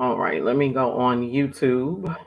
All right, let me go on YouTube.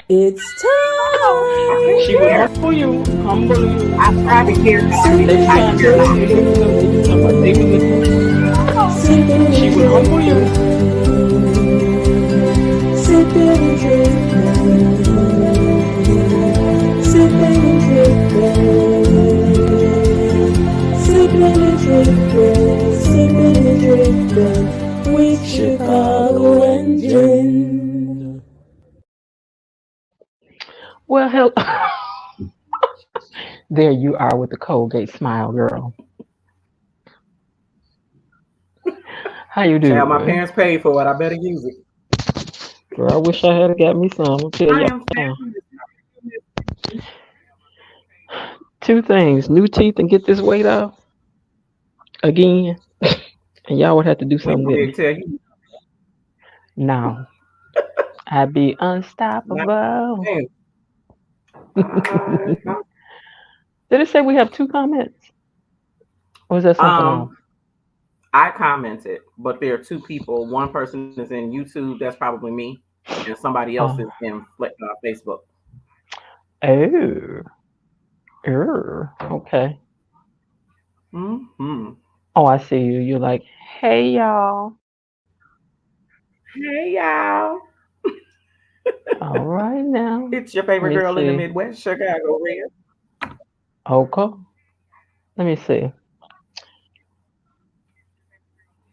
It's time. She would humble you. I tried to hear that. I hear that. She would humble you. Sippin' and trippin'. Sippin' and trippin'. Sippin' and trippin'. Sippin' and trippin'. With Chicago and gin. Well, hell, there you are with the Colgate smile, girl. How you doing? Child, my parents paid for it. I better use it. Girl, I wish I had got me some. I'll tell I you am now. Two things: new teeth and get this weight off again, and y'all would have to do something with me. Tell you. Now, I'd be unstoppable. Did it say we have 2 comments? Or is that something else? I commented, but there are 2 people. One person is in YouTube, that's probably me, and somebody else is in Facebook. Oh. Okay. Mm-hmm. Oh, I see you. You're like, hey, y'all. Hey, y'all. All right now. It's your favorite girl in the Midwest, Chicago Red. Okay. Let me see.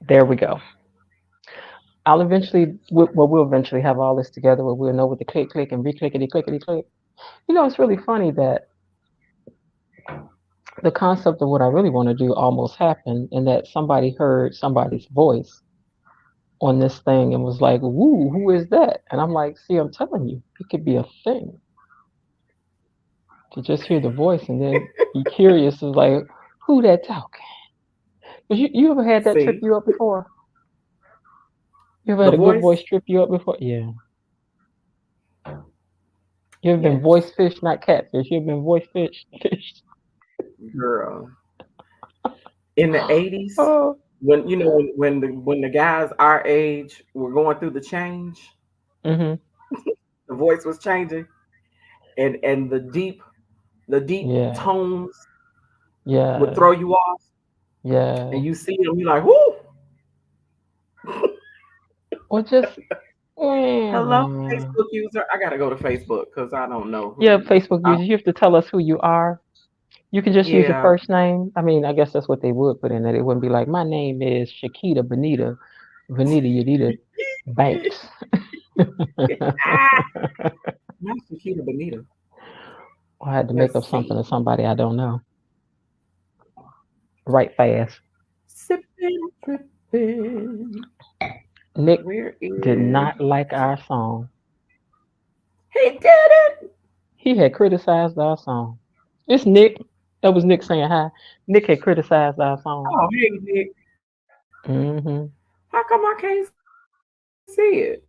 There we go. We'll eventually have all this together where we'll know what the click and re-clickety clickety click. You know, it's really funny that the concept of what I really want to do almost happened, and that somebody heard somebody's voice on this thing and was like, "Woo, who is that?" And I'm like, "See, I'm telling you, it could be a thing." To just hear the voice and then be curious is like, who that talking? Cause you ever had that trip you up before? You ever had a good voice trip you up before? Yeah. You ever been voice fished, not catfish? You ever been voice fished? Girl. In the 80s, when the guys our age were going through the change, the voice was changing, and the deep tones would throw you off. Yeah. And you see them, you're like, whoo. Or just hello, Facebook user. I gotta go to Facebook because I don't know. Facebook user. You have to tell us who you are. You can just use your first name. I mean, I guess that's what they would put in there. It wouldn't be like, my name is Shakita Benita Yadita Banks. Not Shakita Benita. I had to make up something to somebody I don't know. Right fast. Sippin' Trippin. Nick did not like our song. He didn't. He had criticized our song. It's Nick. That was Nick saying hi. Nick had criticized our song. Oh, hey, Nick. Mm-hmm. How come I can't see it?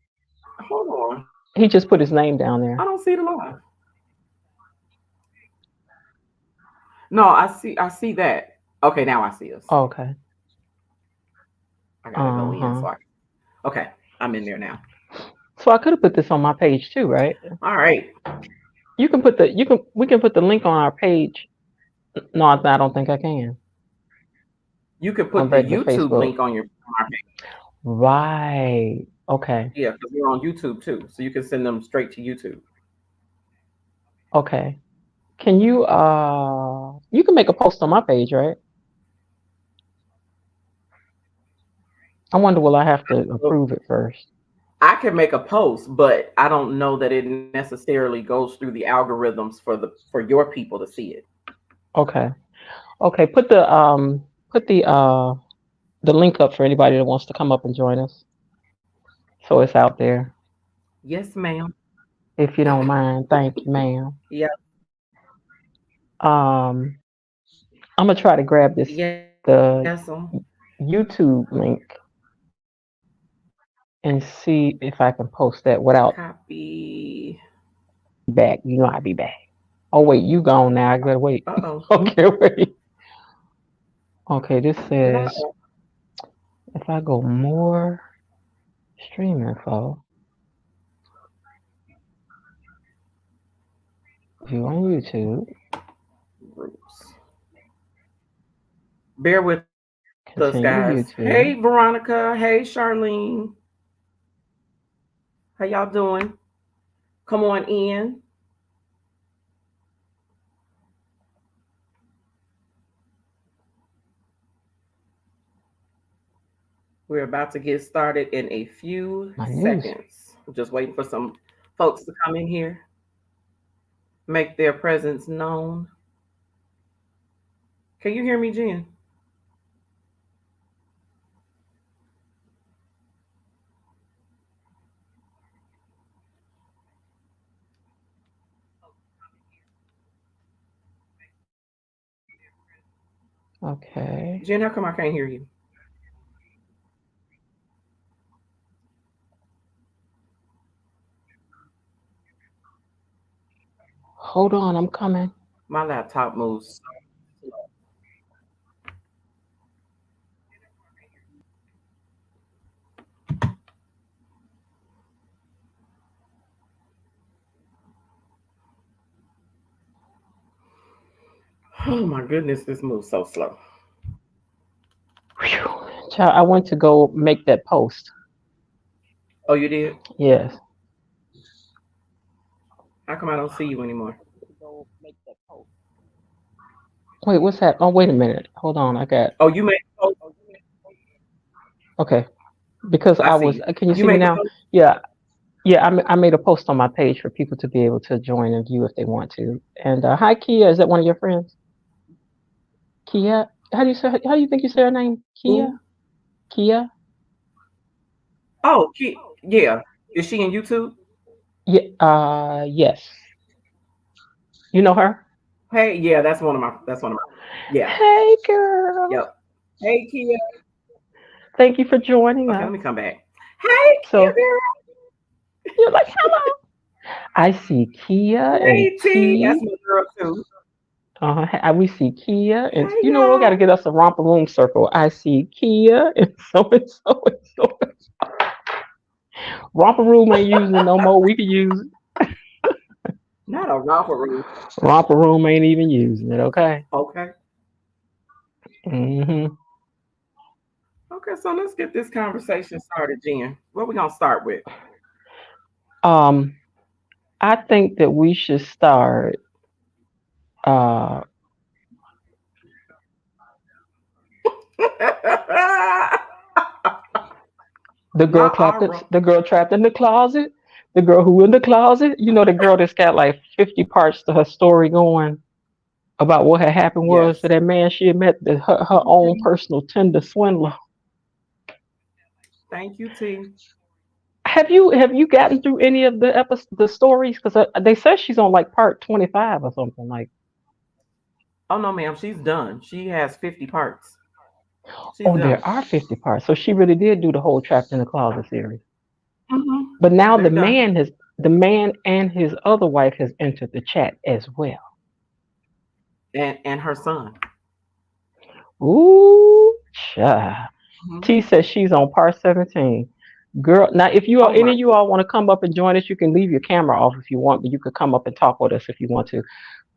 Hold on. He just put his name down there. I don't see the live. No, I see that. Okay, now I see us. Oh, okay. I gotta go in. Okay, I'm in there now. So I could have put this on my page too, right? All right. We can put the link on our page. No, I don't think I can. You could put the YouTube link on your our page. Right. Okay. Yeah, because we're on YouTube too, so you can send them straight to YouTube. Okay. Can you can make a post on my page, right? I wonder will I have to So approve it first? I can make a post, but I don't know that it necessarily goes through the algorithms for your people to see it. Okay. Okay. Put the link up for anybody that wants to come up and join us. So it's out there. Yes, ma'am. If you don't mind. Thank you, ma'am. Yeah. Um I'm gonna try to grab this Yes. the YouTube link and see if I can post that without Copy. back. You know I'll be back. Oh wait, you gone now. I gotta wait. Uh-oh. Okay, wait. Okay, this Did I? says if I go more stream info, view on YouTube, Groups. Bear with us, guys. continue Hey, YouTube. Veronica. Hey, Charlene. How y'all doing? Come on in. We're about to get started in a few My news. seconds. I'm just waiting for some folks to come in here, make their presence known. Can you hear me, Jen? Okay. Jen, how come I can't hear you? Hold on, I'm coming. My laptop moves. Oh my goodness, this moves so slow. Whew. Child, I went to go make that post. Oh, you did? Yes. How come I don't see you anymore? Wait, what's that? Oh, wait a minute. Hold on. I got Oh, you made the post? okay. Because I I see was. you. Can you You see me made the now? post? Yeah. Yeah. I made a post on my page for people to be able to join and view if they want to. And hi, Kia. Is that one of your friends? Kia. How do you think you say her name? Kia. Who? Kia. Oh, yeah. Is she in YouTube? Yeah. Yes. You know her. Hey, yeah, that's one of my. Yeah. Hey, girl. Yep. Hey, Kia. Thank you for joining Okay, let us. me come back. Hey, Kia So girl. you're like, hello. I see Kia and Hey, T. That's T. my girl too. We see Kia, and Hey, you know we got to y'all. get us a romper room circle. I see Kia, and so and so and so. Romper room ain't using it no more. We can use it. Not a robbery. Romper room ain't even using it. Okay. Okay. hmm Okay, so let's get this conversation started, Jen. What we gonna start with? Um, I think that we should start. Uh, the girl Not trapped it. Ara. The girl trapped in the closet. The girl who in the closet. You know the girl that's got like 50 parts to her story going about what had happened was Yes. to that man she had met, her own Okay. personal Tinder swindler. Thank you, T. Have you gotten through any of the stories? Because they say she's on like part 25 or something like. Oh no, ma'am. She's done. She has 50 parts. She's Oh, done. there are 50 parts. So she really did do the whole Trapped in the Closet series. Hmm. But now They're done. the man and his other wife has entered the chat as well. And her son. Ooh, cha. Hmm. T says she's on part 17. Girl, now if you Oh all any my of you all want to come up and join us, you can leave your camera off if you want, but you could come up and talk with us if you want to.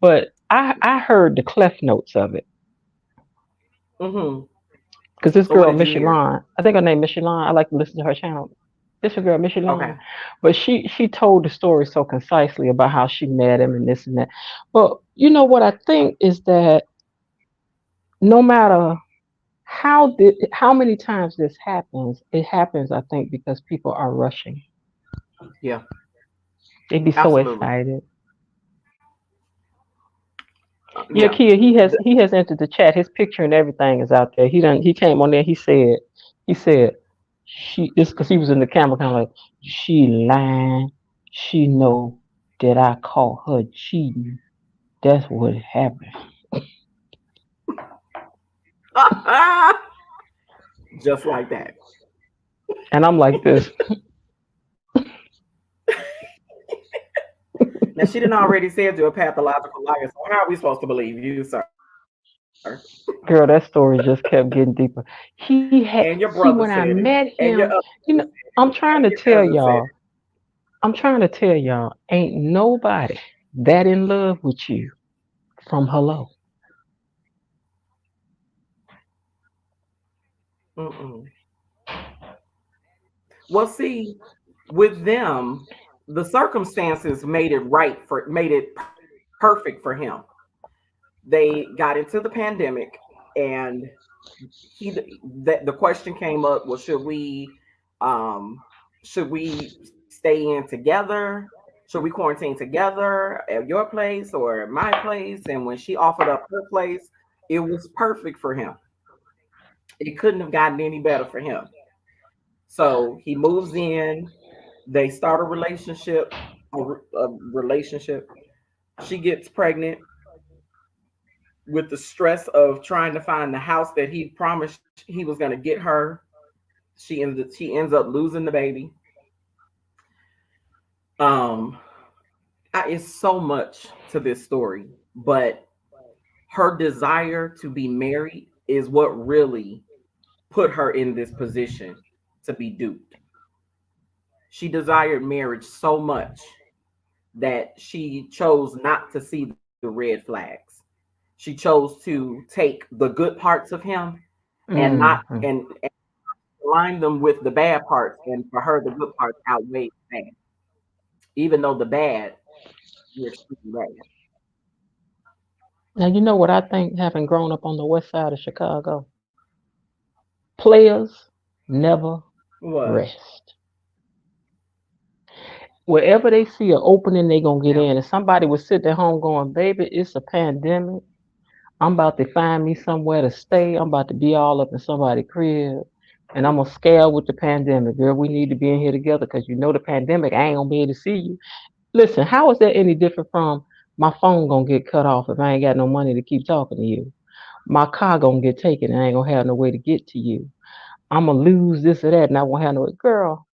But I heard the clef notes of it. goodness. Hmm. Because this So what girl did you hear? Michelin, I think her name Michelin. I like to listen to her channel. This girl Okay. Michelin, but she told the story so concisely about how she met him and this and that. But you know what I think is that no matter how many times this happens, it happens. I think because people are rushing. Yeah. They be so Absolutely. excited. Yeah, Yeah. Kia, The- he has entered the chat. His picture and everything is out there. He came on there. He said she this because he was in the camera kind of like she lying. She know that I caught her cheating. That's what happened. just like that. And I'm like this, Now she didn't already said you're a pathological liar. So how are we supposed to believe you, sir? girl. That story just kept getting deeper. He And had your brother see when said I it, met and your him. other You brother know, said it, I'm and trying to your tell cousin said y'all. I'm trying to tell y'all. Ain't nobody that in love with you from hello. it. Mm-mm. Well, see, with them, the circumstances made it perfect for him. They got into the pandemic, and the question came up: well, um, should we stay in together? Should we quarantine together at your place or at my place? And when she offered up her place, it was perfect for him. It couldn't have gotten any better for him. So he moves in. They start a relationship. She gets pregnant with the stress of trying to find the house that he promised he was going to get her. She ends up losing the baby. Um, it's so much to this story, but her desire to be married is what really put her in this position to be duped. She desired marriage so much that she chose not to see the red flags. She chose to take the good parts of him and not Hmm. and align them with the bad parts, and for her the good parts outweighed the bad, even though the bad were extremely bad. Now you know what I think. Having grown up on the west side of Chicago, players never What? rest. Wherever they see an opening, they gonna get Yeah. in. And somebody was sitting at home going, "Baby, it's a pandemic. I'm about to find me somewhere to stay. I'm about to be all up in somebody's crib, and I'm gonna scale with the pandemic, girl. We need to be in here together because you know the pandemic. I ain't gonna be able to see you. Listen, how is that any different from my phone gonna get cut off if I ain't got no money to keep talking to you? My car gonna get taken and I ain't gonna have no way to get to you. I'm gonna lose this or that and I won't have no girl.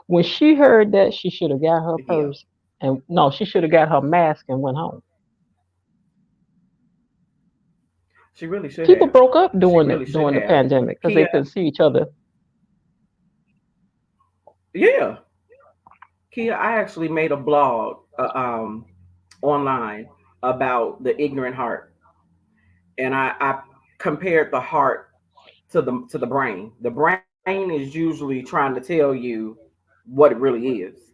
When she heard that, she should have got her Yeah. purse and no, she should have got her mask and went home. She really should People have. broke up She really should during the have. pandemic because they Kia, couldn't see each other. yeah. Kia, I actually made a blog online about the ignorant heart, and I compared the heart to the brain. The brain is usually trying to tell you what it really is,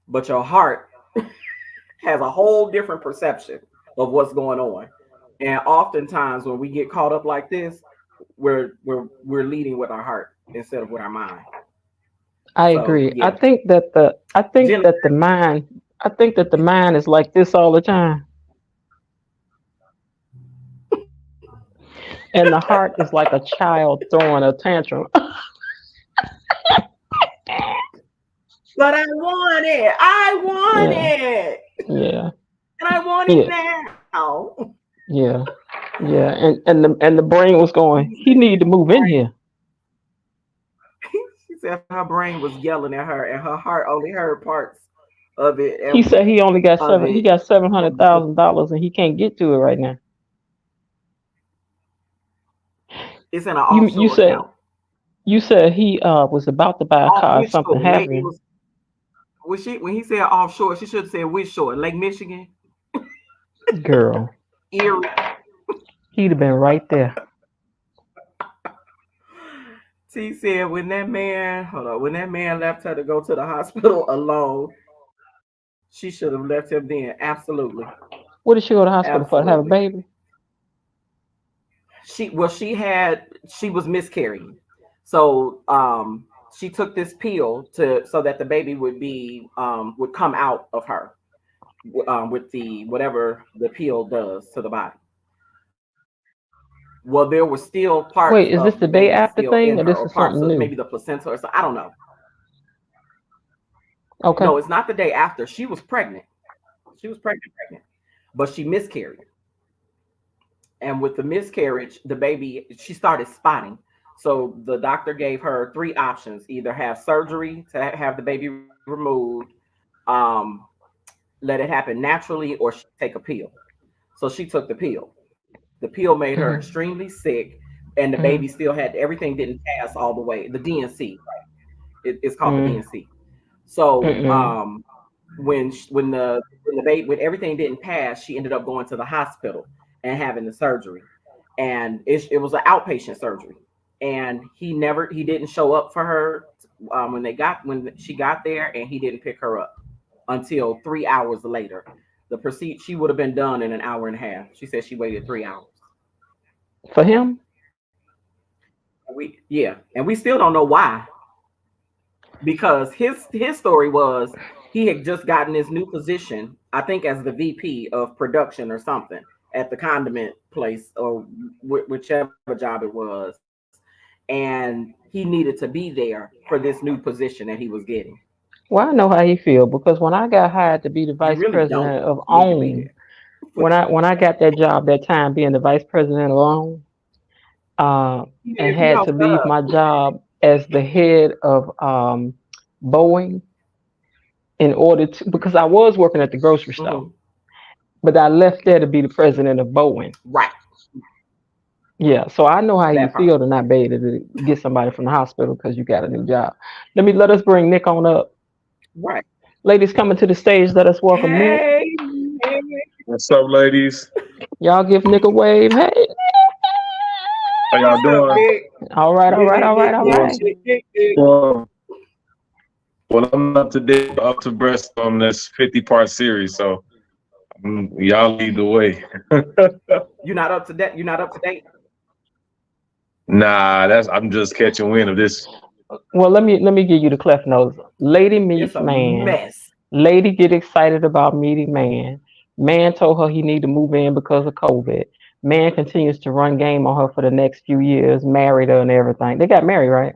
but your heart has a whole different perception of what's going on. And oftentimes, when we get caught up like this, we're leading with our heart instead of with our mind. I So agree. yeah, I think that the mind is like this all the time. And the heart is like a child throwing a tantrum. but I want it. I want Yeah, it, yeah, and I want it yeah, now. yeah, yeah. And the brain was going, She he said need to move in here. she said her brain was yelling at her, and her heart only heard parts of it, He and said he only got of seven. He it. got $700,000 and he can't get to it right now. It's in an You you offshore said account. you said he was about to buy a Off car. which Something shore? Lake. It happened, was when he said offshore. She should have said which shore? Lake Michigan, girl. Erie. He'd have been right there. T said when that man, hold on, when that man left her to go to the hospital alone, she should have left him then. Absolutely, What did she go to the hospital for? To have a absolutely. baby? She was miscarrying, so she took this pill to so that the baby would come out of her with the whatever the pill does to the body. Well, there were still parts of the Wait, is this baby the day still after in her, thing, or or this parts is of something maybe the new? placenta or so. I don't know. No, Okay. it's not the day after. She was pregnant. She was pregnant, but she miscarried. And with the miscarriage, the baby, she started spotting. So the doctor gave her three options: either have surgery to have the baby removed, um, let it happen naturally, or she take a pill. So she took the pill. The pill made her Hmm. extremely sick, and the baby Hmm. still had everything didn't pass all the way. The DNC, it's called the Hmm. DNC. So Mm. when everything didn't pass, she ended up going to the hospital and having the surgery, and it was an outpatient surgery. And he didn't show up for her when she got there, and he didn't pick her up until 3 hours later. The proceed She would have been done in an hour and a half. She said she waited 3 hours. For him? And we still don't know why, because his story was he had just gotten his new position, I think as the VP of production or something at the condiment place, or whichever job it was, and he needed to be there for this new position that he was getting. Well, I know how he feel because when I got hired to be the You vice really don't president of need to be OWN, there. when I got that job that time being the vice president of OWN, and If you had don't to shut leave up. my job as the head of Boeing in order to because I was working at the grocery store, Hmm. but I left there to be the president of Boeing. Right, Yeah, so I know how you that part. feel to not be able to get somebody from the hospital because you got a new job. Let us bring Nick on up. Right. Ladies coming to the stage, let us welcome Nick. Hey, hey, What's up, ladies? Y'all give Nick a wave. Hey. How y'all what's up, doing? Nick? All right, all Nick, right, Nick, all right, Nick, all Nick, Well, right. Nick, Nick, Nick. well, well, I'm up to date, up to breast on this 50-part series, so y'all lead the way. You not up to date? You not up to date? Nah, I'm just catching wind of this. Well, let me give you the cleft notes. Lady It's meets a man. mess. Lady get excited about meeting man. Man told her he need to move in because of COVID. Man continues to run game on her for the next few years, married her and everything. They got married, right?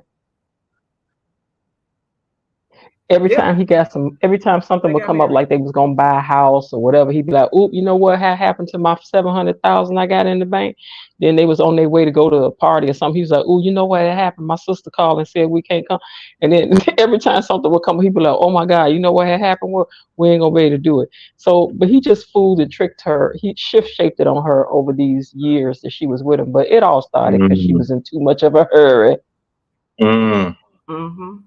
Yeah, Every time something they would got come up married. like they was gonna buy a house or whatever, he'd be like, "Oop, you know what happened to my 700,000 I got in the bank?" Then they was on their way to go to a party or something. He was like, "Ooh, you know what had happened? My sister called and said we can't come." And then every time something would come, he'd be like, "Oh my God, you know what had happened? Well, we ain't gonna be able to do it." So, but he just fooled and tricked her. He shift shaped it on her over these years that she was with him. But it all started because she Mm, was in too much of a hurry. mm, Mm-hmm.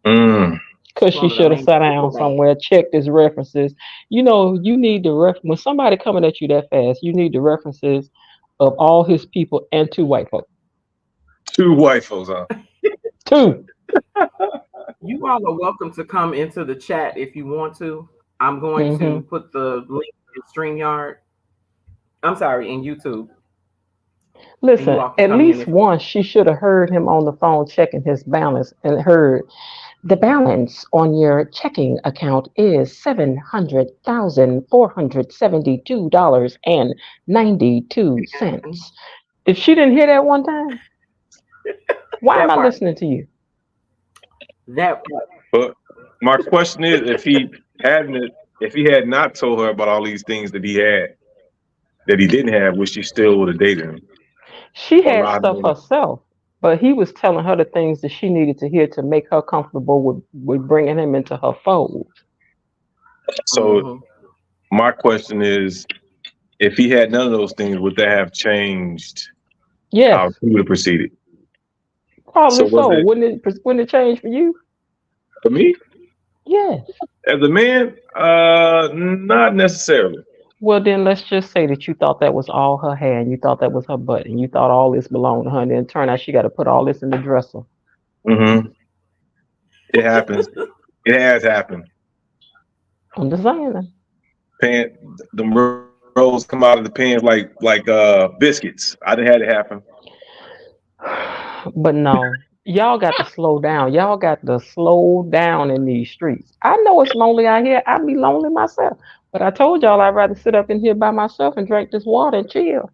mm. Because She she wanted a should have man sat super down bad. somewhere, checked his references. You need the when somebody coming at you that fast, you need the references of all his people and two white folks. Two white folks, huh? Two. You all are welcome to come into the chat if you want to. I'm going Hmm. to put the link in StreamYard. I'm sorry, in YouTube, and you Listen, all can at come in least if. once she should have heard him on the phone checking his balance and heard the balance on your checking account is $700,472.92. If she didn't hear that one time, why am That I part. listening to you? That part. But my question is, hadn't, if he had not told her about all these things that he didn't have, would she still would have dated him She or had lied stuff on him? herself, but he was telling her the things that she needed to hear to make her comfortable with bringing him into her fold. So Mm-hmm. my question is, if he had none of those things, would that have changed how Yes, he would have proceeded? probably So was so. it Wouldn't it change for you? for me Yes. as a man? Not necessarily. Well, then let's just say that you thought that was all her hair and you thought that was her butt and you thought all this belonged to her. And then it turned out she got to put all this in the dresser. Hmm. It happens. It has happened. I'm just saying. Pan, the rolls come out of the pans like biscuits. I done had it happen. But no, y'all got to slow down. Y'all got to slow down in these streets. I know it's lonely out here. I be lonely myself. But I told y'all I'd rather sit up in here by myself and drink this water and chill.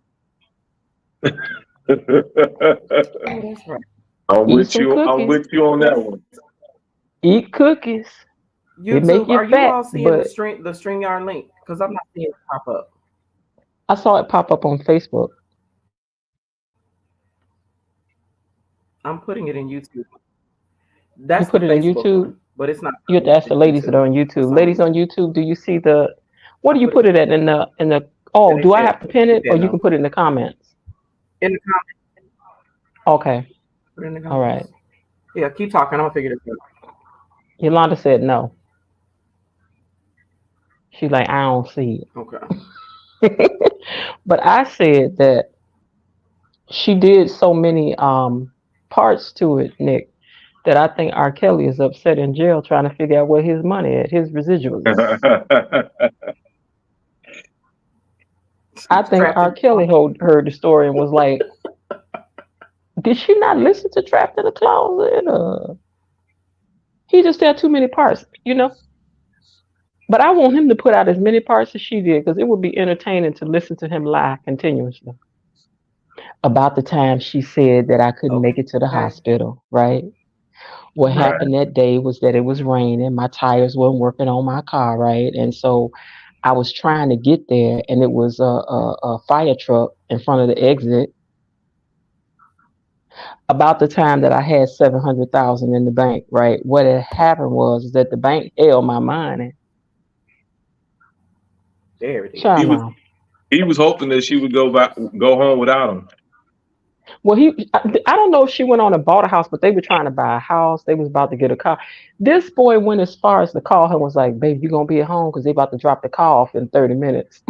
Oh, that's right. I'm Eat with some you. I'm cookies. with you on that Let's one. Eat cookies. It make YouTube. you Are you fat, all seeing but the StreamYard link? Because I'm not seeing it pop up. I saw it pop up on Facebook. I'm putting it in YouTube. That's You the put it in Facebook YouTube. one, but it's not You have to coming ask up the in ladies that are YouTube on for YouTube. some Ladies on reason. YouTube, do you see the what I do you put put it it at in the and oh, they do I said have to pin put it or that you can number put it in the comments? in the comments. Okay. Put it in the All comments. right. Yeah, keep talking. I'm gonna figure this out. Yolanda said no. She's like, I don't see Okay. it. But I said that she did so many parts to it, Nick, that I think R. Kelly is upset in jail trying to figure out where his money at, his residuals at. I She's think trapped R. in. Kelly heard the story and was like, did she not listen to Trapped in the Closet? He just had too many parts. But I want him to put out as many parts as she did because it would be entertaining to listen to him lie continuously. About the time she said that I couldn't make it to the Okay. hospital, right? What Right. Right. happened that day was that it was raining, my tires weren't working on my car, right? And so I was trying to get there, and it was a fire truck in front of the exit. About the time that I had 700,000 in the bank, right? What had happened was that the bank held my money. There it is. He Child was now. he was hoping that she would go home without him. Well, I don't know if she went on and bought a house, but they were trying to buy a house. They was about to get a car. This boy went as far as to call her and was like, "Baby, you gonna be at home because they about to drop the car off in 30 minutes."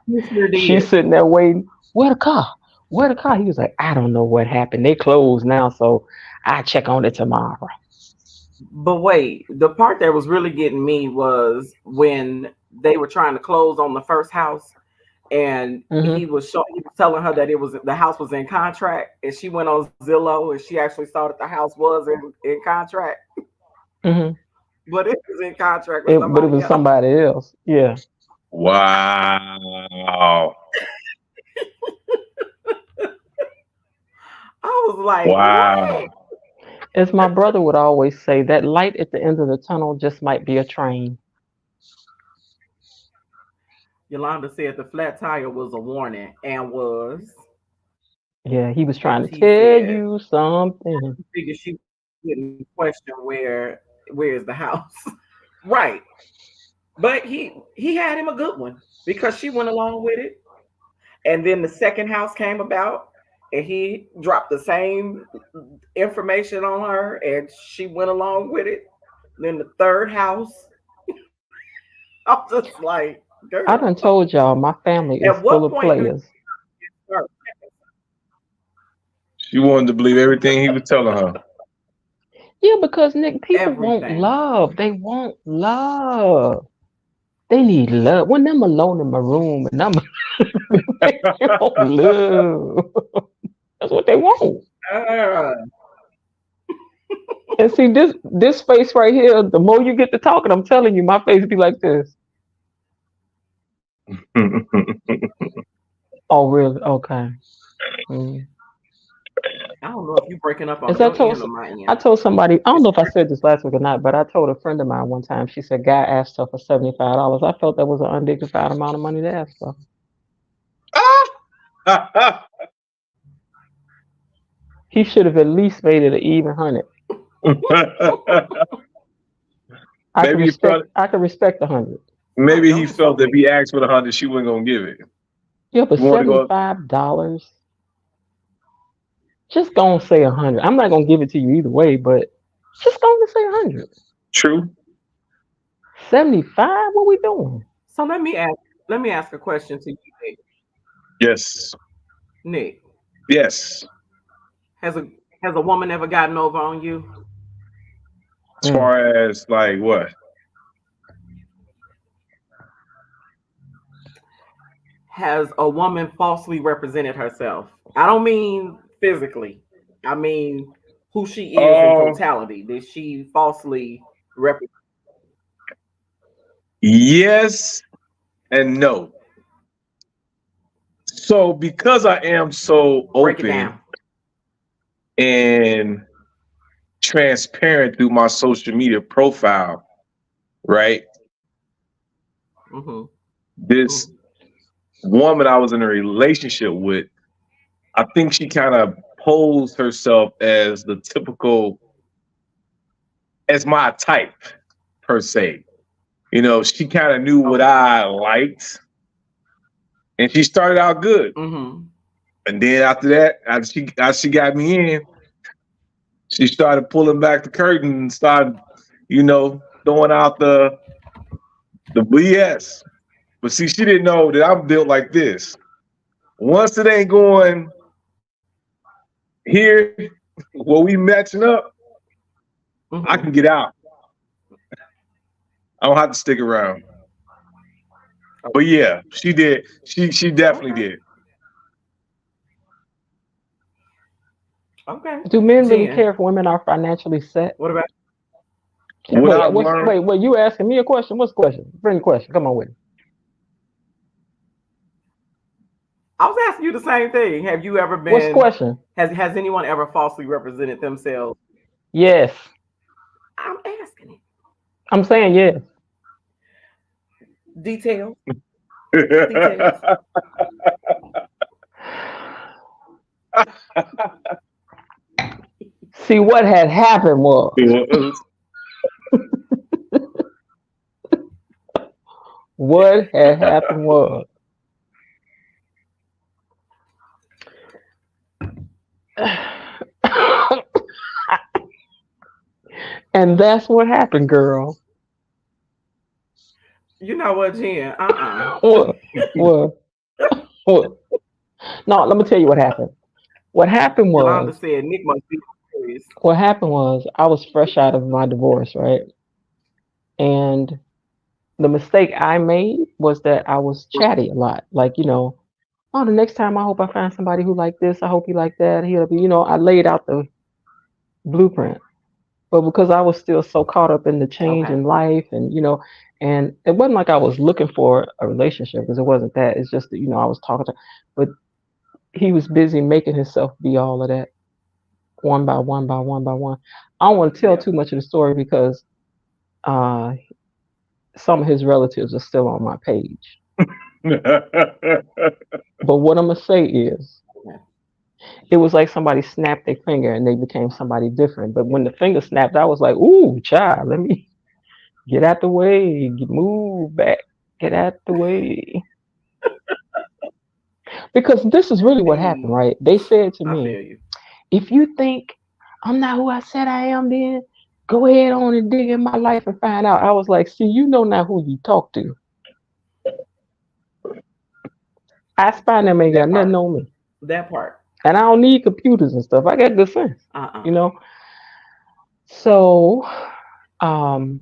You sure She's did. sitting there waiting. Where the car? Where the car? He was like, "I don't know what happened. They closed now, so I check on it tomorrow." But wait, the part that was really getting me was when they were trying to close on the first house, and Hmm. he was telling her that it was the house was in contract, and she went on Zillow and she actually saw that the house was in contract, Hmm. but it was in contract with But it somebody was else. somebody else. Yeah. Wow. I was like, what? Wow. As my brother would always say, that light at the end of the tunnel just might be a train. Yolanda said the flat tire was a warning and was. Yeah, he was And trying to T tell said you something. he figured she wouldn't question where is the house. Right. But he had him a good one because she went along with it. And then the second house came about and he dropped the same information on her and she went along with it. Then the third house, I'm just like, girl, I done told y'all my family at is what full of point do you players. start? She wanted to believe everything he was telling her. Yeah, because Nick, people want Everything. love. They want love. They need love. When I'm alone in my room and I'm they want love. That's what they want. Uh, And see this face right here, the more you get to talking, I'm telling you, my face be like this. Oh really? Okay. Mm. I don't know if you're breaking up on As I your told end or my I end. told somebody, I don't It's know if I said this last week or not, but I told a friend of mine one time, she said, guy asked her for $75. I felt that was an undignified amount of money to ask for. He should have at least made it an even 100. maybe he felt I could respect 100. I maybe know he it's so felt that if he weird. asked for the 100, she wasn't gonna give it. Yeah, but He wanted to go $75, just gonna say 100. I'm not gonna give it to you either way, but just gonna say 100. true. 75? What we doing? So let me ask a question to you, Nick. Yes. Nick, Yes. has a has a woman ever gotten over on you? As Mm. far as like what? Has a woman falsely represented herself? I don't mean physically. I mean who she is in Uh totality. Did she falsely represent? yes and no. So because I am so Break it open down. and transparent through my social media profile, right? Mm-hmm. This woman I was in a relationship with, I think she kind of posed herself as the typical, as my type per se. You know, she kind of knew what Okay. I liked, and she started out good. Mm-hmm. And then after that, as she got me in, she started pulling back the curtain and started, throwing out the BS. But see, she didn't know that I'm built like this. Once it ain't going here, where we matching up, I Mm-hmm. can get out. I don't have to stick around. But yeah, she did. She definitely Okay. did. Okay. Do men really Jen, care if women are financially set? what about What Wait, I've learned, wait, you asking me a question? What's the question? Bring the question. Come on with it. I was asking you the same thing. Have you ever What's the been question? has anyone ever falsely represented themselves? Yes. I'm asking it. I'm saying yes. Details. Details. See, what had happened was, what had happened was, and that's what happened, girl. You know what, Jen? What? What? What? No, let me tell you what happened. What happened Yolanda was, said Nick must be serious. I was fresh out of my divorce, right? And the mistake I made was that I was chatty a lot. Like, oh, the next time I hope I find somebody who like this. I hope he like that. He'll be, I laid out the blueprint. But because I was still so caught up in the change Okay. in life and, and it wasn't like I was looking for a relationship because it wasn't that. It's just that, I was talking to, but he was busy making himself be all of that one by one by one by one. I don't want to tell Yeah. too much of the story because uh, some of his relatives are still on my page. But what I'm gonna say is, Yeah. it was like somebody snapped their finger and they became somebody different. But when the finger snapped, I was like, "Ooh, child, let me get out the way, move back, get out the way." Because this is really what happened, Hey, right? They said to I me, feel you. "If you think I'm not who I said I am, then go ahead on and dig in my life and find out." I was like, "See, you know now who you talk to. I spy them ain't got That nothing part. on me, That part. and I don't need computers and stuff. I got good sense, Uh-uh. you know." So, um,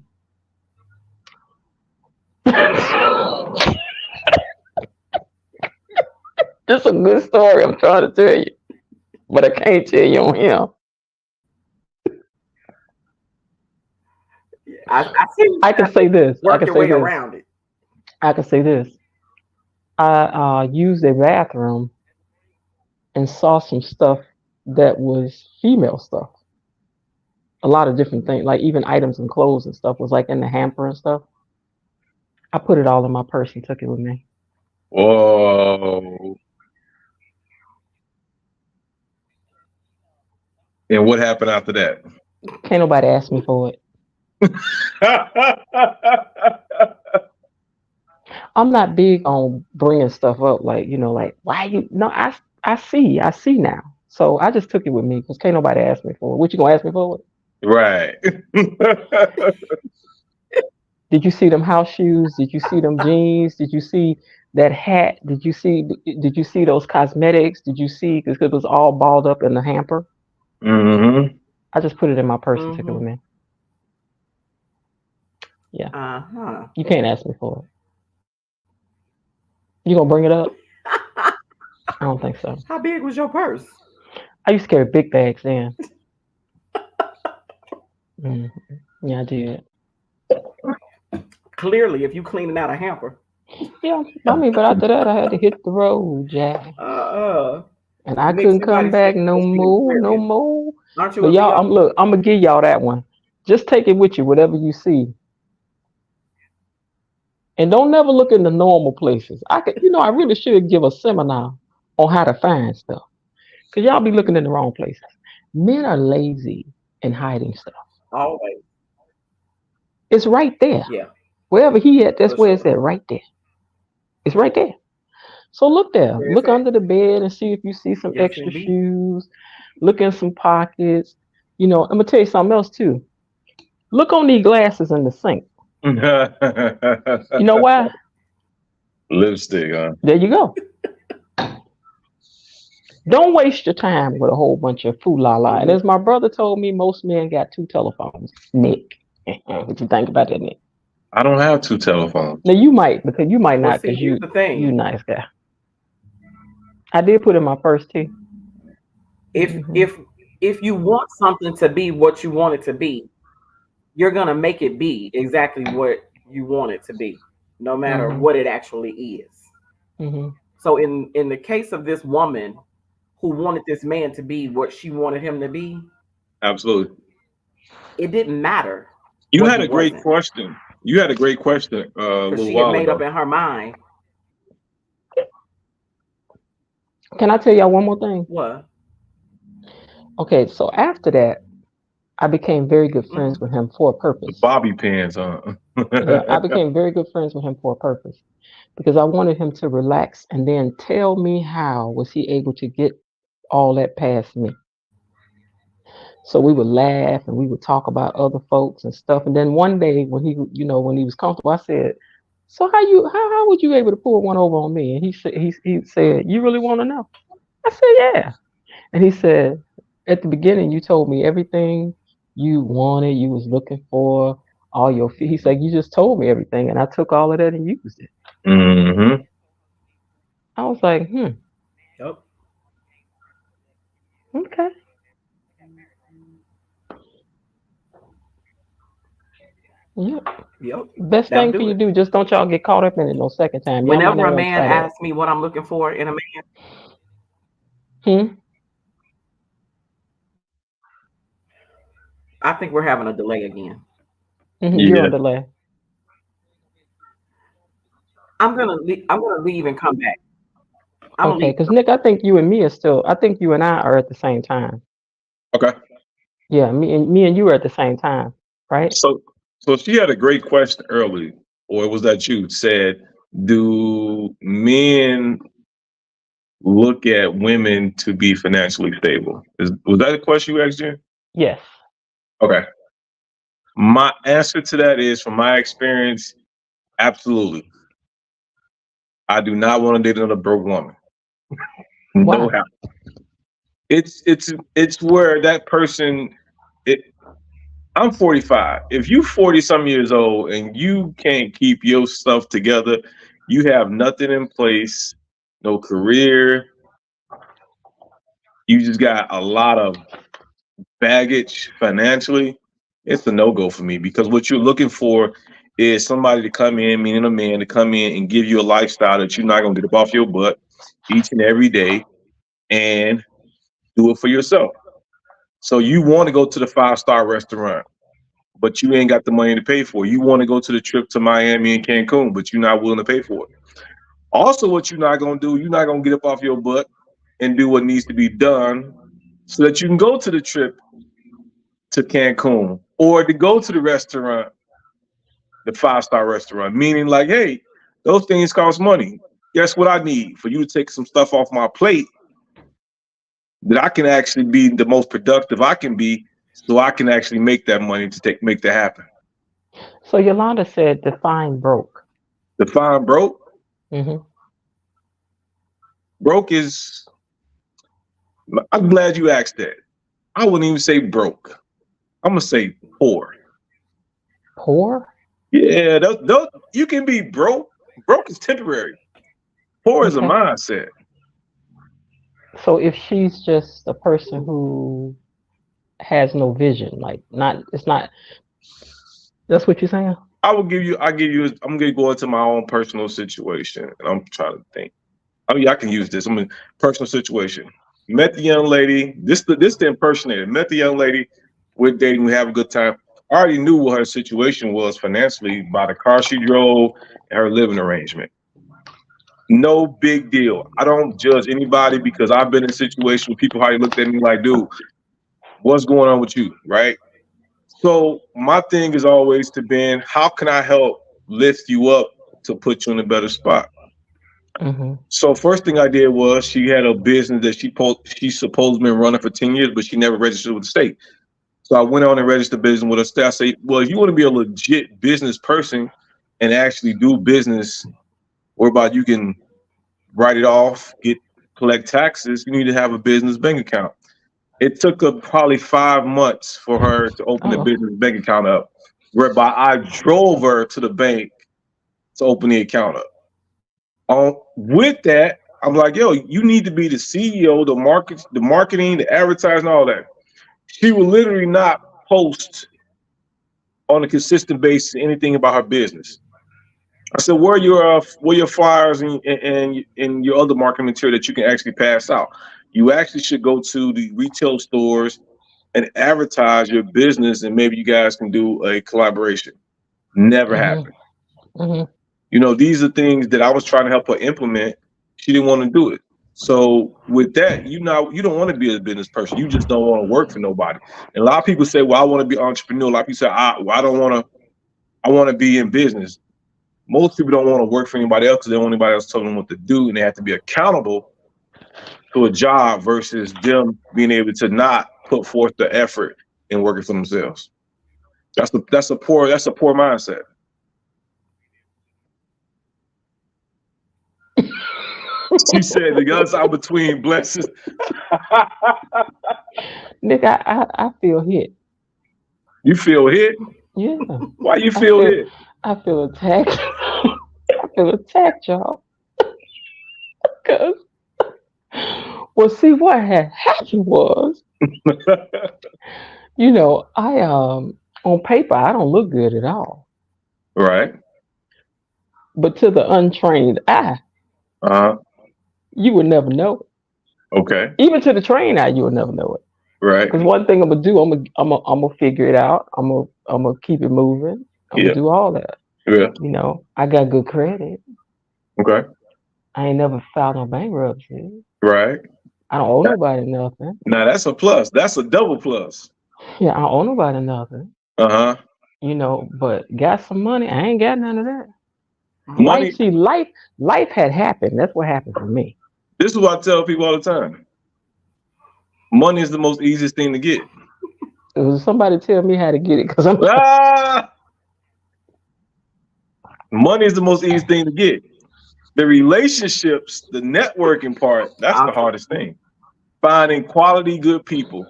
this a good story I'm trying to tell you, but I can't tell you on here. I see you I can have say to this. I work can your say way this. around it. I can say this. I used a bathroom and saw some stuff that was female stuff. A lot of different things, like even items and clothes and stuff was like in the hamper and stuff. I put it all in my purse and took it with me. Whoa. And what happened after that? Can't nobody ask me for it. I'm not big on bringing stuff up, like like why you. No, I see now. So I just took it with me because can't nobody ask me for it. What you gonna ask me for it? Right. Did you see them house shoes? Did you see them jeans? Did you see that hat? Did you see those cosmetics? Did you see because it was all balled up in the hamper? Mm-hmm. I just put it in my purse and took it with Mm-hmm. me. Yeah, Uh-huh. you can't ask me for it. You gonna bring it up? I don't think so. How big was your purse? I used to carry big bags then. Hmm. Yeah, I did. Clearly, if you cleaning out a hamper. Yeah, I mean, but after that, I had to hit the road, Jack, Uh-uh. and I Nick, couldn't come somebody said back you no must be a more, no Scorpion. more. Aren't you a But y'all, Leo? I'm gonna give y'all that one. Just take it with you, whatever you see, and don't never look in the normal places. I really should give a seminar on how to find stuff, cause y'all be looking in the wrong places. Men are lazy in hiding stuff. Always. It's right there. Yeah, Wherever he at, for that's where it's sure. at, right there. It's right there. So look there. Where is Look it? under the bed and see if you see some Yes, extra indeed. shoes. Look in some pockets. I'm gonna tell you something else too. Look on these glasses in the sink. You know why? Lipstick, huh? There you go. Don't waste your time with a whole bunch of foo la la. And Mm-hmm. as my brother told me, most men got two telephones. Nick, what you think about that, Nick? I don't have two telephones. Now you might, because you might Well, not, see, because here's you the you thing. nice guy. I did put in my first tee. If Hmm. if if you want something to be what you want it to be, you're gonna make it be exactly what you want it to be, no matter Hmm. what it actually is. Hmm. So in the case of this woman who wanted this man to be what she wanted him to be, Absolutely. it didn't matter You what had he a great wasn't, question. You had a great question a because little she had while made up ago. in her mind Can I tell y'all one more thing? what. Okay, so after that, I became very good friends Hmm. with him for a The purpose. bobby pins, huh? Yeah, I became very good friends with him for a purpose because I wanted him to relax and then tell me how was he able to get all that past me. So we would laugh and we would talk about other folks and stuff. And then one day when he was comfortable, I said, "So how would you able to pull one over on me?" And he said, "You really want to know?" I said, "Yeah." And he said, "At the beginning, you told me everything you wanted, you was looking for, all your feet." He said, "You just told me everything, and I took all of that and used it." Mm-hmm. I was like, Yep. okay, yeah. Yep. Best That'll thing for do you to it. do, just don't y'all get caught up in it no second time. Y'all might Whenever not a want to man try that. asks me what I'm looking for in a man, Hmm? I think we're having a delay again. You're on Yeah. delay. I'm gonna leave and come back. I'm gonna Okay, leave. because Nick, I think you and I are at the same time. Okay. Yeah, me and you are at the same time, right? So so she had a great question early, or was that you said, do men look at women to be financially stable? Was that a question you asked, Jen? Yes. Okay. My answer to that is, from my experience, absolutely. I do not want to date another broke woman. No Why? how. It's where that person. It, I'm 45. If you 40 some years old and you can't keep your stuff together, you have nothing in place, no career, you just got a lot of baggage financially, it's a no go for me, because what you're looking for is somebody to come in, meaning a man, to come in and give you a lifestyle that you're not going to get up off your butt each and every day and do it for yourself. So you want to go to the 5-star restaurant, but you ain't got the money to pay for it. You want to go to the trip to Miami and Cancun, but you're not willing to pay for it. Also, what you're not going to do, you're not going to get up off your butt and do what needs to be done so that you can go to the trip to Cancun or to go to the restaurant, the 5-star restaurant, meaning like, hey, those things cost money. Guess what I need for you to take some stuff off my plate that I can actually be the most productive I can be, so I can actually make that money to make that happen. So Yolanda said define broke. Define broke. Hmm. Broke is. I'm glad you asked that. I wouldn't even say broke. I'm gonna say poor. Poor? Yeah, you can be broke. Broke is temporary. Poor is a Okay. mindset. So if she's just a person who has no vision, like not, it's not. That's what you're saying. I will give you. I give you. I'm gonna go into my own personal situation, and I'm trying to think. I mean, I can use this. I'm in personal situation. Met the young lady. This the impersonator. Met the young lady. We're dating. We have a good time. I already knew what her situation was financially by the car she drove and her living arrangement. No big deal. I don't judge anybody because I've been in situations where people probably looked at me like, dude, what's going on with you? Right. So my thing is always to been, how can I help lift you up to put you in a better spot? Hmm. So first thing I did was she had a business that she supposed been running for 10 years, but she never registered with the state. So I went on and registered business with a state. I say, well, if you want to be a legit business person and actually do business whereby you can write it off, collect taxes, you need to have a business bank account. It took her probably 5 months for her to open the Oh. business bank account up, whereby I drove her to the bank to open the account up. With that, I'm like, yo, you need to be the CEO, the marketing, the advertising, all that. She will literally not post on a consistent basis anything about her business. I said, where your flyers and your other marketing material that you can actually pass out? You actually should go to the retail stores and advertise your business, and maybe you guys can do a collaboration. Never Hmm. happened. Hmm. These are things that I was trying to help her implement. She didn't want to do it. So with that, you don't want to be a business person. You just don't want to work for nobody. And a lot of people say, "Well, I want to be an entrepreneur." A lot of people say, I don't want to. I want to be in business." Most people don't want to work for anybody else because they don't want anybody else telling them what to do, and they have to be accountable to a job versus them being able to not put forth the effort in working for themselves. That's a poor mindset. She said the other side between blessings. Nick, I feel hit. You feel hit? Yeah. Why you I feel feel hit? I feel attacked. I feel attacked, y'all. Cause well, see what had happened was, I on paper I don't look good at all, Right. but to the untrained eye, Uh-huh. you would never know it. Okay. Even to the trained eye, you would never know it. Right. Because one thing I'm gonna do, I'm gonna figure it out. I'm gonna keep it moving. I'm gonna Yeah. do all that. Yeah. I got good credit. Okay. I ain't never filed no bankruptcy. Right. I don't owe That- nobody nothing. Now that's a plus. That's a double plus. Yeah, I don't owe nobody nothing. Uh-huh. But got some money. I ain't got none of that. Life, Money. see, life had happened. That's what happened for me. This is what I tell people all the time. Money is the most easiest thing to get. It was somebody tell me how to get it because I'm Ah! Money is the most easiest thing to get. The relationships, the networking part, that's the hardest thing. Finding quality, good people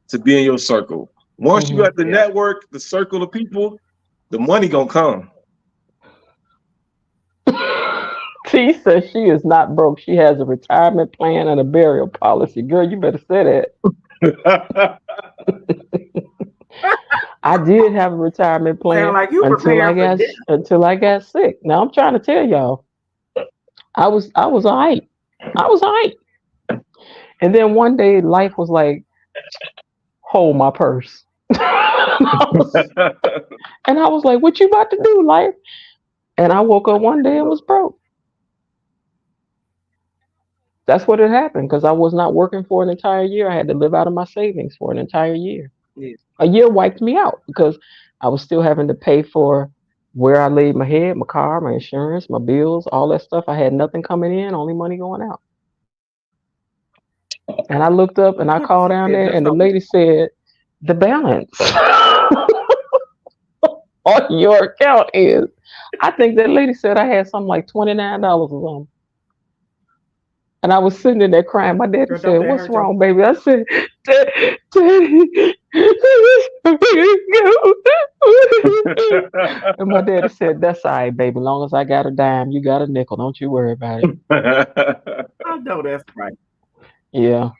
to be in your circle. Once you Mhm. got the network, the circle of people, the money gonna come. T says she is not broke. She has a retirement plan and a burial policy. Girl, you better say that. I did have a retirement Sound plan like you preparing for death. until I got sick. Now I'm trying to tell y'all, I was alright. I was alright. And then one day life was like, hold my purse. and I was like, what you about to do, life? And I woke up one day and was broke. That's what had happened because I was not working for an entire year. I had to live out of my savings for an entire year. Yeah. A year wiped me out because I was still having to pay for where I laid my head, my car, my insurance, my bills, all that stuff. I had nothing coming in, only money going out. And I looked up and I She called down said there, just and the so lady said, the balance. on your account is. I think that lady said I had something like $29 or something. And I was sitting in there crying. My daddy Girl, don't said, that "What's hurt your wrong, baby?" I said, Daddy, and my daddy said, "That's all right, baby. Long as I got a dime, you got a nickel. Don't you worry about it." I know that's right. Yeah.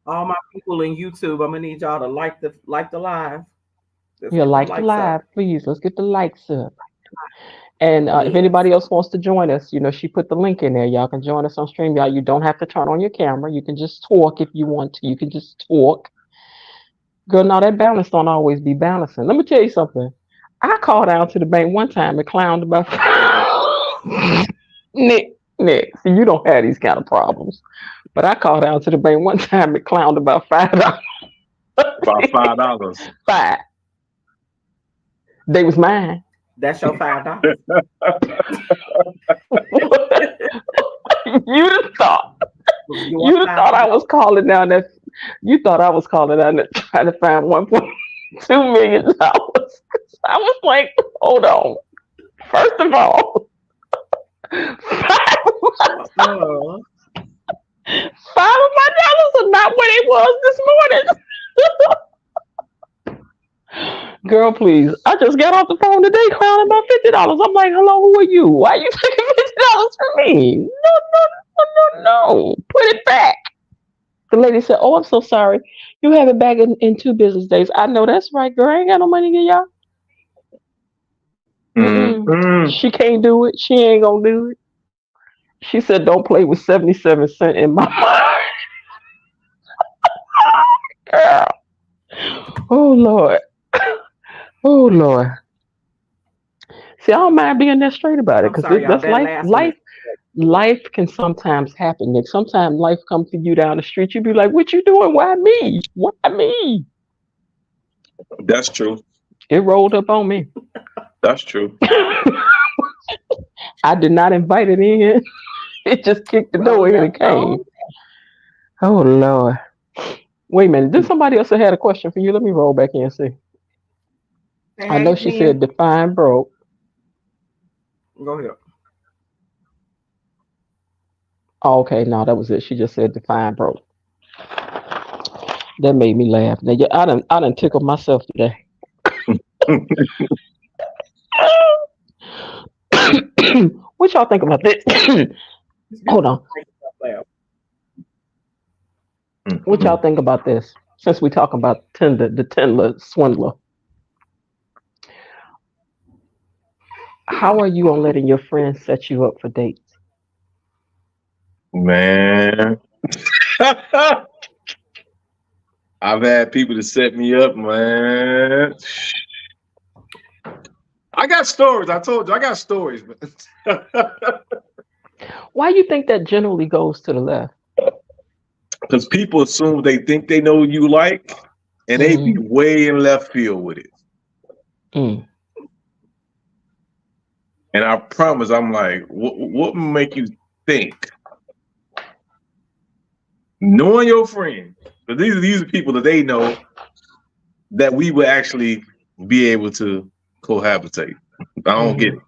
All my people in YouTube, I'm gonna need y'all to like the live. Let's Yeah, get them like the likes live, up. please. Let's get the likes up. And if Yes. anybody else wants to join us, she put the link in there. Y'all can join us on stream. Y'all, you don't have to turn on your camera. You can just talk if you want to. You can just talk. Girl, no, that balance don't always be balancing. Let me tell you something. I called down to the bank one time and clowned about Nick. See, you don't have these kind of problems. But I called down to the bank one time and clowned about $5. About $5. Five. They was mine. That's your $5. You'd have thought. Your You'd have thought I $5. was calling down that. You thought I was calling down there trying to find $1.2 million. I was like, hold on. First of all, five, Uh, five of my dollars are not what it was this morning. Girl, please. I just got off the phone today clowning about $50. I'm like, hello, who are you? Why are you taking $50 from me? No, no, no, no, no. Put it back. The lady said, "Oh, I'm so sorry. You have it back in 2 business days." I know that's right, girl. I ain't got no money to give y'all. Mm-mm. Mm-mm. She can't do it. She ain't gonna do it. She said, "Don't play with 77 cents in my mind." Girl. Oh Lord. Oh Lord. See, I don't mind being that straight about it I'm because sorry, y'all. that's That life. last one is Life can sometimes happen, Nick. Sometimes life comes to you down the street. You be like, "What you doing? Why me? Why me?" That's true. It rolled up on me. That's true. I did not invite it in. It just kicked the door rolling in up and came. on. Oh Lord. Wait a minute. Did somebody else had a question for you? Let me roll back in and see. Hey, I hey, know she said Jen. define broke. Go ahead. Oh, okay, no, that was it. She just said define broke. That made me laugh. Now, yeah, I done tickled myself today. What y'all think about this? It's Hold beautiful. on. to make yourself laugh. What y'all think about this? Since we talking about the Tinder swindler, how are you on letting your friends set you up for dates? Man. I've had people to set me up, man. I got stories. I told you I got stories, man. Why you think that generally goes to the left? Because people assume they think they know what you like, and they be Mm, way in left field with it. mm, And I promise, I'm like, what would make you think, knowing your friend, because these are people that they know that we would actually be able to cohabitate. I don't get hmm. it.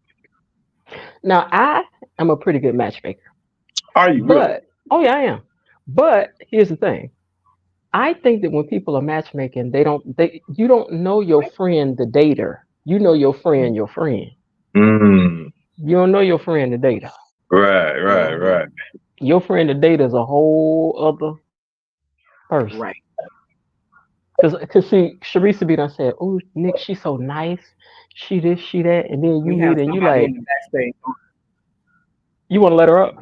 Now I am a pretty good matchmaker, Are you really? but oh yeah, I am. But here's the thing. I think that when people are matchmaking, they you don't know your friend the dater. You know your friend your friend. Mm, You don't know your friend the dater. right. Mm-hmm. Your friend the dater is a whole other person. Right. Cause see, Sharisa be done said, "Oh, Nick, she's so nice. She this, she that," and then you We meet have her and you somebody in like, the backstage. you want to let her up?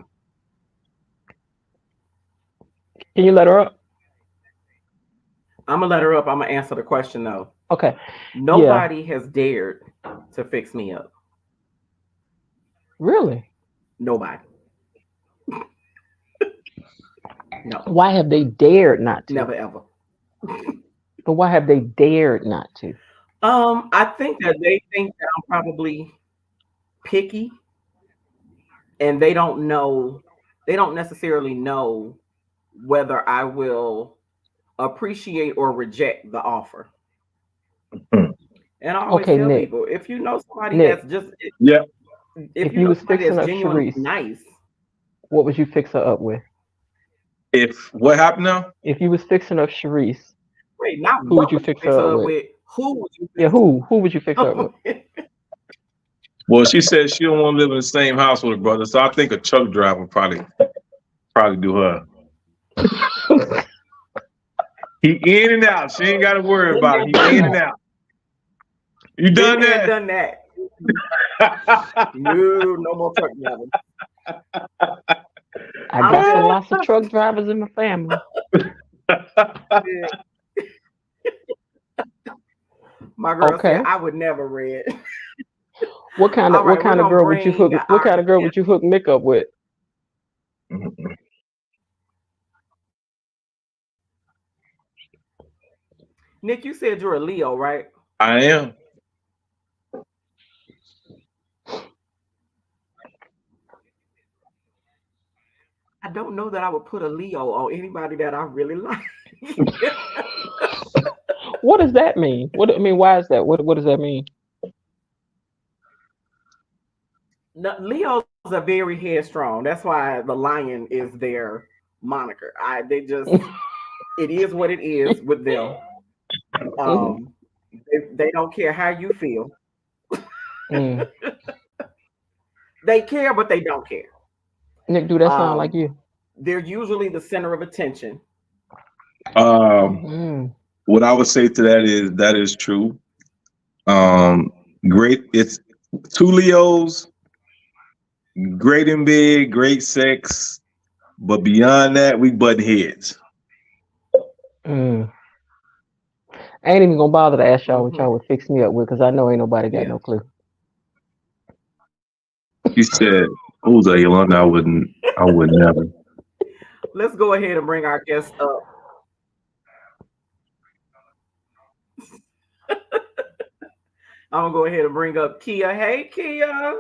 Can you let her up? I'm gonna let her up. I'm gonna answer the question though. Okay. Yeah. Nobody has dared to fix me up. Really? Nobody. No. Why have they dared not to? Never ever. But why have they dared not to? I think that they think that I'm probably picky, and they don't necessarily know whether I will appreciate or reject the offer. Mm, And I always Okay, tell Nick. people, if you know somebody Nick, that's just, Yeah. if if you you know was somebody fixing that's up genuinely Sharice, nice, what would you fix her up with? If what happened now? If you was fixing up Sharice, wait, not who would what you would you fix fix her up her up with? with? Who would you Yeah, fix who would you fix her her up up with? with? Well, she said she don't want to live in the same house with her brother, so I think a truck driver probably do her. He in and out. She ain't got to worry Been about there, it. done He in and that. out. You Been done there, that? done that. No, no more truck driving. I I'm got some just lots of truck drivers in my family. my girl said Okay. I would never read. What kind of All what right, we're kind of gonna girl would you bring hook what our kind of girl guest. would you hook Nick up with? Nick, you said you're a Leo, right? I am. I don't know that I would put a Leo on anybody that I really like. What does that mean? What I mean, why is that? What does that mean? No, Leos are very headstrong. That's why the lion is their moniker. They just it is what it is with them. Hmm. Um, they don't care how you feel. Mm. They care, but they don't care. Nick, do that sound like Um, you? they're usually the center of attention. Um, Mm. what I would say to that is true. Um, great. It's two Leos, great in bed, great sex, but beyond that, we butt heads. Mm. I ain't even gonna bother to ask y'all what Hmm. y'all would fix me up with, because I know ain't nobody got Yeah. no clue. She said, "Oh, Yolanda, I wouldn't. I would never." Let's go ahead and bring our guest up. I'm gonna go ahead and bring up Kia. Hey, Kia.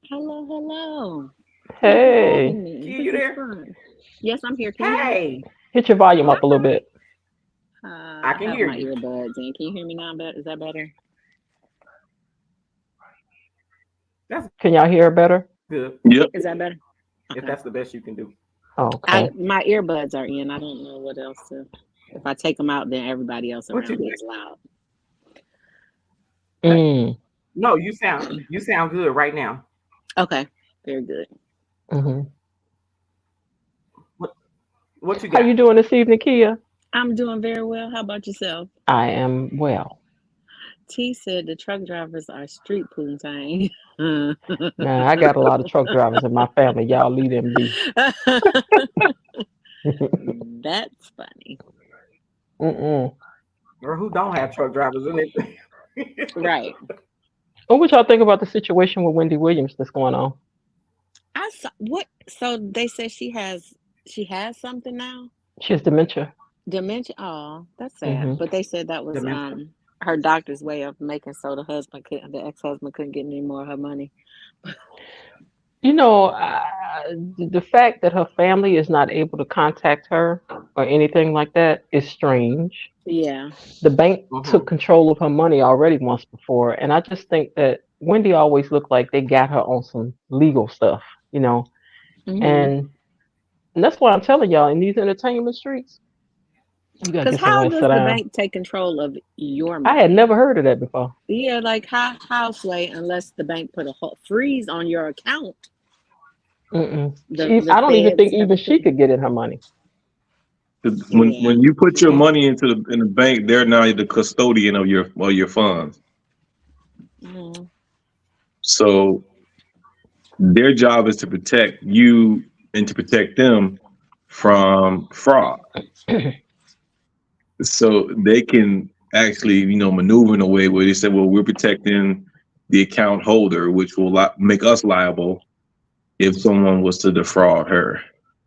Hello, hello. Thanks for Hey, having me. Kia, you This is there? fun. Yes, I'm here. Can you hear me? Hey. hit your volume up a little Okay. bit. I I can have hear my you. earbuds in. Can you hear me now? Is that better? That's Can y'all hear better? good. Yep. Is that better? If Okay. that's the best you can do. I Okay. my earbuds are in. I don't know what else to. If I take them out, then everybody else What you around me think? is loud. Mm. No, you sound good right now. Okay, very good. Hmm. What what you How got? you doing this evening, Kia? I'm doing very well. How about yourself? I am well. T said the truck drivers are street poontang. Now I got a lot of truck drivers in my family. Y'all leave them be. That's funny. Mm-mm. Or who don't have truck drivers in it? Right. What y'all think about the situation with Wendy Williams that's going on? I saw what so they said she has something now? She has dementia. Dementia. Oh, that's sad. Hmm. But they said that was Dementia. her doctor's way of making so the ex-husband couldn't get any more of her money. You know, the fact that her family is not able to contact her or anything like that is strange. Yeah. The bank took Hmm. control of her money already once before, and I just think that Wendy always looked like they got her on some legal stuff, you know, Mhm. and that's why I'm telling y'all in these entertainment streets, you gotta Cuz get how somewhere and does sit the down. bank take control of your I had money? never heard of that before. Yeah, like how Sway, unless the bank put a freeze on your account, Mm-mm. the I don't even feds think have even to put. she could get in her money. 'Cause Yeah. when you put your That. money in the bank, they're now the custodian of your funds. Mm. So their job is to protect you and to protect them from fraud. So they can actually, maneuver in a way where they say, well, we're protecting the account holder, which will make us liable if someone was to defraud her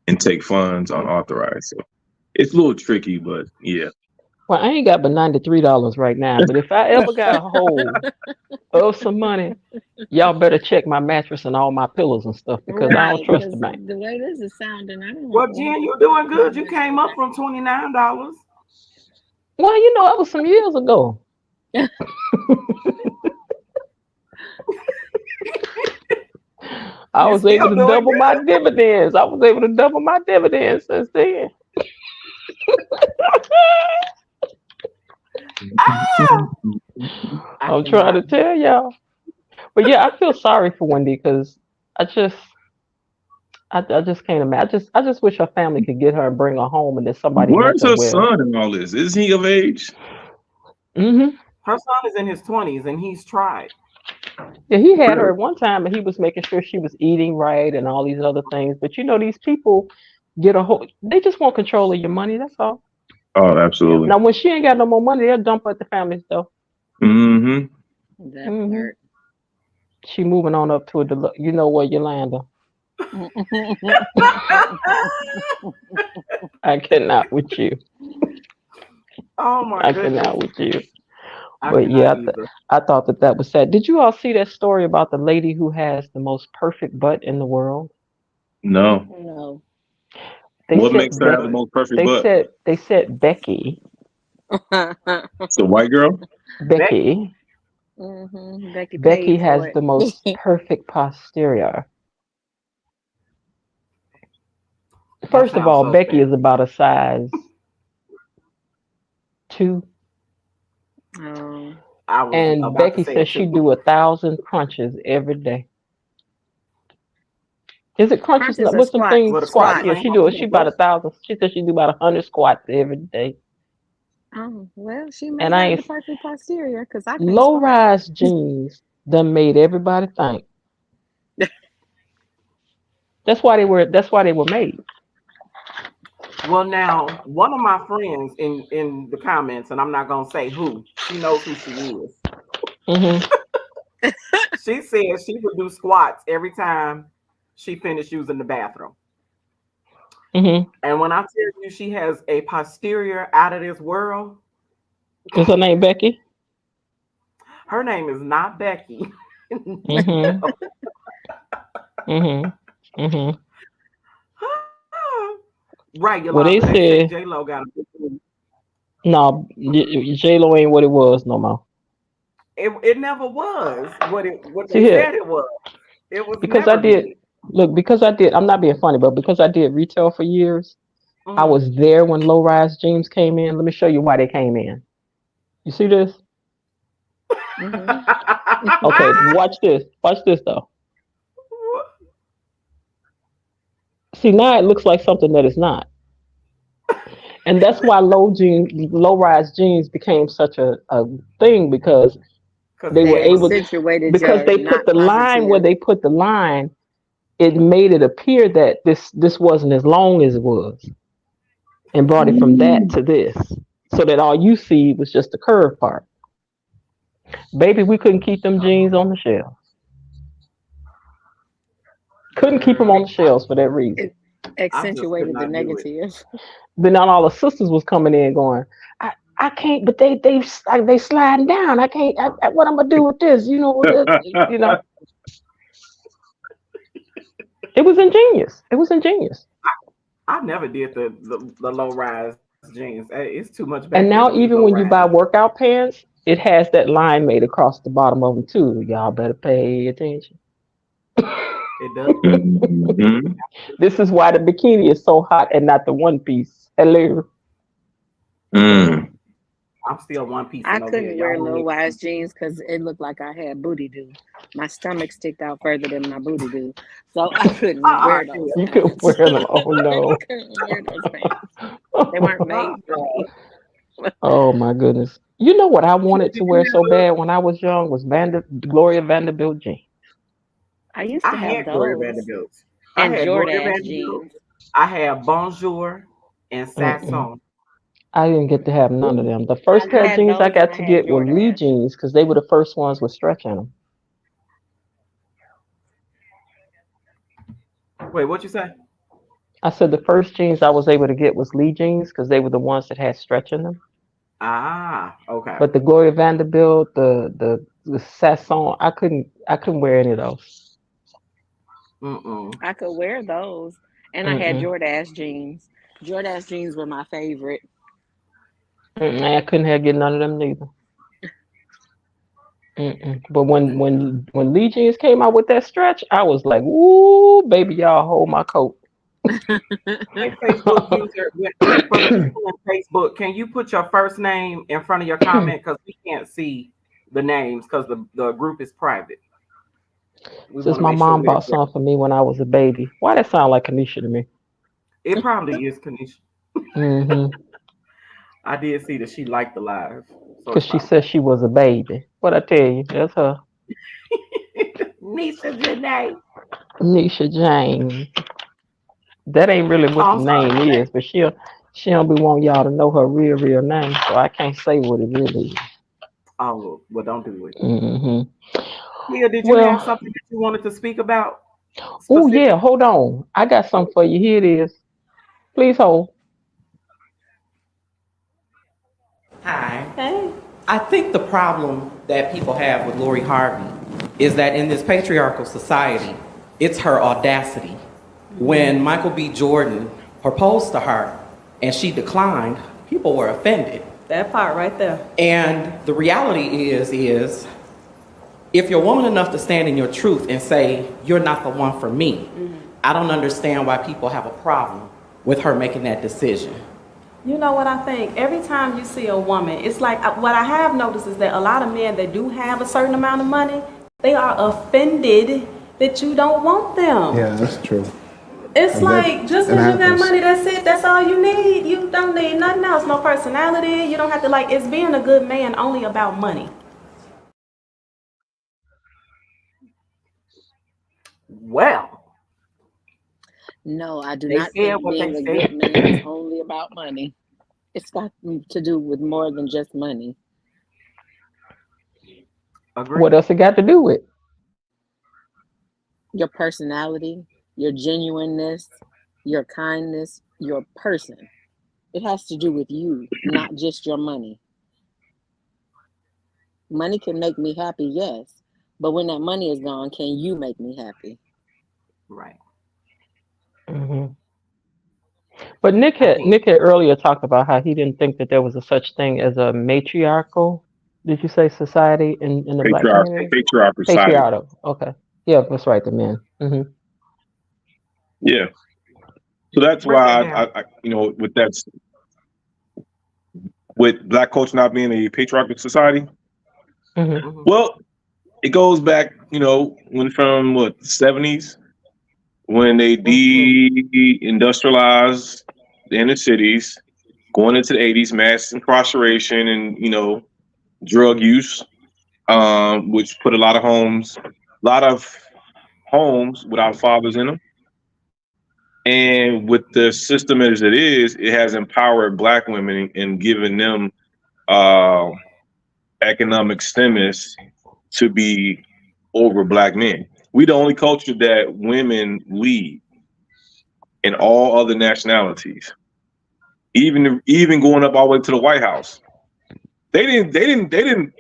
and take funds unauthorized. So it's a little tricky, but yeah. Well, I ain't got but $93 right now, but if I ever got a hold of some money, y'all better check my mattress and all my pillows and stuff because I don't Right, trust the because bank. the way this is sounding, I don't Well, want Jen, you're doing my good. You money. came up from $29. Well, that was some years ago. I You was able still to doing double my dividends. I was able to double my dividends since then. ah, I I'm trying cannot. to tell y'all. But yeah, I feel sorry for Wendy because I just I just can't imagine. I just wish her family could get her and bring her home and that somebody meant Where's her her well. son in all this? Is he of age? Hmm. Her son is in his 20s and he's tried. Yeah, he had her Really? at one time and he was making sure she was eating right and all these other things. But you know, these people get a whole. They just want control of your money. That's all. Oh, Yeah. Now, absolutely. when she ain't got no more money, they'll dump her at the family's though. Mm-hmm. That Hmm. part. She moving on up to a, you know where Yolanda. I cannot with you. Oh my I goodness. cannot with you. I But cannot yeah, either. I thought that that was sad. Did you all see that story about the lady who has the most perfect butt in the world? No. No. They What said makes her have the Really? most perfect butt? they said Becky It's a white girl? Becky? Becky Becky Becky paid for has it. the most perfect posterior. That First of sounds all, so Becky sad. is about a size 2, um, I was and about to Becky say it says too. she do 1,000 crunches every day. Is it crunches? Crunches or What's some squats? things? What a Squats. crunches Yeah, Squats. ain't she do it. She happening. about 1,000. She says she do about 100 squats every day. Oh, well, she may And I have the ain't perfect posterior because I can't low squat. rise jeans done made everybody think. That's why they were made. Well, now one of my friends in the comments, and I'm not gonna say who. She knows who she is. Hmm. She said she would do squats every time she finished using the bathroom. Hmm. And when I tell you she has a posterior out of this world, Is her name Becky? her name is not Becky. Hmm. Hmm. Hmm. Right, Well, Yolanda. they They say said J Lo got no. J Lo ain't what it was no more. it never was what See they here, said it was. It was because I never did big. look because I did. I'm not being funny, but because I did retail for years, I Mhm. was there when low rise jeans came in. Let me show you why they came in. You see this? Hmm. Okay, watch this. Watch this though. See, now it looks like something that is not. And that's why low rise jeans became such a thing because Because they it were They never. able accentuated because your they put not the line where positive. they put the line, it made it appear that this wasn't as long as it was and brought it from that to this. So that all you see was just the curve part. Baby, we couldn't keep them jeans on the shelf. Couldn't keep them on Girl, the shelves for that reason. It I just could accentuated the not do it. negative. But not all the sisters was coming in going, I can't, but they sliding down. I can't. What I'm gonna do with this? You know, you know. It was ingenious. It was ingenious. I never did the low rise jeans. It's too much back there for And me to now be low even when you rise. buy workout pants, it has that line made across the bottom of them too. Y'all better pay attention. It does. Mhm. This is why the bikini is so hot and not the one piece. Hello. Mm. I'm still one piecing I over here. couldn't Y'all wear don't low need. rise jeans because it looked like I had booty do. My stomach sticked out further than my booty do, so I couldn't wear those Kia. You could wear pants. them. Oh I no. couldn't wear those pants. They weren't made for me. Oh my goodness. You know what I Kia, wanted did to you wear so have bad when I was young was Gloria Vanderbilt jeans. I used I to have had Gloria those Vanderbilt. I and had Gloria Jordache Vanderbilt. jeans. I had Bonjour and Mm-mm. Sasson. I didn't get to have none of Ooh. them. The first I pair of had jeans I those and got I to had get were Lee Jordache. jeans because they were the first ones with stretch in them. Wait, what you say? I said the first jeans I was able to get was Lee jeans because they were the ones that had stretch in them. Ah, okay. But the Gloria Vanderbilt, the Sasson, I couldn't wear any of those. Mm-mm. I could wear those, and I had Mm-mm. Jordache jeans. Jordache jeans were my favorite. Mm-mm. I couldn't have get none of them neither. But when Lee Jeans came out with that stretch, I was like, "Ooh, baby, y'all hold my coat." Hey, Facebook user, for the people in Facebook, can you put your first name in front of your comment? Because we can't see the names because the group is private. We Since want to my make sure mom we're bought addressing. some for me when I was a baby. Why that sound like Kanisha to me? It probably is Kanisha. Mm-hmm. I did see that she liked the live, so Cause it's she probably said she was a baby. What I tell you, that's her. Nisha Janae. Nisha Jane. That ain't really Oh, what the I'm sorry, name is, but she don't be wanting y'all to know her real name, so I can't say what it really is. oh well, don't do it. Hmm. Leah, did you have Well, something that you wanted to speak about oh yeah, specific? hold on. I got something for you. Here it is. Please hold. Hi. Hey. I think the problem that people have with Lori Harvey is that in this patriarchal society, it's her audacity. When Michael B. Jordan proposed to her and she declined, people were offended. That part right there. And the reality is if you're woman enough to stand in your truth and say, you're not the one for me, I don't understand why people have a problem with her making that decision. You know what I think? Every time you see a woman, it's like what I have noticed is that a lot of men that do have a certain amount of money, they are offended that you don't want them. Yeah, that's true. It's And that like just that because you got happens. money, that's it. That's all you need. You don't need nothing else. No personality. You don't have to like. It's being a good man only about money. Well, No, I do they not said think what they being a good said. man is only about money. It's got to do with more than just money. Agree. What else it got to do with? Your personality, your genuineness, your kindness, your person. It has to do with you, not just your money. Money can make me happy, yes. But when that money is gone, can you make me happy? Right. Hmm. But Nick I had think Nick had earlier talked about how he didn't think that there was a such thing as a matriarchal. Did you say society in the black community? Patriarchal society. Patriarchal. Okay. Yeah, that's right. The men. Hmm. Yeah. So that's break that why down. with with black culture not being a patriarchal society. Hmm. Hmm. Well, it goes back, when from what '70s when they Hmm. de-industrialized the inner cities, going into the '80s, mass incarceration and drug use, which put a lot of homes without fathers in them. And with the system as it is, it has empowered black women and given them uh, economic stimulus to be over black men. We the only culture that women lead in all other nationalities, even going up all the way to the White House. They didn't. They didn't. They didn't.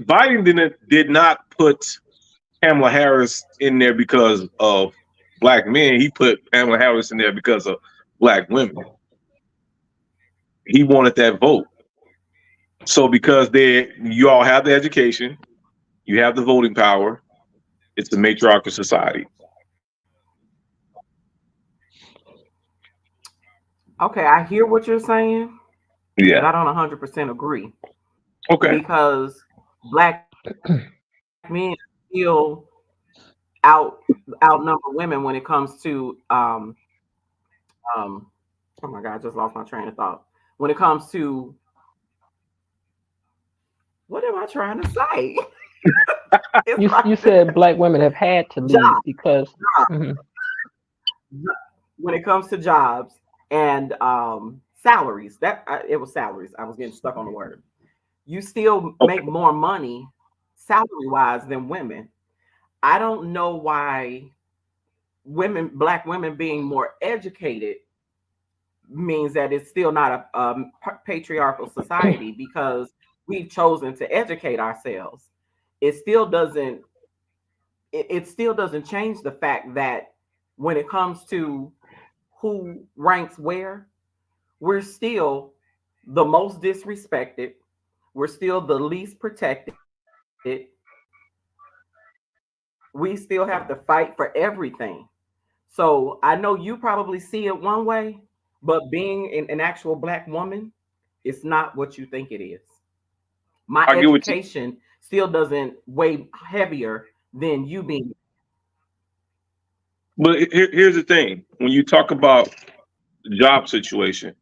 Biden did not put Kamala Harris in there because of black men. He put Kamala Harris in there because of black women. He wanted that vote. So because you all have the education, you have the voting power. It's a matriarchal society. Okay, I hear what you're saying, but Yeah. I don't 100% agree Okay. because black men still out outnumber women when it comes to um oh my god, I just lost my train of thought. When it comes to what am I trying to say? It's You like said black women have had to lead job, because. Hmm. when it comes to jobs and salaries. It was salaries. I was getting stuck on the word. You still Okay. make more money salary wise than women. I don't know why black women being more educated means that it's still not a patriarchal society because we've chosen to educate ourselves. It still doesn't. It still doesn't change the fact that when it comes to who ranks where, we're still the most disrespected. We're still the least protected. we still have to fight for everything. So I know you probably see it one way, but being an actual black woman, it's not what you think it is. My I get what you, education still doesn't weigh heavier than you being. but here's the thing: when you talk about the job situation,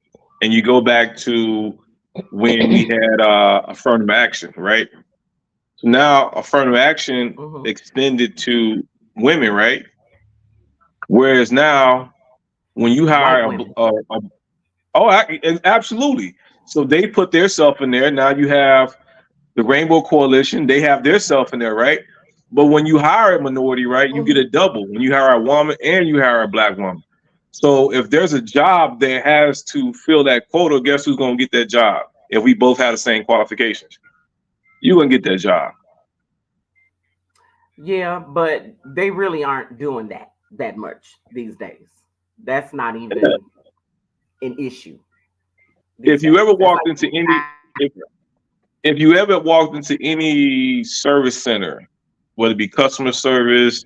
and you go back to when we had affirmative action, right? So now affirmative action Mhm. extended to women, right? Whereas now, when you White hire women. oh, absolutely. So they put their self in there. Now you have the Rainbow Coalition. They have their self in there, right? But when you hire a minority, right, you get Mhm. a double. When you hire a woman and you hire a black woman. So if there's a job that has to fill that quota, guess who's going to get that job? If we both have the same qualifications, you're going to get that job. Yeah, but they really aren't doing that much these days. That's not even an issue these If you days. ever That's walked into any, if you ever walked into any service center, whether it be customer service,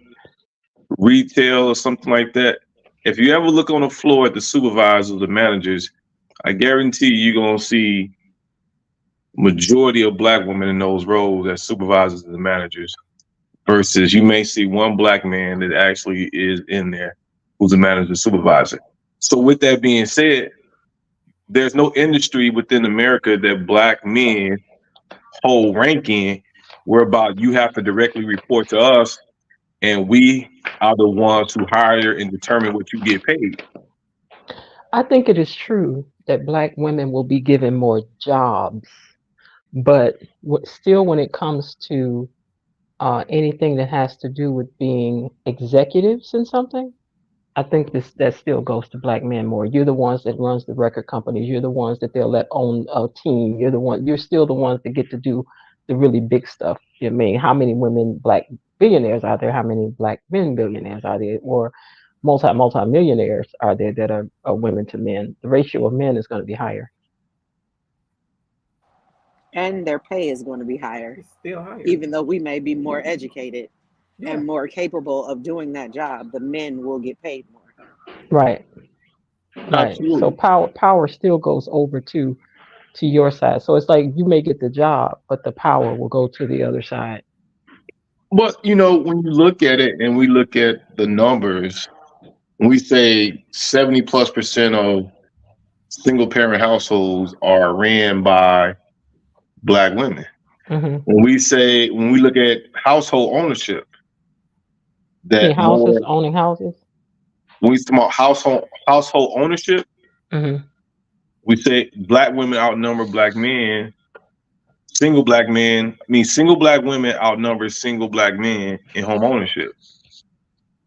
retail, or something like that, if you ever look on the floor at the supervisors, the managers, I guarantee you're gonna see majority of black women in those roles as supervisors and managers. Versus, you may see one black man that actually is in there who's a manager supervisor. So, with that being said, there's no industry within America that black men hold rank in, whereby you have to directly report to us, and we are the ones who hire and determine what you get paid. I think it is true that black women will be given more jobs, but still, when it comes to anything that has to do with being executives in something, I think this that still goes to black men more. You're the ones that runs the record companies. You're the ones that they'll let own a team. You're the one. You're still the ones that get to do the really big stuff. I mean, how many women black billionaires are there? How many black men billionaires are there? Or multi millionaires are there that are women to men? The ratio of men is going to be higher. And their pay is going to be higher, it's still higher. even though we may be more educated Yeah. and more capable of doing that job. The men will get paid more. Right. Right. So Absolutely. power still goes over to your side. So it's like you may get the job, but the power will go to the other side. But when you look at it and we look at the numbers, we say 70+% of single parent households are ran by black women. Hmm. When we look at household ownership, You mean that houses, more owning houses? when we talk about household ownership, Hmm. we say black women outnumber black men. Single black men, I mean, single black women outnumber single black men in home ownership.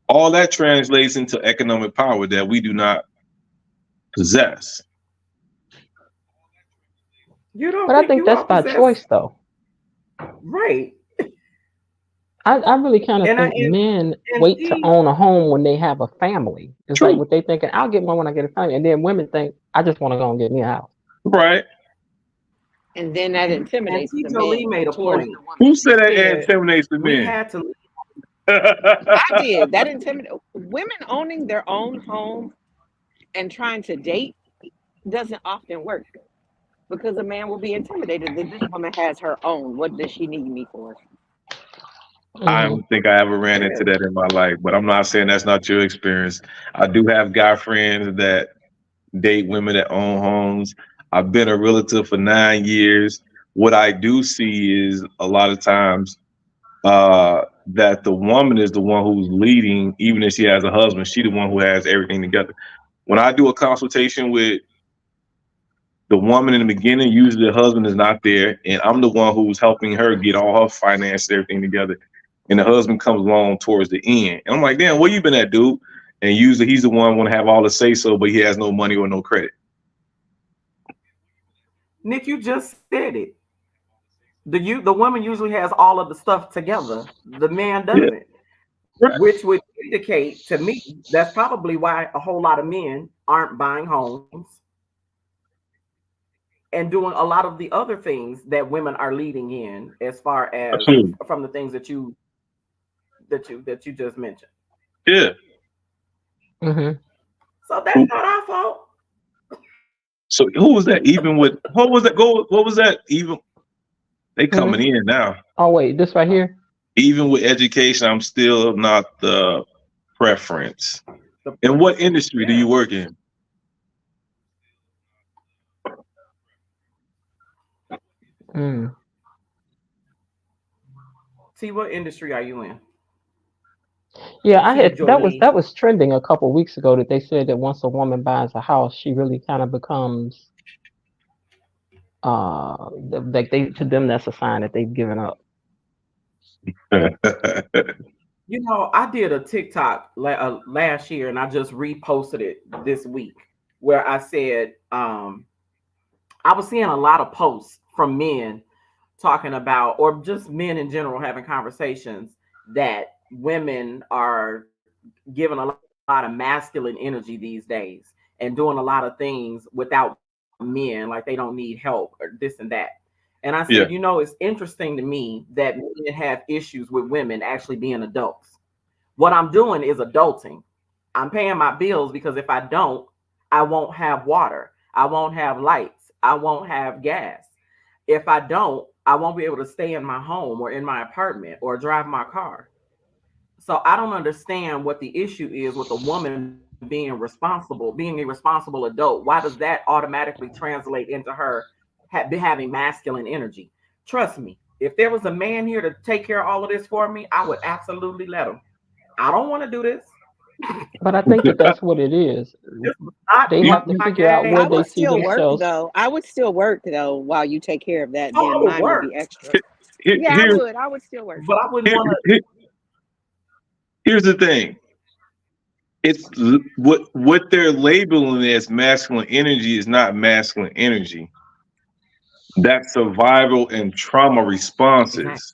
All that translates into economic power that we do not possess. You don't But I think think you all that's by possess choice, though. right. I really kind of And I think men and wait to see, own a home when they have a family. It's like True. what they thinking, I'll get one when I get a family. And then women think, I just want to go and get me a house. Right. And then that and intimidates T the Jolie men made a towards point. the woman. Who said She that said intimidates the we men? had to I did. That intimidate women owning their own home and trying to date doesn't often work because a man will be intimidated that this woman has her own. What does she need me for? I Hmm. don't think I ever ran into yeah. that in my life, but I'm not saying that's not your experience. I do have guy friends that date women that own homes. I've been a realtor for 9 years. What I do see is a lot of times that the woman is the one who's leading, even if she has a husband. She the one who has everything together. When I do a consultation with the woman in the beginning, usually the husband is not there, and I'm the one who's helping her get all her finances, everything together. And the husband comes along towards the end, and I'm like, "Damn, where you been at, dude?" And usually he's the one want to have all the say so, but he has no money or no credit. Nick, you just said it. The woman usually has all of the stuff together. The man Yeah, doesn't, right. which would indicate to me that's probably why a whole lot of men aren't buying homes and doing a lot of the other things that women are leading in as far as Absolutely. from the things that you that you just mentioned. Yeah. Hmm. So that's Who- not our fault. So who was that? Even with what was that? Go. What was that? Even they Hmm. coming in now. Oh wait, this right here. Even with education, I'm still not the preference. The In what industry do yeah. you work in? Mm. See, what industry are you in? Yeah, I See, had Jolie. that was trending a couple weeks ago that they said that once a woman buys a house, she really kind of becomes like they to them that's a sign that they've given up. I did a TikTok last year, and I just reposted it this week, where I said I was seeing a lot of posts from men talking about, or just men in general having conversations that women are giving a lot of masculine energy these days and doing a lot of things without men, like they don't need help or this and that. And I said, Yeah, it's interesting to me that men have issues with women actually being adults. What I'm doing is adulting. I'm paying my bills because if I don't, I won't have water. I won't have lights. I won't have gas. If I don't, I won't be able to stay in my home or in my apartment or drive my car. So I don't understand what the issue is with a woman being a responsible adult. Why does that automatically translate into her having masculine energy? Trust me, if there was a man here to take care of all of this for me, I would absolutely let him. I don't want to do this. But I think that that's what it is. This is not They have my to you, figure out game. where I they would see still work themselves. though. I would still work though while you take care of that. Oh, Then I would mine would work, be extra. Yeah, I here's would. I would still work. but I wouldn't here, want to. here- here's the thing. What they're labeling as masculine energy is not masculine energy. That's survival and trauma Exactly. responses.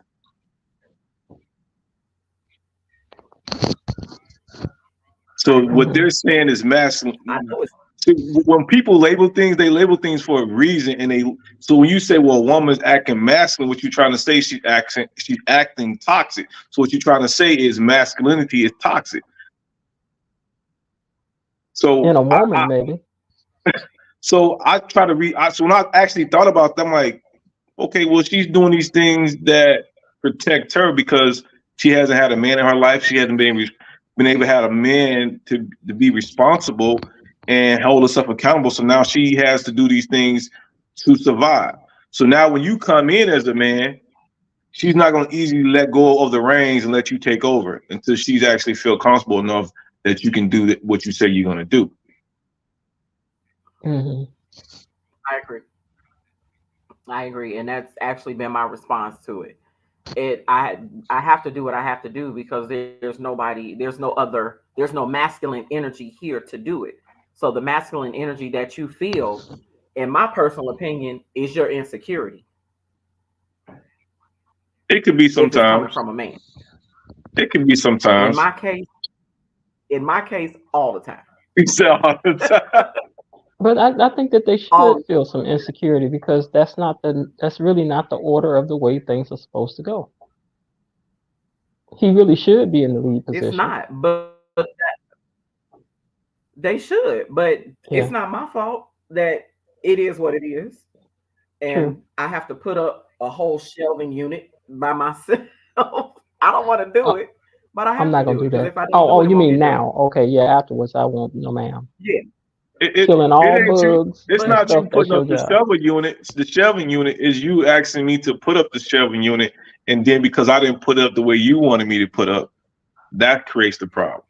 I So agree. what Hmm. they're saying is I masculine. know it's See, when people label things, they label things for a reason, and they. So when you say, "Well, a woman's acting masculine," what you're trying to say, she's acting toxic. So what you're trying to say is masculinity is toxic. In So a I woman, maybe. so I try to read. So when I actually thought about them, like, okay, well, she's doing these things that protect her because she hasn't had a man in her life. She hasn't been able to have a man to be responsible and hold herself accountable. So now she has to do these things to survive. So now when you come in as a man, she's not going to easily let go of the reins and let you take over until she's actually feel comfortable enough that you can do what you say you're going to do. Hmm. I agree. I agree, and that's actually been my response to it. I have to do what I have to do because there's nobody, there's no masculine energy here to do it. So the masculine energy that you feel, in my personal opinion, is your insecurity It could be if it's coming sometimes. from a man. It can be In sometimes. my case, all the time. So all the time. But I think that they All should feel some insecurity because that's really not the order of the way things are supposed to go. He really should be in the lead it's position. not, but they should, but it's Yeah, not my fault that it is what it is. true. And I have to put up a whole shelving unit by myself. I don't want to do Uh, it, but I I'm have to not gonna do do it because that. if I don't Oh, do it, it you won't mean get done. now? Okay, yeah. Afterwards, I won't. No, ma'am. Yeah, It Killing all ain't you. bugs It's and but not stuff. you That's putting your up the job. shelving unit. The shelving unit is you asking me to put up the shelving unit, and then because I didn't put it up the way you wanted me to put up, that creates the problem.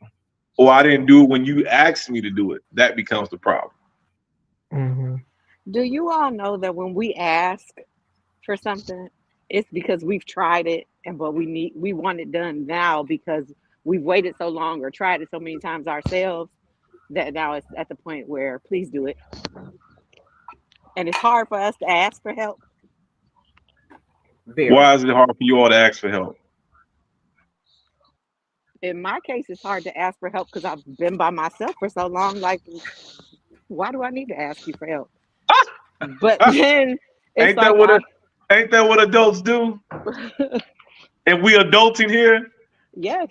Or I didn't do it when you asked me to do it. That becomes the problem. Hmm. Do you all know that when we ask for something, it's because we've tried it and but we want it done now because we've waited so long or tried it so many times ourselves that now it's at the point where please do it. And it's hard for us to ask for help. very. Why is it hard for you all to ask for help? In my case, it's hard to ask for help because I've been by myself for so long. Like, why do I need to ask you for help? But then it's Ain't that like what ain't that what adults do? And we adulting here. yes,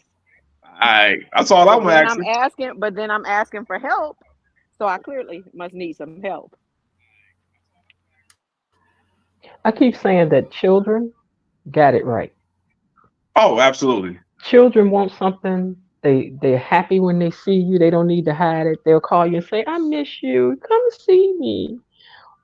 That's all But I'm then I'm asking. asking, but then I'm asking for help. So I clearly must need some help. I keep saying that children got it right. Oh, absolutely. Children want something. They're happy when they see you. They don't need to hide it. They'll call you and say, "I miss you. Come see me."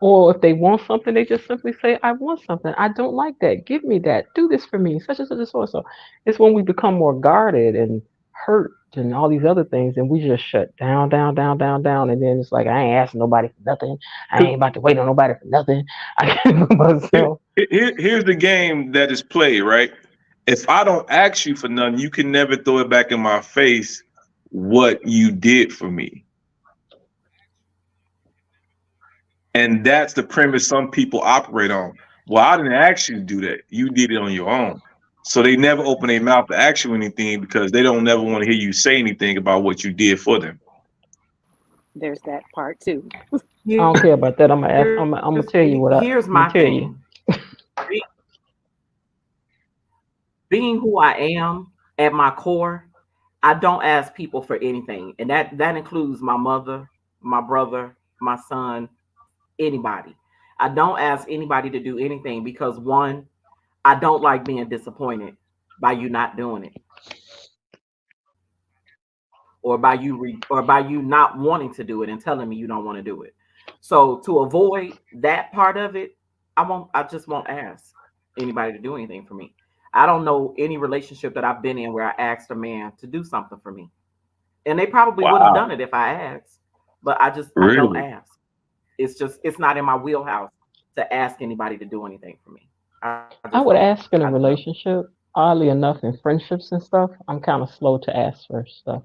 Or if they want something, they just simply say, "I want something. I don't like that. Give me that. Do this for me." Such and such and so and so. It's when we become more guarded and hurt and all these other things, and we just shut down, down, down, down, down, and then it's like I ain't asking nobody for nothing. I 'Cause ain't about to wait on nobody for nothing. I can't for myself. here's the game that is played, right? If I don't ask you for nothing, you can never throw it back in my face what you did for me. And that's the premise some people operate on. Well, I didn't ask you to do that. You did it on your own. So they never open their mouth to ask you anything because they don't never want to hear you say anything about what you did for them. There's that part too. I don't care about that. I'm gonna ask. I'm gonna tell you what Here's my I'm gonna tell you. thing. Be- Being who I am at my core, I don't ask people for anything, and that includes my mother, my brother, my son, anybody. I don't ask anybody to do anything because one, I don't like being disappointed by you not doing it, or by you not wanting to do it and telling me you don't want to do it. So to avoid that part of it, I just won't ask anybody to do anything for me. I don't know any relationship that I've been in where I asked a man to do something for me. And they probably would have Wow. done it if I asked, but I don't Really? ask. It's not in my wheelhouse to ask anybody to do anything for me. I would ask I in a just don't. relationship. Oddly enough, in friendships and stuff, I'm kind of slow to ask for stuff.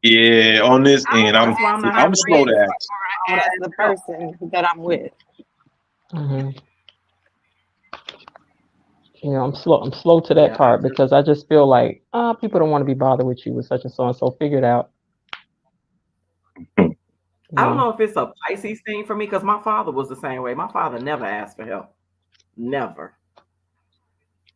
Yeah, on this I end, will That's why I'm ask not my I'm having a slow friends to business ask. before I would I ask ask the for help. person that I'm with. hmm I'm slow. I'm slow to that Yeah, I part just because I just feel like people don't want to be bothered with you with such and so and so. Figure it out. You I don't know. know if it's a Pisces thing for me because my father was the same way. My father never asked for help, never,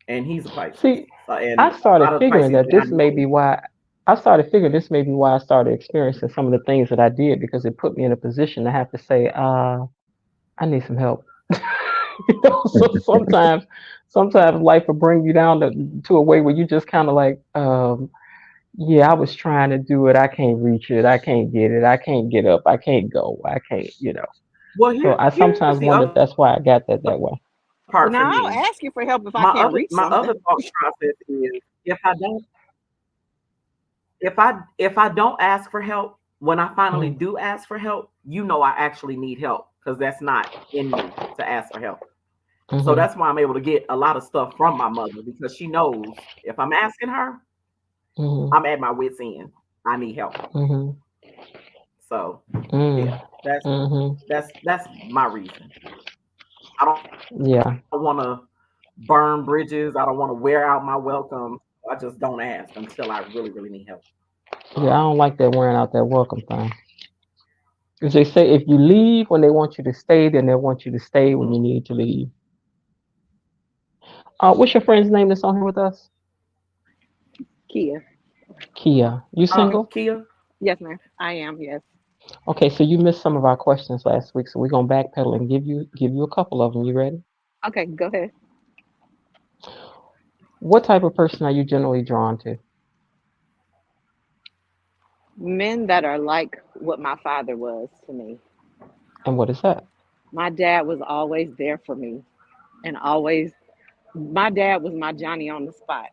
and he's a Pisces. See, So, and I a lot started of figuring Pisces that that I this may know. be why. I started figuring this may be why I started experiencing some of the things that I did because it put me in a position to have to say, I need some help. So sometimes life will bring you down to a way where you just kind of like, yeah, I was trying to do it. I can't reach it. I can't get it. I can't get up. I can't go. I can't. Well, So I here's sometimes the other wonder if that's why I got that that way. part for Now me. I'll ask you for help if I My can't other reach my other something. thought process is if I don't ask for help, when I finally Mm-hmm. do ask for help, I actually need help because that's not in me to ask for help. So Mm-hmm. that's why I'm able to get a lot of stuff from my mother because she knows if I'm asking her, Mm-hmm. I'm at my wits end. I need help. Mm-hmm. So yeah, that's Mm-hmm. that's my reason. I don't want to Yeah. burn bridges. I don't want to wear out my welcome. I just don't ask until I really, really need help. Yeah. I don't like that wearing out that welcome thing. Because they say if you leave when they want you to stay, then they want you to stay when you need to leave. What's your friend's name that's on here with us? Kia. Kia. You single? Kia. Yes, ma'am. I am, yes. Okay, so you missed some of our questions last week, so we're gonna backpedal and give you a couple of them. You ready? Okay, go ahead. What type of person are you generally drawn to, Men that are like what my father was to me. and what is that? My dad was always there for me and always, my dad was my Johnny on the spot.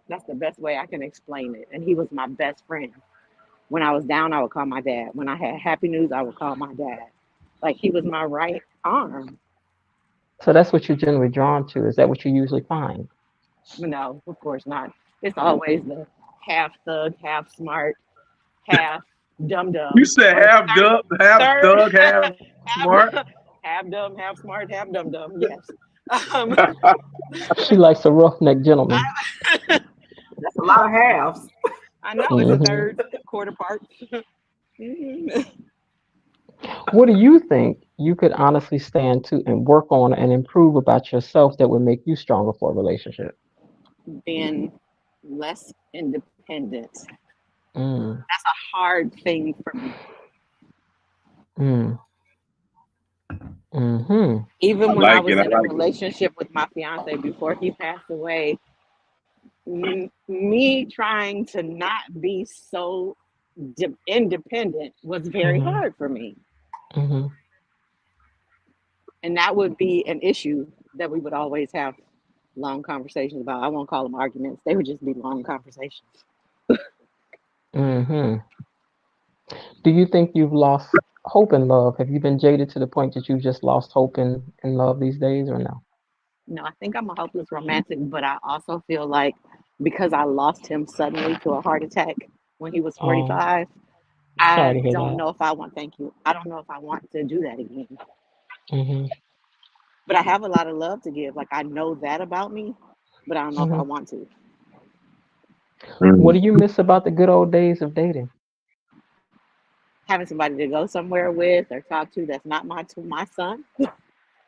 That's the best way I can explain it. And he was my best friend. When I was down, I would call my dad. When I had happy news, I would call my dad. Like he was my right arm. So that's what you're generally drawn to. Is that what you usually find? No, of course not. It's always the half thug, half smart, half dum You dum, said or half third, dub, half third, thug, half smart. half, half dumb, half smart, half dum dum. Yes. Um, She likes a roughneck gentleman. That's a lot of halves. I know it's a hmm third quarter part. Mhm. What do you think you could honestly stand to and work on and improve about yourself that would make you stronger for a relationship? Being less independent. Mm, That's a hard thing for me. mm, mm-hmm. I Even when I like it. was I in a like it. relationship with my fiance before he passed away, me trying to not be so independent was very Mm-hmm. hard for me. Mm-hmm. And that would be an issue that we would always have long conversations about. I won't call them arguments, they would just be long conversations. Mm-hmm. Do you think you've lost hope in love? Have you been jaded to the point that you've just lost hope in love these days, or no? No, I think I'm a hopeless romantic, but I also feel like because I lost him suddenly to a heart attack when he was Oh, 45, sorry I to hear don't that. know if I want, thank you. I don't know if I want to do that again. Mm-hmm. But I have a lot of love to give. Like I know that about me, but I don't know if I Mm-hmm. want to. What Mm. do you miss about the good old days of dating? Having somebody to go somewhere with or talk to that's not my son.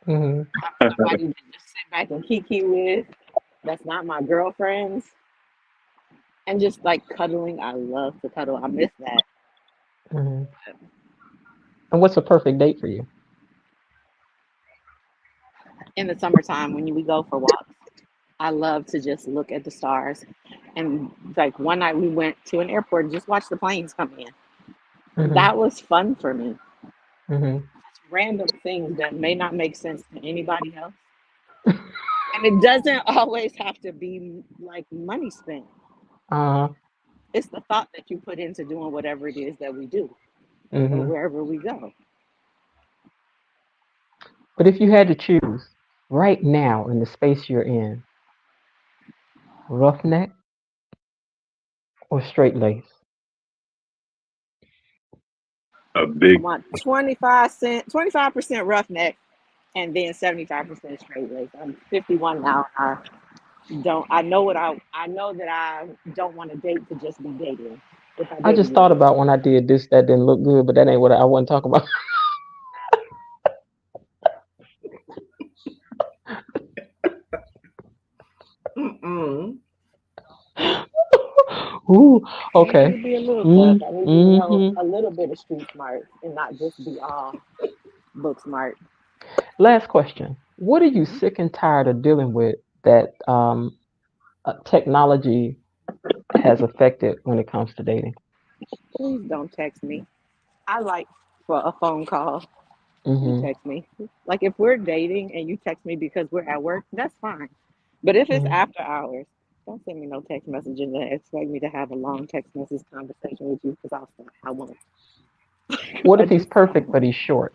Mm-hmm. Having somebody to just sit back and kiki with that's not my girlfriends. And just like cuddling. I love to cuddle. I miss that. Mm-hmm. And what's a perfect date for you? In the summertime when we go for walks, I love to just look at the stars. And like one night we went to an airport and just watched the planes come in. Mm-hmm. That was fun for me. Mm-hmm. Random things that may not make sense to anybody else. And it doesn't always have to be like money spent. Uh, It's the thought that you put into doing whatever it is that we do or mm-hmm. wherever we go. But if you had to choose right now in the space you're in, roughneck or straight lace? A I big want 25%, 25% roughneck and then 75% straight lace. I'm 51 now. I know that I don't want to date to just be dating. If I I date, just we thought date. about when I did this, that didn't look good, but that ain't what I wasn't talking about. Mm-mm. Ooh, I need you okay. to be a little tough. Mm, I need you to know mm-hmm. a little bit of street smart and not just be all book smart. Last question. What are you sick and tired of dealing with that technology has affected when it comes to dating? Please don't text me. I like for a phone call. You Mm-hmm. text me. Like if we're dating and you text me because we're at work, that's fine. But if it's Mm-hmm. after hours, don't send me no text messages and expect me to have a long text message conversation with you because I won't. What I if he's just perfect but he's short?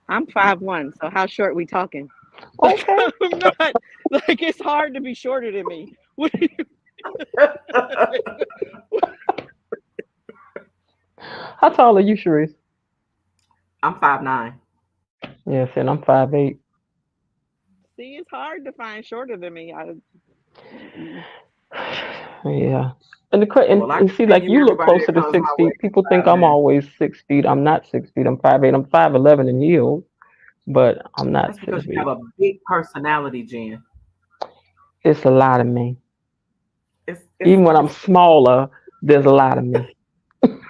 I'm 5'1", so how short we talking? Like Okay. I'm not like it's hard to be shorter than me. What do you, How tall are you, Sharice? I'm 5'9". Yes, and I'm 5'8". see? It's hard to find shorter than me. Yeah. And Well, I and can see, tell like you you look everybody that closer to comes my 6 way feet. People think I'm 5'9". always 6 feet. I'm not 6 feet. I'm 5'8". I'm 5'11" in heels, but I'm not That's six because you have feet. a big personality, Jen. It's a lot of me. It's it's Even when I'm it's smaller, there's a lot of me.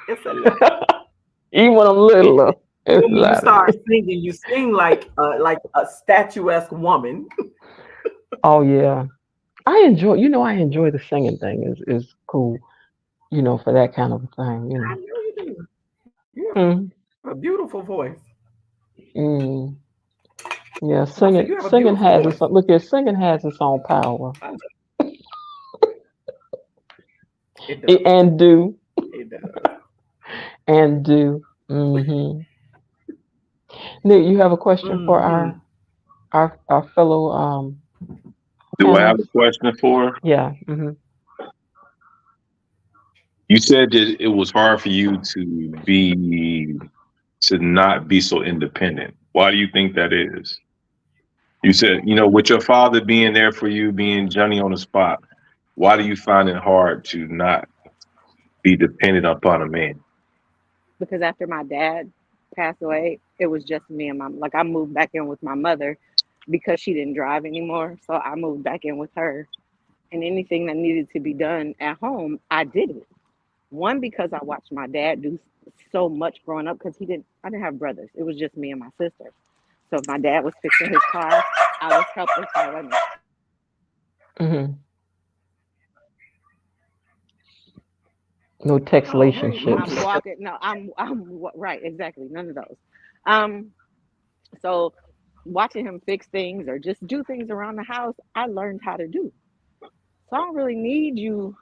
it's a lot. Even when I'm littler, it's Then a when you lot of start me. singing, you sing like a statuesque woman. Oh yeah, I enjoy the singing thing. Is cool. For that kind of a thing. I know you do. You have Mm, a beautiful voice. mm, yeah, I said singing you have a singing beautiful has voice. its look at singing has its own power. I know. It does. And do It does. and do. Nick, you have a question for Hmm. our fellow Do I have a panelists? question for her? Yeah. You said that it was hard for you to not be so independent. Why do you think that is? You said, with your father being there for you, being Johnny on the spot, why do you find it hard to not be dependent upon a man? Because after my dad passed away, it was just me and my like I moved back in with my mother because she didn't drive anymore. So I moved back in with her. and anything that needed to be done at home, I did it. One, because I watched my dad do so much growing up, because I didn't have brothers. It was just me and my sister. So if my dad was fixing his car, I was helping. Sorry, wait a minute. Hmm. No Oh, hey, I'm textlationships. Monica. walking. No, right. Exactly. None of those. Um, so watching him fix things or just do things around the house, I learned how to do. So I don't really need you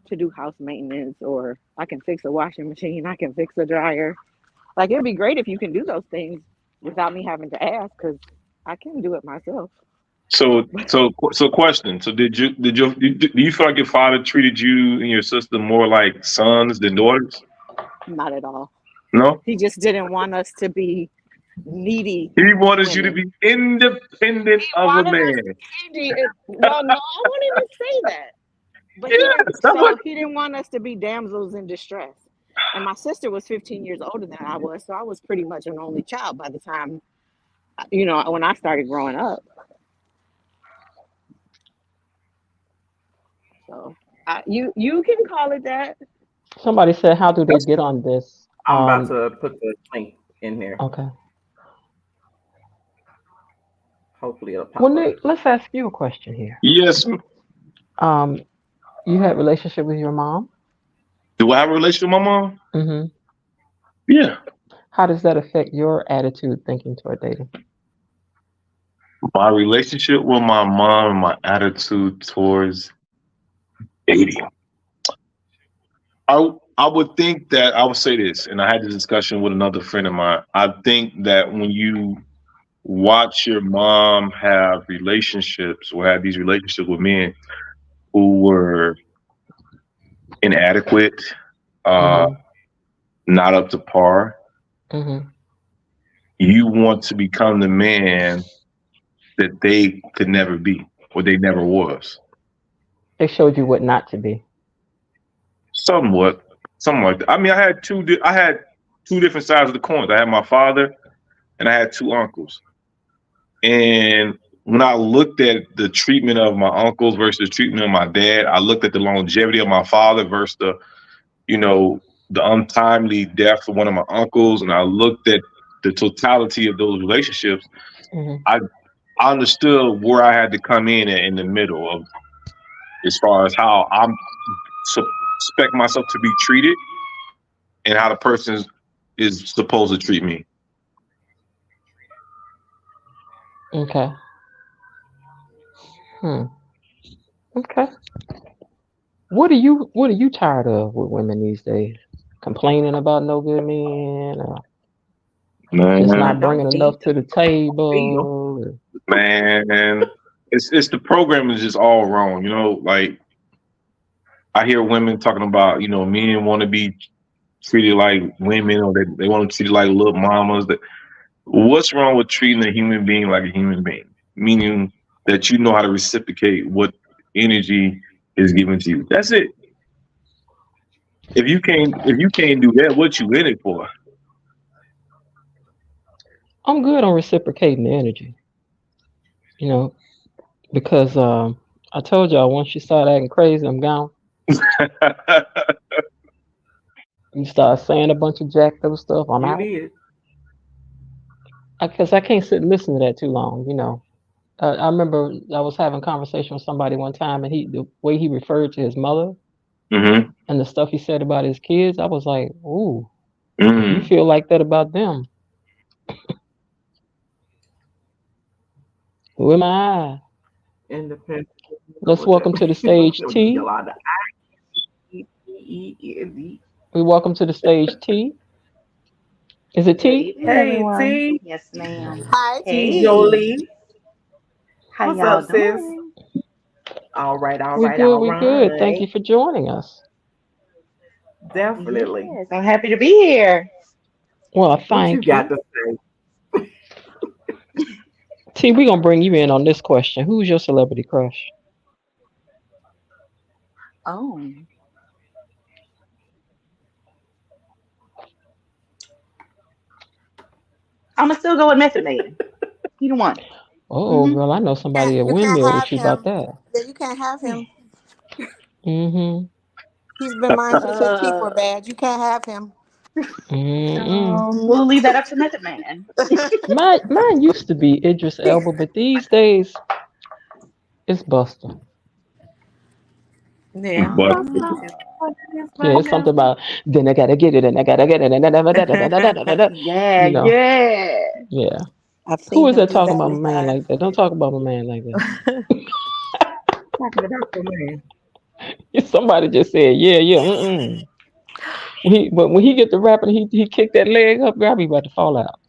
to do house maintenance, or I can fix a washing machine, I can fix a dryer. Like, it'd be great if you can do those things without me having to ask, because I can do it myself. So question. So do you feel like your father treated you and your sister more like sons than daughters? Not at all. No. He just didn't want us to be needy He wanted you to women. be independent He of a wanted us. man. He did. Well, no, I wouldn't even say that. But he didn't. Yes, that's what. So he didn't want us to be damsels in distress. And my sister was 15 years older than I was, so I was pretty much an only child by the time, when I started growing up. So you can call it that. Somebody said, "How do they That's get on this?" I'm about to put the link in there. Okay. Hopefully it'll Well, pop up. Nick, let's ask you a question here. yes. Um, you had a relationship with your mom. Do I have a relationship with my mom? Hmm. Yeah. How does that affect your attitude thinking toward dating? My relationship with my mom and my attitude towards dating. I would think that I would say this, and I had this discussion with another friend of mine. I think that when you watch your mom have relationships or have these relationships with men who were inadequate, uh, Hmm. not up to par, Hmm. you want to become the man that they could never be or they never was. They showed you what not to be. Somewhat, something like that. I mean, I had two different sides of the coin. I had my father and I had two uncles. And when I looked at the treatment of my uncles versus the treatment of my dad, I looked at the longevity of my father versus you know, the untimely death of one of my uncles, and I looked at the totality of those relationships. Hmm. I I understood where I had to come in the middle of as far as how I'm expect myself to be treated and how the person is supposed to treat me. Okay. Hmm. Okay. What are you tired of with women these days? Complaining about no good men, or just Man, not Don't bringing feed enough to the the feel. table. man, it's the program is just all wrong. Like I hear women talking about, men want to be treated like women or they want to treat it like little mamas. What's wrong with treating a human being like a human being? Meaning that you know how to reciprocate what energy is given to you. That's it. If you can't do that, what you in it for? I'm good on reciprocating the energy, you know, because I told y'all once you start acting crazy, I'm gone. You start saying a bunch of jacked up stuff, I'm You out. did. Because I can't sit and listen to that too long, you know. I remember I was having a conversation with somebody one time, and the way he referred to his mother hmm and the stuff he said about his kids, I was like, ooh, if you mm. feel like that about them, who am I? Independent. Let's What's that? welcome to the stage T. Yolanda. I-E-E-N-D. We welcome to the stage T. Is it Good T? evening, Hey, everyone. T. Yes, ma'am. Hi, T. Hey, T. Jolie. how What's y'all up, sis? doing? All right, all We right, good, all we good. Thank right. you for joining us. Definitely. Yes, I'm happy to be here. Well, What you thank got you. to say? T, we're gonna bring you in on this question. Who's your celebrity crush? Oh, I'm gonna still go with Method Man. He the one. Oh, Mm-hmm. girl, I know somebody at windmill with you about that. can't have him. Mm-hmm. He's been mine since his teeth were Uh, bad. You can't have him. Mm-mm. we'll leave that up to Method Man. Mine used to be Idris Elba, but these days it's Buster. Yeah, But me too. Yeah, it's something about then I gotta get it and I gotta get it and Yeah, you know. yeah. Yeah. I've Who seen is him that do talking that about my man live. like that? Don't talk about my man like that. Talking about your man. Somebody just said, yeah, yeah, mm-mm. But when he get to rapping, he kicked that leg up, girl, I be about to fall out.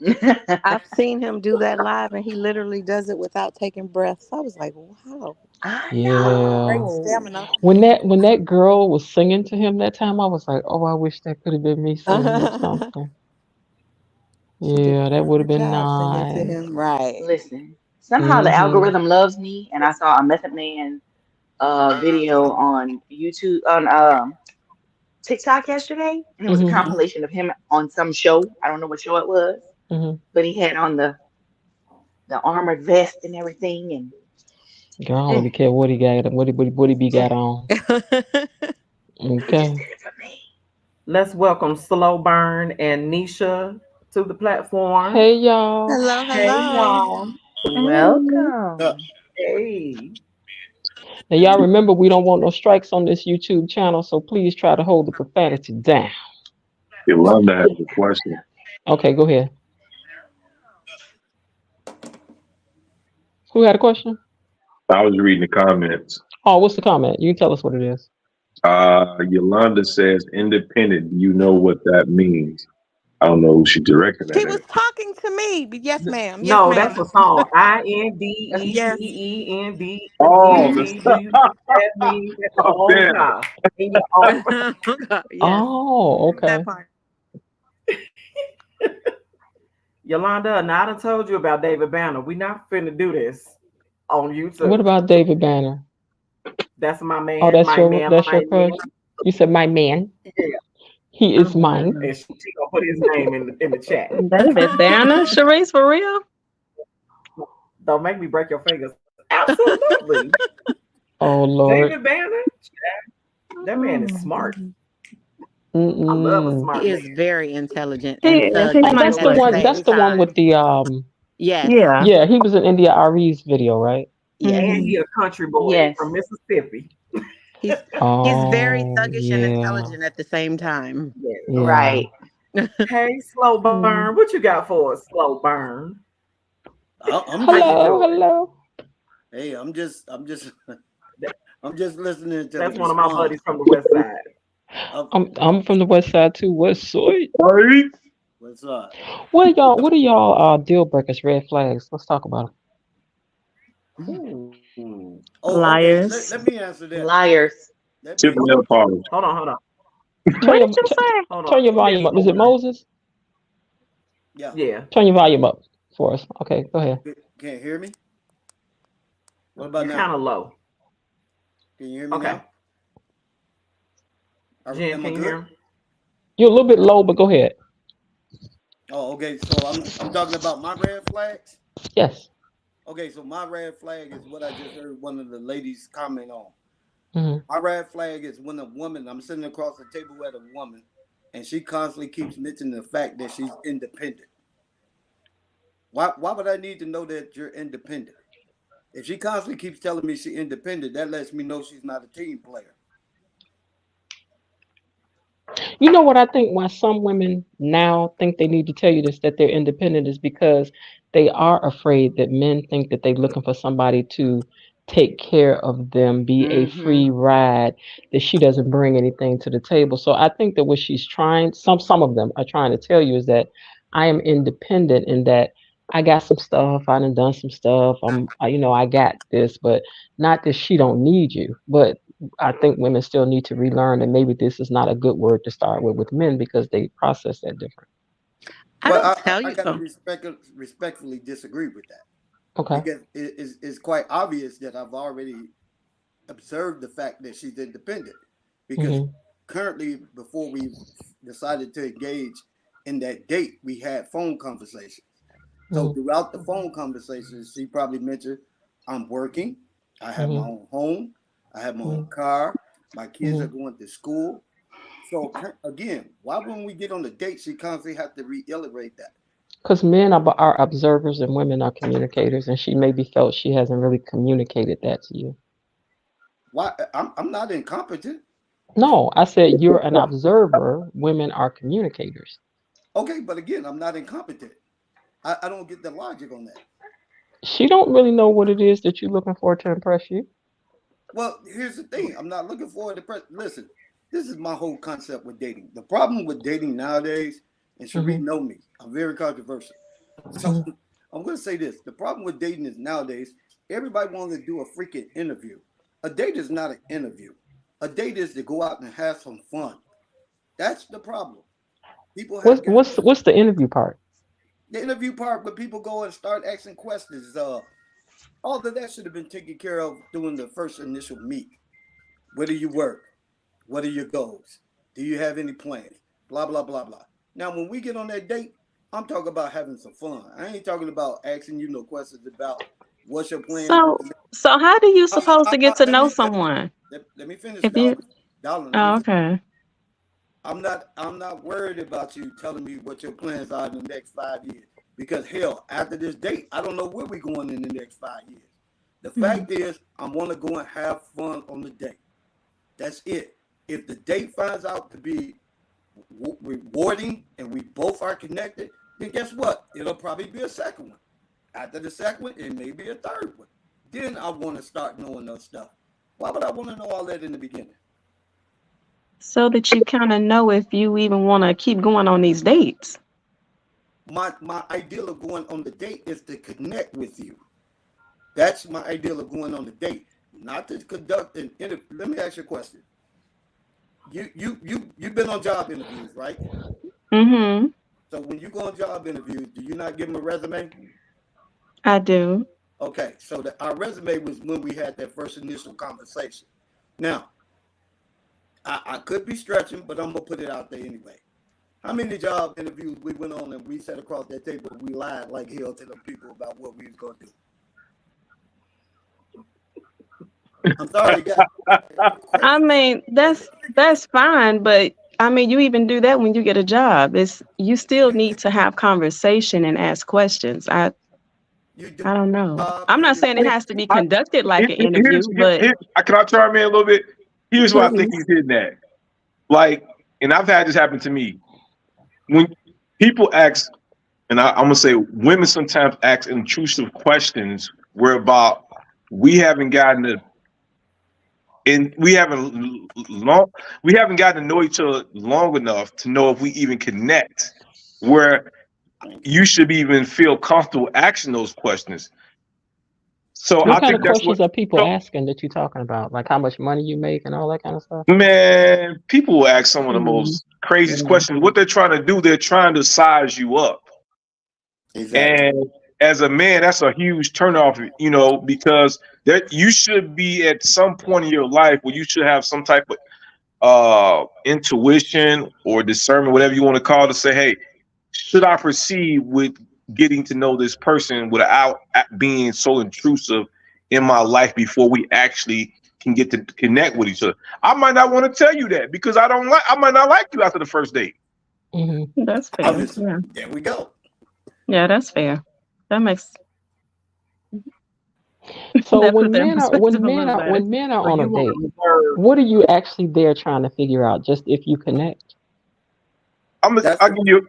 I've seen him do that live, and he literally does it without taking breaths. I was like, wow, I Yeah. great know. stamina. When that girl was singing to him that time, I was like, oh, I wish that could have been me singing or something. She did Yeah, a that would have perfect been job singing to nice. him. Right. Listen, somehow the Mm-hmm. algorithm loves me, and I saw a Method Man video on YouTube on TikTok yesterday, and it was a Mm-hmm. compilation of him on some show. I don't know what show it was, Mm-hmm. but he had on the armored vest and everything, and Girl, I don't mm, really care what he got, what he be got on. he just Okay. did it for me. Let's welcome Slow Burn and Nisha to the platform. Hey y'all. Hello, Hey, hello. y'all. Hey. Welcome. Hey. Now y'all remember we don't want no strikes on this YouTube channel, so please try to hold the profanity down. Yolanda has a question. Okay, go ahead. Who had a question? I was reading the comments. Oh, what's the comment? You tell us what it is. Yolanda says independent. You know what that means. I don't know who she directed She that was at. talking to me. But yes, ma'am. Yes, No, that's ma'am. a song. Yes. Oh, the INDEPENDENT. Do you know what that means? That's your oh own damn. car in your own. Yes, Oh, that okay. part. Yolanda, now I done told you about David Banner. We not finna do this on What YouTube. about David Banner? That's my Oh, man, that's my your man, that's my your crush. man. You said my man. Yeah. He is mine. Mm-hmm. And she gonna put his name in the chat. David Banner, Sharice, for real? Don't make me break your fingers. Absolutely. Oh David Lord. Banner, that man is smart. Mm-hmm. I love a Mm-mm. smart He man. is very intelligent He and is. He's Oh, thuggish nice that's at the the one. looking. That's same the one with time. the Yes. Yeah. Yeah, he was in India Ari's video, right? And Yes. Mm-hmm. he a country boy. He Yes. from Mississippi. He's very Oh thuggish and yeah. intelligent at the same time. Yes. Yeah. Right. Hey, Slow Mm-hmm. Burn, what you got for us, Slow Burn? I'm How just, you Hello, doing? hello. hey, I'm just, That- I'm just listening to the That's one of my response. buddies from the West Side. Of, I'm from the west side too. West side. Right? what's up? What are y'all deal breakers, red flags? Let's talk about Ooh. Oh, okay. Let Liars. me answer that. Liars. Let me. Tip nail polish. Hold on. them. What did you say? Hold on. Turn your Give me a volume up. slow Is it burn. Moses? Yeah. Yeah. Turn your volume up for us. Okay, go ahead. Can't hear me. What about You're now? kind of low. Can you hear me Okay. now? Jen, Am I can you hear good? him? You're a little bit low, but go ahead. Oh, okay. So I'm talking about my red flags. Yes. Okay, so my red flag is what I just heard one of the ladies comment on. Hmm. My red flag is when a woman, I'm sitting across the table with a woman, and she constantly keeps mentioning the fact that she's independent. Why would I need to know that you're independent? If she constantly keeps telling me she's independent, that lets me know she's not a team player. You know what I think why some women now think they need to tell you this that they're independent is because they are afraid that men think that they're looking for somebody to take care of them, be a Mm-hmm. free ride, that she doesn't bring anything to the table. So I think that what she's trying, some of them are trying to tell you is that I am independent and that I got some stuff, I done some stuff. I got this, but not that she don't need you. But I think women still need to relearn that maybe this is not a good word to start with men because they process that different. I Well, don't tell I you. got to Oh, respectfully disagree with that Okay. because it's quite obvious that I've already observed the fact that she's independent because Hmm. currently, before we decided to engage in that date, we had phone conversations. So Hmm. throughout the phone conversations, she probably mentioned, I'm working, I have my Hmm. own home, I have my own Mm-hmm. car. My kids are Mm-hmm. going to school. So again, why when we get on the date, she constantly have to reiterate that? Because men are observers and women are communicators, and she maybe felt she hasn't really communicated that to you. Why? I'm not incompetent. No, I said you're an observer. Women are communicators. Okay, but again, I'm not incompetent. I don't get the logic on that. She don't really know what it is that you're looking for to impress you. Well, here's the thing. I'm not looking forward to listen. This is my whole concept with dating. The problem with dating nowadays, and Cherie Mm-hmm. know me, I'm very controversial. So Mm-hmm. I'm going to say this: the problem with dating is nowadays everybody wants to do a freaking interview. A date is not an interview. A date is to go out and have some fun. That's the problem. People What's have got what's what's the interview part? the interview part where people go and start asking questions. All of that should have been taken care of during the first initial meet. Where do you work? What are your goals? Do you have any plans? Blah, blah, blah, blah. Now, when we get on that date, I'm talking about having some fun. I ain't talking about asking you no questions about what's your plan for So, the next. so how do you supposed to get to Let know me someone? let me finish, If you, darling. Darling, let me oh, finish. okay. I'm not worried about you telling me what your plans are in the next 5 years. Because hell, after this date, I don't know where we're going in the next 5 years. The Mhm. fact is, I want to go and have fun on the date. That's it. If the date finds out to be rewarding and we both are connected, then guess what? It'll probably be a second one. After the second one, it may be a third one. Then I want to start knowing those stuff. Why would I want to know all that in the beginning? So that you kind of know if you even want to keep going on these dates. My ideal of going on the date is to connect with you. That's my ideal of going on the date, not to conduct an interview. Let me ask you a question. You've been on job interviews, right? Mm-hmm. So when you go on job interviews, do you not give them a resume? I do. Okay, so our resume was when we had that first initial conversation. Now, I could be stretching, but I'm gonna put it out there anyway. How many job interviews we went on and we sat across that table and we lied like hell to them people about what we was gonna do? I'm sorry, guys. I mean, that's fine, but I mean, you even do that when you get a job. It's you still need to have conversation and ask questions. You do I don't know. job I'm not interview. saying it has to be conducted like an interview, Here's but can I chime in a little bit? Here's what I think please. he's hitting at. Like, and I've had this happen to me. When people ask, and I'm gonna say women sometimes ask intrusive questions whereby we haven't gotten to and long we haven't gotten to know each other long enough to know if we even connect. Where you should even feel comfortable asking those questions. So What I kind think of that's what. questions are people So asking that you're talking about? Like how much money you make and all that kind of stuff? man, people will ask some of the Mm, most craziest yeah. questions. What they're trying to do, they're trying to size you up. Exactly. And as a man, that's a huge turnoff, because there you should be at some point in your life where you should have some type of intuition or discernment, whatever you want to call it, to say, hey, should I proceed with getting to know this person without being so intrusive in my life before we actually can get to connect with each other? I might not want to tell you that because I might not like you after the first date. Hmm. That's fair. Obviously, Yeah. there we go. Yeah, that's fair. That makes So that put that in perspective a little better. when men are So on a you want date, to reserve. what are you actually there trying to figure out? Just if you connect. That's I'll the give you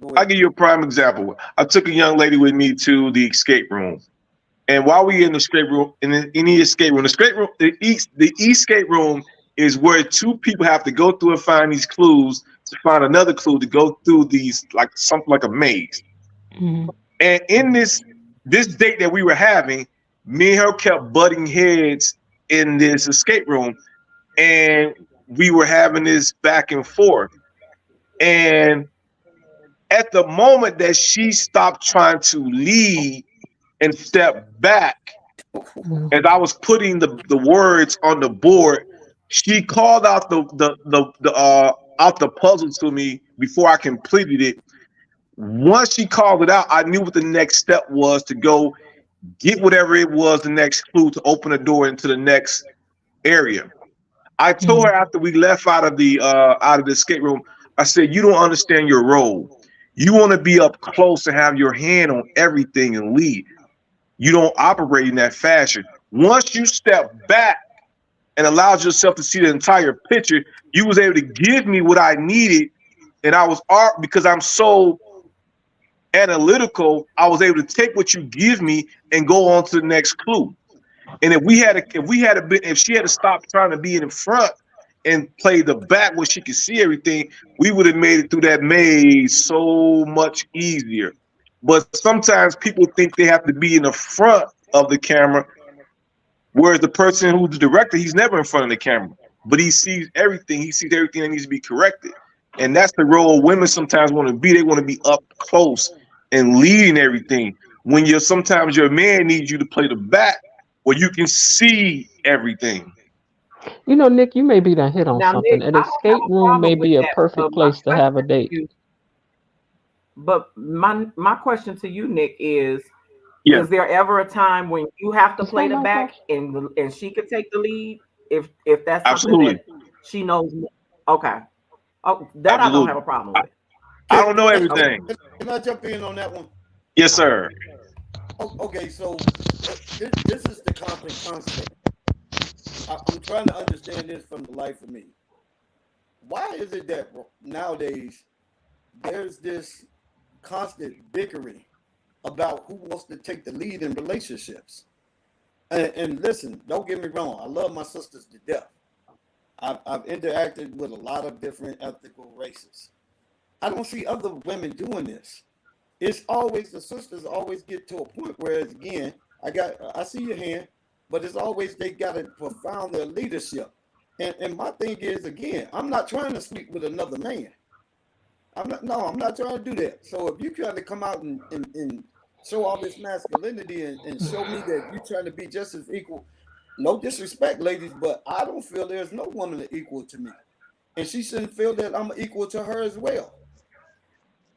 go I'll ahead. give you a prime example. I took a young lady with me to the escape room. And while we in the escape room, in the escape room, the escape room is where two people have to go through and find these clues to find another clue to go through these like something like a maze. Hmm. And in this date that we were having, me and her kept butting heads in this escape room, and we were having this back and forth. And at the moment that she stopped trying to lead and step back, as I was putting the words on the board, she called out the out the puzzle to me before I completed it. Once she called it out, I knew what the next step was to go get whatever it was, the next clue to open the door into the next area. I told her Mhm. after we left out of the escape room, I said, "You don't understand your role. You want to be up close and have your hand on everything and lead. You don't operate in that fashion. Once you step back and allowed yourself to see the entire picture, you was able to give me what I needed, and I was art because I'm so analytical. I was able to take what you give me and go on to the next clue. And if she had to stop trying to be in the front and play the back where she could see everything, we would have made it through that maze so much easier. But sometimes people think they have to be in the front of the camera, whereas the person who's the director, he's never in front of the camera, but he sees everything. He sees everything that needs to be corrected, and that's the role women sometimes want to be. They want to be up close and leading everything. When you're sometimes your man needs you to play the back where you can see everything. You know, Nick, you may be done hit on Now, something. Nick, An I don't have escape a room may problem with be a that, but perfect my place to question have a to date. you, but my question to you, Nick, Yeah, is there ever a time when you have to Is that play the my back question? and she could take the lead if that's something absolutely, that she knows? Okay. Oh, that I don't have absolutely. a problem I, with. I Can, don't know can, Okay. everything. can I jump in on that one? Yes, sir. Okay, so this is the constant concept. I'm trying to understand this from the life of me. Why is it that nowadays there's this constant bickering about who wants to take the lead in relationships? And listen, don't get me wrong. I love my sisters to death. I've interacted with a lot of different ethnical races. I don't see other women doing this. It's always the sisters always get to a point where, again, I see your hand, but it's always they got to profound their leadership. And my thing is, again, I'm not trying to sleep with another man. I'm not trying to do that. So if you trying to come out and show all this masculinity and show me that you trying to be just as equal, no disrespect, ladies, but I don't feel there's no woman equal to me. And she shouldn't feel that I'm equal to her as well.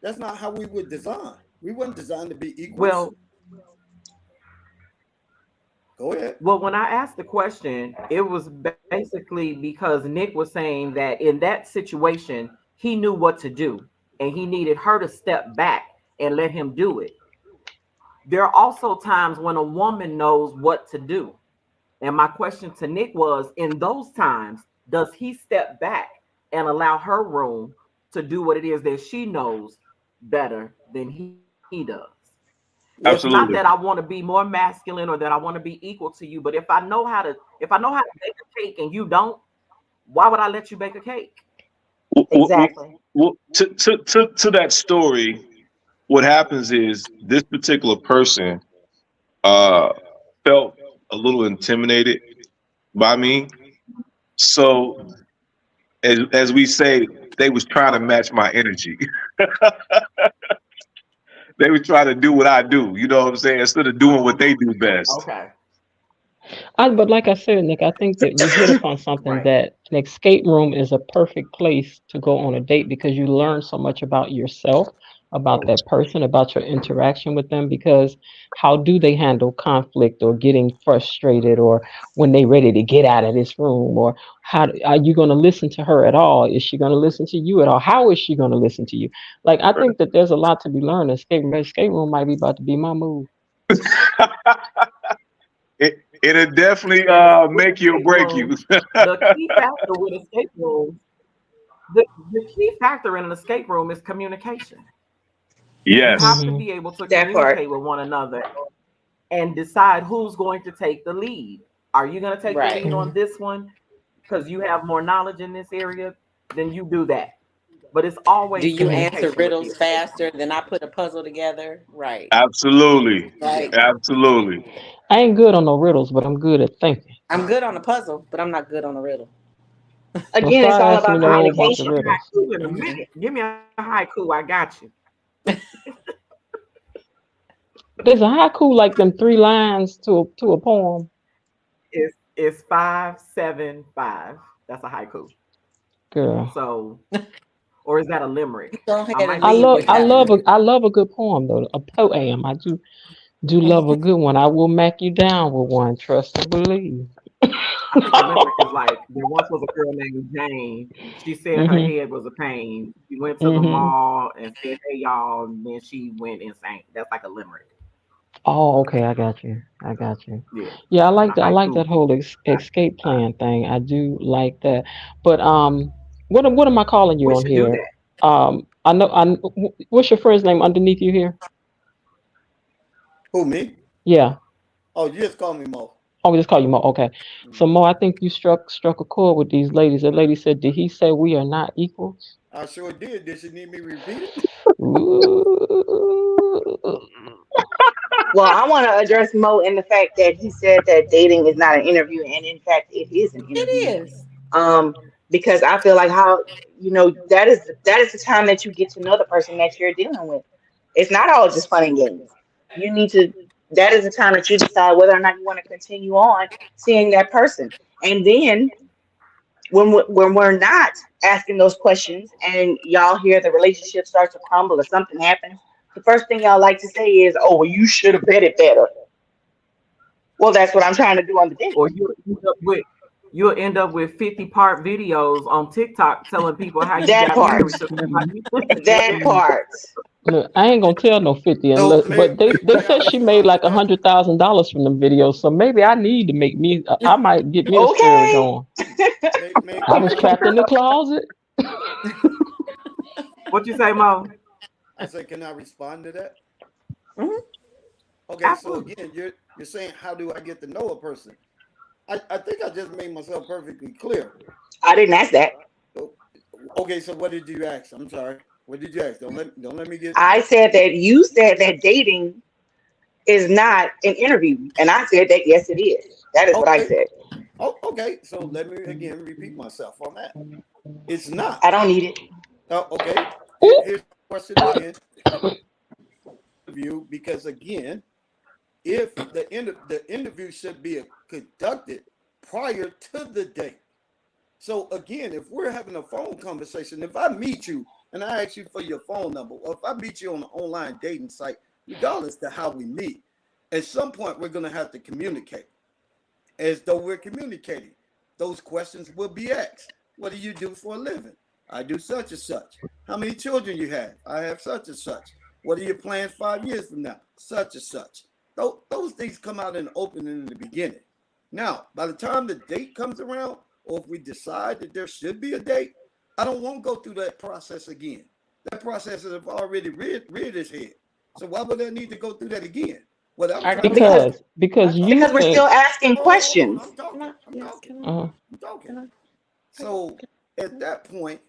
That's not how we were designed. We weren't designed to be equals. Well, Go ahead. when I asked the question, it was basically because Nick was saying that in that situation, he knew what to do and he needed her to step back and let him do it. There are also times when a woman knows what to do. And my question to Nick was, in those times, does he step back and allow her room to do what it is that she knows better than he does? It's not that I Absolutely. want to be more masculine or that I want to be equal to you, but if I know how to bake a cake and you don't, why would I let you bake a cake? Exactly. To that story, what happens is this particular person uh, felt a little intimidated by me. So as we say, they was trying to Okay. match my energy. They was trying to do what I do. You know what I'm saying? Instead of doing what they do best. Okay. But like I said, Nick, I think that you hit upon something Right. that an escape room is a perfect place to go on a date because you learn so much about yourself, about that person, about your interaction with them. Because how do they handle conflict or getting frustrated or when they ready to get out of this room? Or are you going to listen to her at all? Is she going to listen to you at all? How is she going to listen to you? Like, I think that there's a lot to be learned. Escape room might be about to be my move. It'll definitely And with make you or escape break you. rooms, the key factor with escape rooms, the key factor in an escape room is communication. You have Yes, to Hmm. be able to That part. communicate with one another and decide who's going to take the lead. Are you going to take the Right. lead on this one because you have more knowledge in this area? Then you do that. But it's Do always you Hmm. answer communication with the riddles escape faster than I put a puzzle together? Right. absolutely, Right. absolutely. I ain't good on no riddles, but I'm good at thinking. I'm good on a puzzle, but I'm not good on a riddle. Don't Again, it's start all asking me about no I'll whole bunch give of you a communication. riddles. haiku in a Mhm. minute. Give me a haiku. I got you. There's a haiku like them 3 lines to a poem. It's 575. That's a haiku. Girl, So, or is that a limerick? Go I ahead and might be I lead love with tweaking I that that one. love one. I love a good poem though. A poem. I do love a good one. I will mac you down with one. Trust and believe. I think a limerick is like there once was a girl named Jane. She said her Mhm. head was a pain. She went to the Mhm. mall and said, "Hey y'all," and then she went insane. That's like a limerick. Oh, okay, I got you. I got you. Yeah, Yeah, I a like that. I like haiku. that whole escape plan thing. I do like that. But what am I calling you We on should do here? that. I know. What's your friend's name underneath you here? Who, me? Yeah. Oh, you just call me Mo. Oh, we just call you Mo. Okay. So Mhm. Mo, I think you struck a chord with these ladies. The lady said, "Did he say we are not equals?" I sure did. Did she need me to repeat it? Ooh. Well, I want to address Mo in the fact that he said that dating is not an interview, and in fact, it is an It interview. is. Um, because I feel like how that is the time that you get to know the person that you're dealing with. It's not all just fun and games. You need to. That is the time that you decide whether or not you want to continue on seeing that person, and then when we're not asking those questions and y'all hear the relationship start to crumble or something happens, the first thing y'all like to say is, "Oh, well, you should have vetted better." Well, that's what I'm trying to do on the date. Or you'll end up with 50-part videos on TikTok telling people how you That got part. married to Mm-mm. somebody. That part. Look, I ain't gonna tell no 50 So unless, but they may I said she made respond to like that? $100,000 from them videos, so maybe I need to make me. I might get me a story Okay. going. I May was I? trapped in the closet. What you say, Mo? I said, can I respond to that? Mhm. Okay, so Absolutely. again, you're saying how do I get to know a person? I think I just made myself perfectly clear. I didn't ask that. Oh, okay, so what did you ask? I'm sorry. What did you ask? Don't let me get. I said that you said that dating is not an interview. And I said that yes, it is. That is what I Okay. said. Oh, okay. So let me again repeat myself on that. It's not. I don't need it. Oh, okay. Ooh. Here's the question again. Interview because again, if the interview should be conducted prior to the date. So again, if we're having a phone conversation, if I meet you and I ask you for your phone number, or if I meet you on an online dating site, regardless to how we meet, at some point we're gonna have to communicate as though we're communicating. Those questions will be asked. What do you do for a living? I do such and such. How many children you have? I have such and such. What are your plans 5 years from now? Such and such. Those things come out in the open in the beginning. Now, by the time the date comes around, or if we decide that there should be a date, I don't want to go through that process again. That process has already reared its head. So why would I need to go through that again? What I'm I trying got to do, Because Because you because we're still think. asking hold on, questions. I'm talking, I'm yes, talking, Uh, I'm talking. can I, So at that point,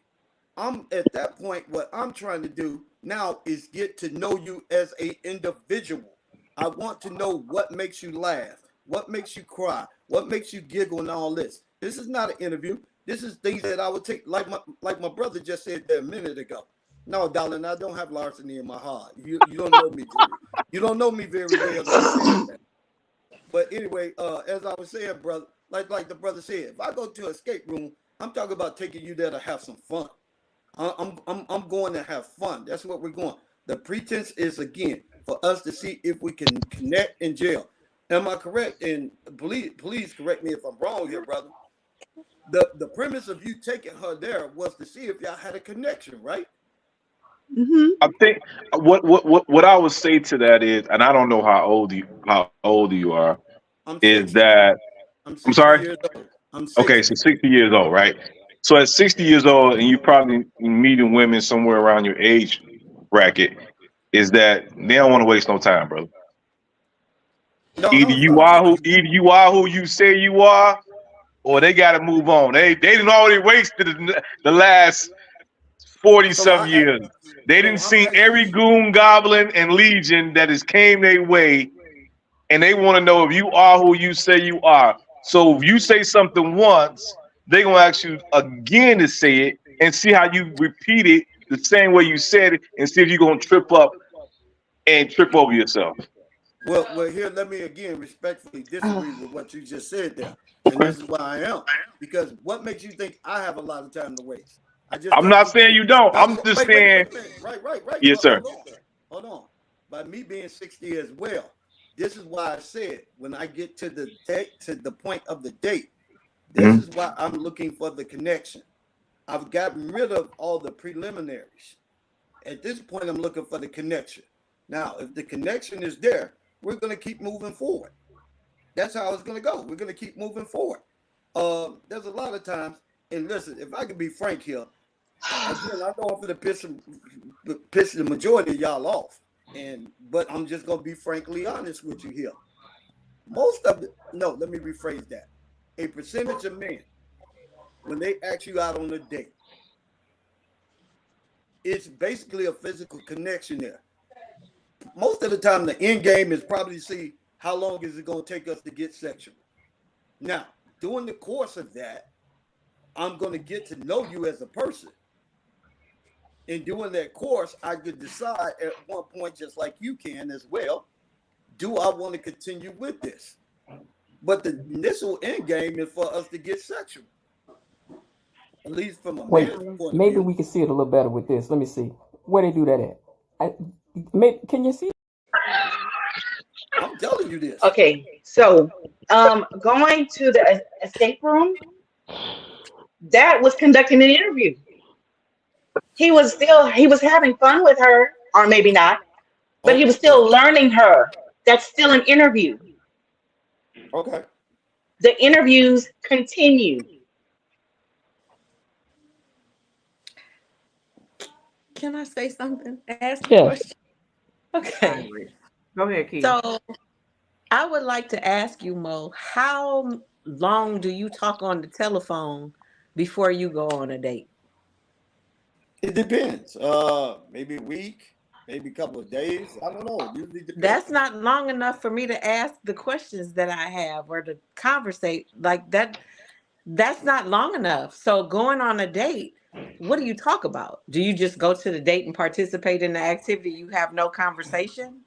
what I'm trying to do now is get to know you as a individual. I want to know what makes you laugh, what makes you cry, what makes you giggle, and all this. This is not an interview. This is things that I would take, like my brother just said there a minute ago. No, darling, I don't have larceny in my heart. You don't know me, Julie. You don't know me very well to be saying that. But anyway, as I was saying, brother, like the brother said, if I go to an escape room, I'm talking about taking you there to have some fun. I'm going to have fun. That's what we're going. The pretense is again for us to see if we can connect in jail. Am I correct? And please correct me if I'm wrong here, brother. The premise of you taking her there was to see if y'all had a connection, right? Hmm. I think what I would say to that is, and I don't know how old you are, I'm is 60. that I'm I'm 60 sorry. years old. I'm Okay, so 60. 60 years old, right? So at 60 years old, and you probably meeting women somewhere around your age bracket, is that they don't want to waste no time, bro. No, Either no, you stop, are stop. who you say you are, or they got to move on. They didn't already wasted the last 40 So some I years. They so didn't I'm see every asking you. goon, goblin, and legion that has came their way, and they want to know if you are who you say you are. So if you say something once, they're gonna ask you again to say it and see how you repeat it the same way you said it, and see if you're gonna trip up and trip over yourself. Well, here, let me again respectfully Oh, disagree with what you just said there. And Okay. this is why I am. Because what makes you think I have a lot of time to waste? I just I'm told not you. saying you don't. I'm just Wait saying, a minute. Right. yes, But sir. hold on. Hold on. By me being 60 as well, This is why I said when I get to the date, to the point of the date, this Mhm. is why I'm looking for the connection. I've gotten rid of all the preliminaries. At this point, I'm looking for the connection. Now, if the connection is there, we're going to keep moving forward. That's how it's going to go. We're going to keep moving forward. There's a lot of times, and listen, if I can be frank here, again, I know I'm going to piss the majority of y'all off, and but I'm just going to be frankly honest with you here. Most of the no, let me rephrase that. A percentage of men, when they ask you out on a date, it's basically a physical connection there. Most of the time, the end game is probably see how long is it going to take us to get sexual. Now, during the course of that, I'm going to get to know you as a person. And during that course, I could decide at one point, just like you can as well, do I want to continue with this? But the initial end game is for us to get sexual, at least from a Wait, man's point of maybe view. we can see it a little better with this. Let me see. Where they do that at? I, can you see? I'm telling you this. Okay, so going to the escape room, that was conducting an interview. He was having fun with her, or maybe not, but he Oh, was well, still learning her. That's still an interview. okay. The interviews continue. Can I say something? Ask a Yes. question? Okay. Iris. Go ahead, Key. So I would like to ask you, Mo, how long do you talk on the telephone before you go on a date? It depends. Maybe a week, maybe a couple of days. I don't know. It usually depends. That's not long enough for me to ask the questions that I have or to conversate like that. That's not long enough. So going on a date, what do you talk about? Do you just go to the date and participate in the activity? You have no conversation?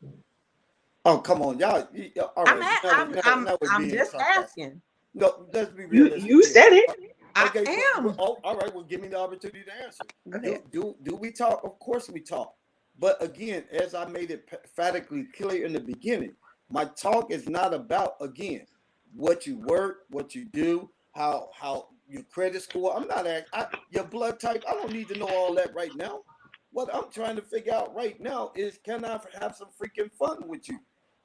Oh, come on, y'all. All I'm right, at, now we're I'm being just sarcastic. asking. No, let's be realistic You here. said it. I Okay, am. oh, all right. Well, give me the opportunity to answer. Go Do ahead. do do we talk? Of course we talk. But again, as I made it emphatically clear in the beginning, my talk is not about again what you work, what you do, how your credit score. I'm not your blood type. I don't need to know all that right now. What I'm trying to figure out right now is can I have some freaking fun with you?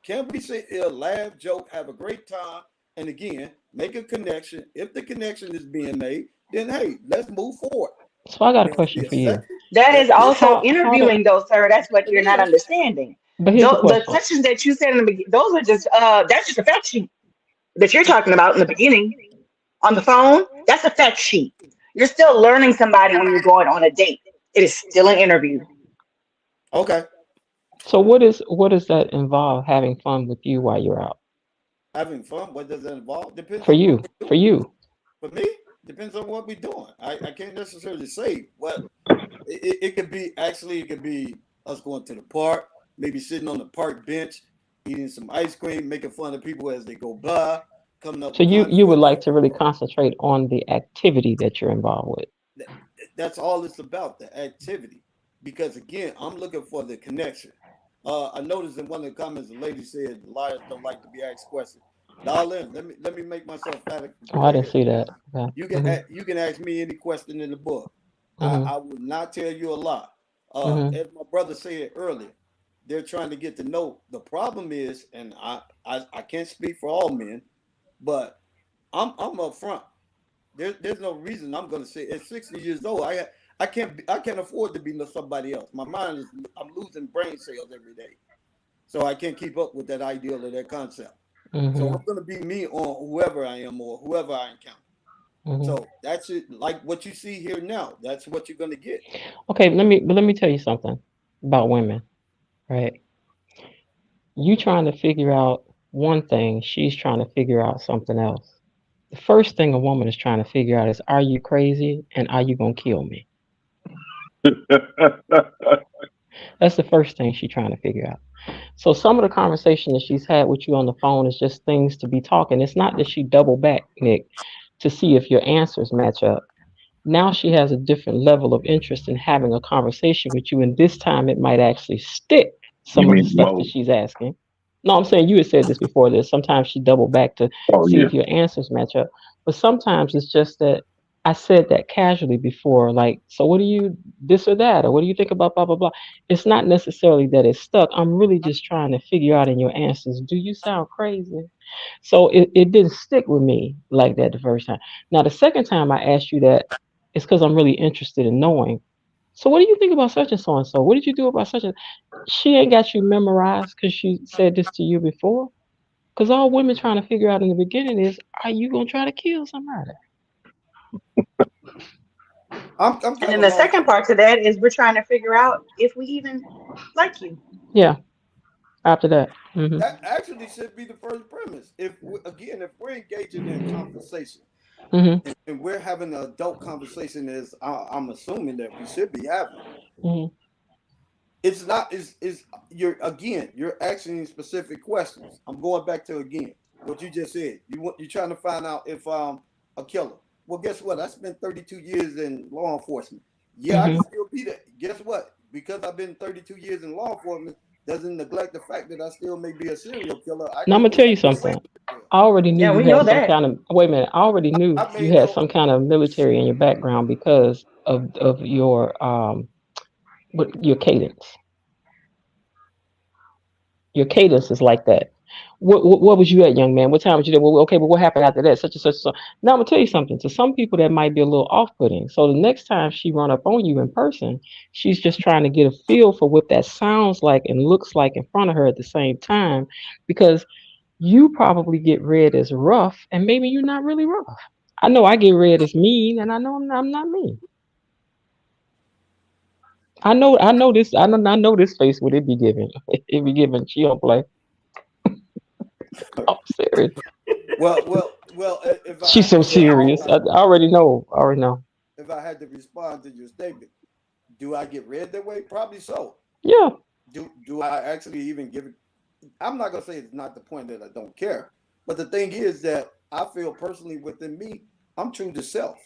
Can we sit here, laugh, joke, have a great time, and again, make a connection? If the connection is being made, then hey, let's move forward. So I got a There to be question a for you. second, That there is to be a also third. How do? interviewing, though, sir. That's what It you're not is. understanding. But here's the The question. questions that you said in the beginning, those are just that's just a fact sheet that you're talking about in the beginning on the phone. That's a fact sheet. You're still learning somebody when you're going on a date. It is still an interview. Okay. So what does that involve having fun with you while you're out? Having fun. What does that involve? Depends For on what you, we're for doing. you. For me, depends on what we're doing. I can't necessarily say what it could be. Actually, it could be us going to the park, maybe sitting on the park bench, eating some ice cream, making fun of people as they go by, coming up So with you would concepts. like to really concentrate on the activity that you're involved with. That, that's all it's about, the activity. Because again, I'm looking for the connection. I noticed in one of the comments, the lady said liars don't like to be asked questions. Darling, let me make myself emphatically Oh, I clear didn't here. see that. Okay. Mhm. You can ask me any question in the book. Mhm. I will not tell you a lie. Mhm. As my brother said earlier, they're trying to get to know. The problem is, and I can't speak for all men, but I'm upfront. There's no reason I'm going to say at 60 years old I can't afford to be somebody else. My mind is I'm losing brain cells every day, so I can't keep up with that ideal or that concept. So Mhm. I'm going to be me on whoever I am or whoever I encounter. Mhm. So that's it. Like what you see here now, that's what you're going to get. Okay, let me tell you something about women, right? You trying to figure out one thing, she's trying to figure out something else. The first thing a woman is trying to figure out is, are you crazy and are you gonna kill me? That's the first thing she's trying to figure out. So some of the conversation that she's had with you on the phone is just things to be talking. It's not that she double back, Nick, to see if your answers match up. Now she has a different level of interest in having a conversation with you, and this time it might actually stick some of the Beast stuff that mode. she's asking. No, I'm saying you had said this before. That sometimes she double back to Oh see yeah. if your answers match up, but sometimes it's just that I said that casually before, like, so what do you this or that, or what do you think about blah blah blah? It's not necessarily that it's stuck. I'm really just trying to figure out in your answers. Do you sound crazy? So it didn't stick with me like that the first time. Now the second time I asked you that, it's because I'm really interested in knowing. So what do you think about such and so and so? What did you do about such and she ain't got you memorized because she said this to you before? Because all women trying to figure out in the beginning is, are you gonna try to kill somebody? I'm And kind then of the lost. second part to that is we're trying to figure out if we even like you. Yeah. After that. Mhm. That actually should be the first premise. Again, if we're engaging in conversation Mhm. and we're having an adult conversation, as I'm assuming that we should be having, Mhm. it's not is you're asking specific questions. I'm going back to again what you just said. You're trying to find out if a killer. Well, guess what? I spent 32 years in law enforcement. Yeah, I can Mhm. still be there. Guess what? Because I've been 32 years in law enforcement doesn't neglect the fact that I still may be a serial killer. I Now I'm can gonna tell you get away something. with it. I already knew Yeah, you we had know some that. kind of wait a minute. I already knew I you made had no. some kind of military in your background because of your your cadence. Your cadence is like that. What was you at, young man? What time was you there? Well, okay, but what happened after that? Such and such. So now I'm gonna tell you something. To some people, that might be a little off-putting. So the next time she run up on you in person, she's just trying to get a feel for what that sounds like and looks like in front of her at the same time, because you probably get read as rough, and maybe you're not really rough. I know I get read as mean, and I know I'm not mean. I know this. I know this face. What it be giving? It be giving. She don't play. I'm serious. If I She's had so to serious. respond, I already know. I already know. if I had to respond to your statement, do I get read that way? Probably so. Yeah. Do I actually even give it? I'm not gonna say it's not the point that I don't care, but the thing is that I feel personally within me, I'm true to self.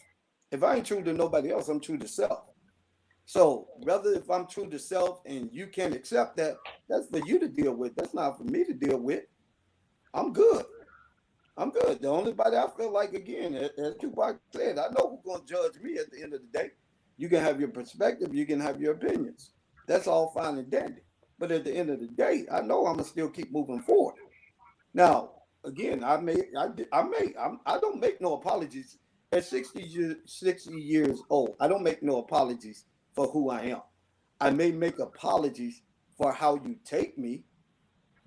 If I ain't true to nobody else, I'm true to self. So whether if I'm true to self and you can't accept that, that's for you to deal with. That's not for me to deal with. I'm good. I'm good. The only body I feel like again, as Tupac said, I know who's gonna judge me at the end of the day. You can have your perspective, you can have your opinions. That's all fine and dandy. But at the end of the day, I know I'm gonna still keep moving forward. Now, again, I don't make no apologies at 60 years old. I don't make no apologies for who I am. I may make apologies for how you take me,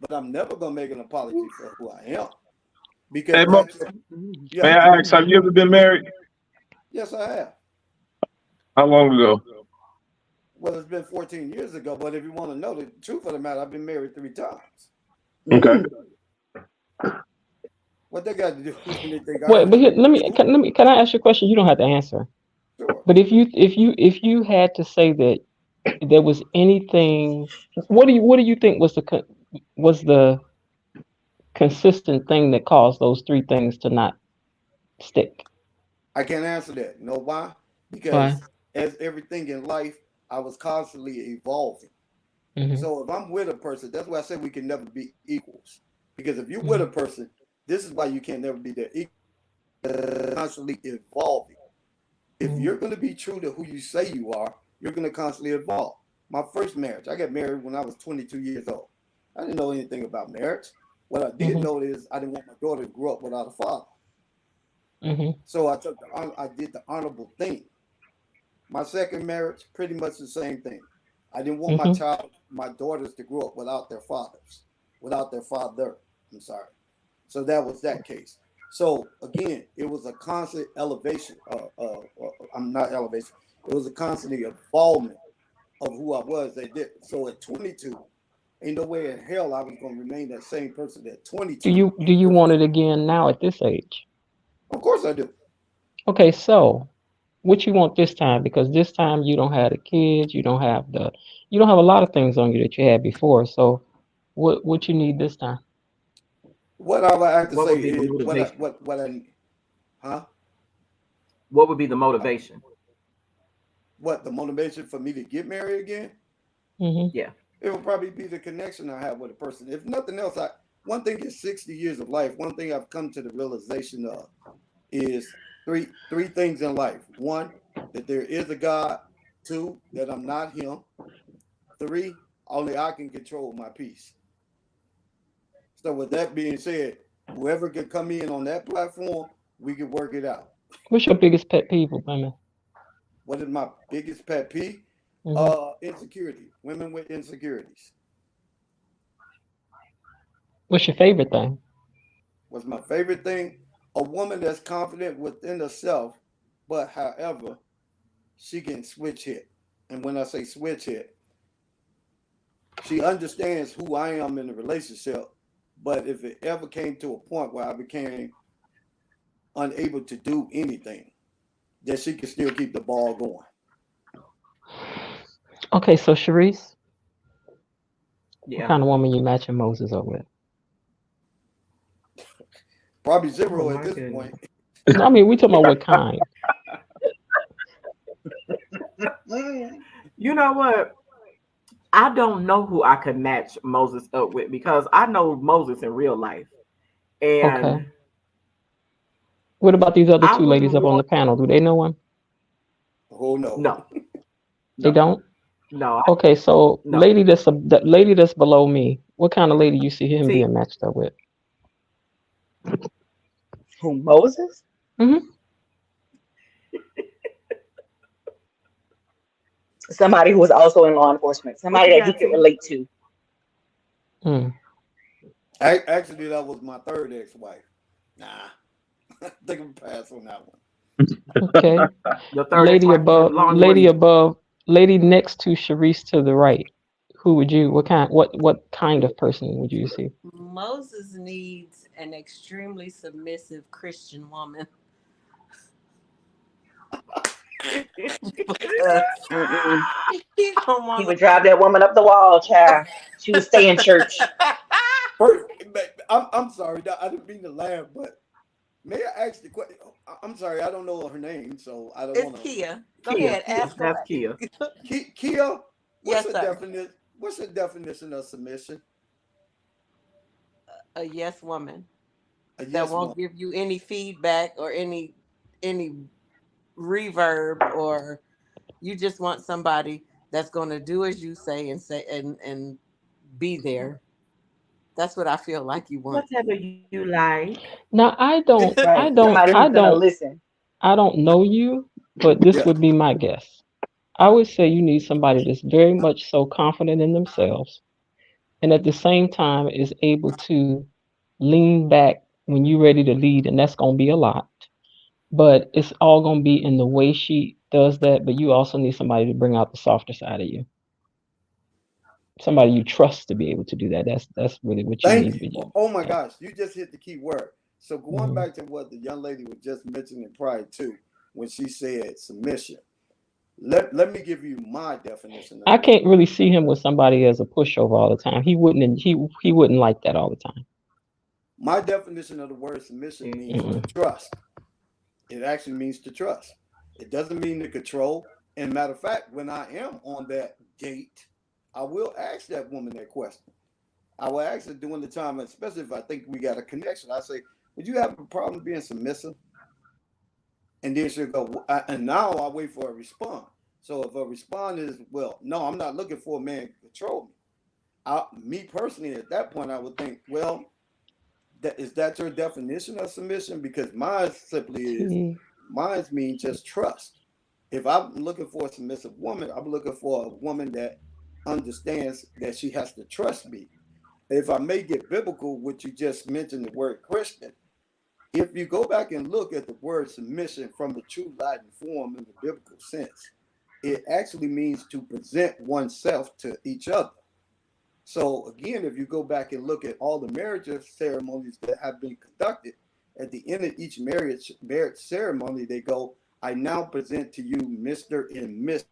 but I'm never gonna make an apology for who I am Hey, because Mo, that's may yeah. I ask, have you ever been married? Yes, I have. How long ago? Well, it's been 14 years ago, but if you want to know the truth of the matter, I've been married 3 times. Okay. Mm. What they got to do with anything? I Wait, don't but have here, to do. let me can I ask you a question? You don't have to answer. Sure. But if you had to say that there was anything, what do you think was was the consistent thing that caused those three things to not stick? I can't answer that. You know why? Why? Because as everything in life, I was constantly evolving. Hmm. So if I'm with a person, that's why I say we can never be equals. Because if you're with a Hmm. person, this is why you can't never be their equal. Constantly evolving. If Hmm. you're going to be true to who you say you are, you're going to constantly evolve. My first marriage, I got married when I was 22 years old. I didn't know anything about marriage. What I did Hmm. know is I didn't want my daughter to grow up without a father. Hmm. So I did the honorable thing. My second marriage, pretty much the same thing. I didn't want Hmm. my daughters to grow up without their fathers, without their father. I'm sorry. So that was that case. So again, it was a constant elevation. I'm not elevation. It was a constant involvement of who I was. They did. So at 22, ain't no way in hell I was going to remain that same person at 22. Do you want it again now at this age? Of course I do. Okay, so what you want this time? Because this time you don't have the kids, you don't have a lot of things on you that you had before. So what you need this time? What I would have to What say would be the is motivation? what I huh? What would be the motivation? What the motivation for me to get married again? Hmm. Yeah. It will probably be the connection I have with a person. If nothing else, I one thing is 60 years of life. One thing I've come to the realization of is three things in life. One, that there is a God. Two, that I'm not him. Three, only I can control my peace. So with that being said, whoever can come in on that platform, we can work it out. What's your biggest pet peeve with women? What is my biggest pet peeve? Hmm. Insecurity. Women with insecurities. What's your favorite thing? Was my favorite thing. A woman that's confident within herself, but however, she can switch hit. And when I say switch hit, she understands who I am in a relationship. But if it ever came to a point where I became unable to do anything, that she can still keep the ball going. Okay, so Sharice, what Yeah. kind of woman you matching Moses up with? Probably Oh zero at my this goodness. point. No, I mean, we talking about what kind. You know what? I don't know who I could match Moses up with because I know Moses in real life. Okay. And What about these other I two ladies wouldn't up on want the panel? Do they know him? Oh no. no, They no, don't. no, Okay, so no. that lady that's below me, what kind of lady you see him See, being matched up with? Who, Moses? Hmm. Somebody who was also in law enforcement. what Somebody you that he got, could T? relate to. Mm. Actually, that was my third ex-wife. Nah, I think I'm pass on that one. Okay. Your third ex-wife was in law Lady enforcement. above, lady next to Sharice to the right. Who would you? What kind of person would you see? Moses needs an extremely submissive Christian woman because Mm-mm. he don't He want would drive that woman up the wall, child. She would stay in church. to. First, I'm sorry, I didn't mean to laugh, but may I ask the question? I'm sorry, I don't know her name, so I don't It's want to. Kia. Go Kia, Kia. ahead, Kia, ask That's away. Kia. Kia. What's Yes, the sir. definition? What's the definition of submission? A yes woman A that yes won't woman. give you any feedback or any reverb, or you just want somebody that's going to do as you say and be there. That's what I feel like you want. Whatever you like. Now Right. Somebody who's gonna listen. I don't know you, but this Yeah. would be my guess. I would say you need somebody that's very much so confident in themselves and at the same time is able to lean back when you're ready to lead, and that's going to be a lot. But it's all going to be in the way she does that. But you also need somebody to bring out the softer side of you, somebody you trust to be able to do that. That's really what you Thank need you. with you. Oh my Yeah. gosh, you just hit the key word. So going Hmm. back to what the young lady was just mentioning prior to when she said submission. Let me give you my definition of I the word. can't really see him with somebody as a pushover all the time. He wouldn't like that all the time. My definition of the word submission means to Mm-mm. trust. It actually means to trust. It doesn't mean to control. And matter of fact, when I am on that date, I will ask that woman that question. I will ask her during the time, especially if I think we got a connection. I say, "Would you have a problem being submissive?" And then she'll go, and now I wait for a response. So if a response is, "Well, no, I'm not looking for a man to control me." Me personally, at that point, I would think, "Well, is that your definition of submission? Because mine simply is, T. mine means just trust. If I'm looking for a submissive woman, I'm looking for a woman that understands that she has to trust me. If I may get biblical, which you just mentioned the word Christian, if you go back and look at the word submission from the true Latin form in the biblical sense, it actually means to present oneself to each other. So again, if you go back and look at all the marriage ceremonies that have been conducted, at the end of each marriage ceremony, they go, "I now present to you Mr. and Miss."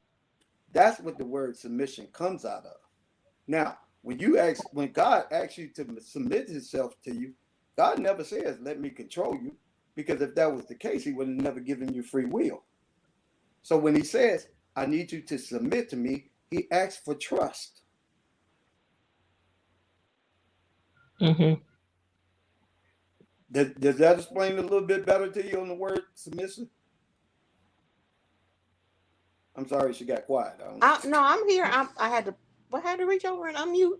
That's what the word submission comes out of. Now, when God asks you to submit Himself to you, God never says, "Let me control you," because if that was the case, He would have never given you free will. So when He says, "I need you to submit to me," He asks for trust. Mm-hmm. Does that explain a little bit better to you on the word submissive? I'm sorry she got quiet. I don't. No, I'm here. I had to reach over and unmute.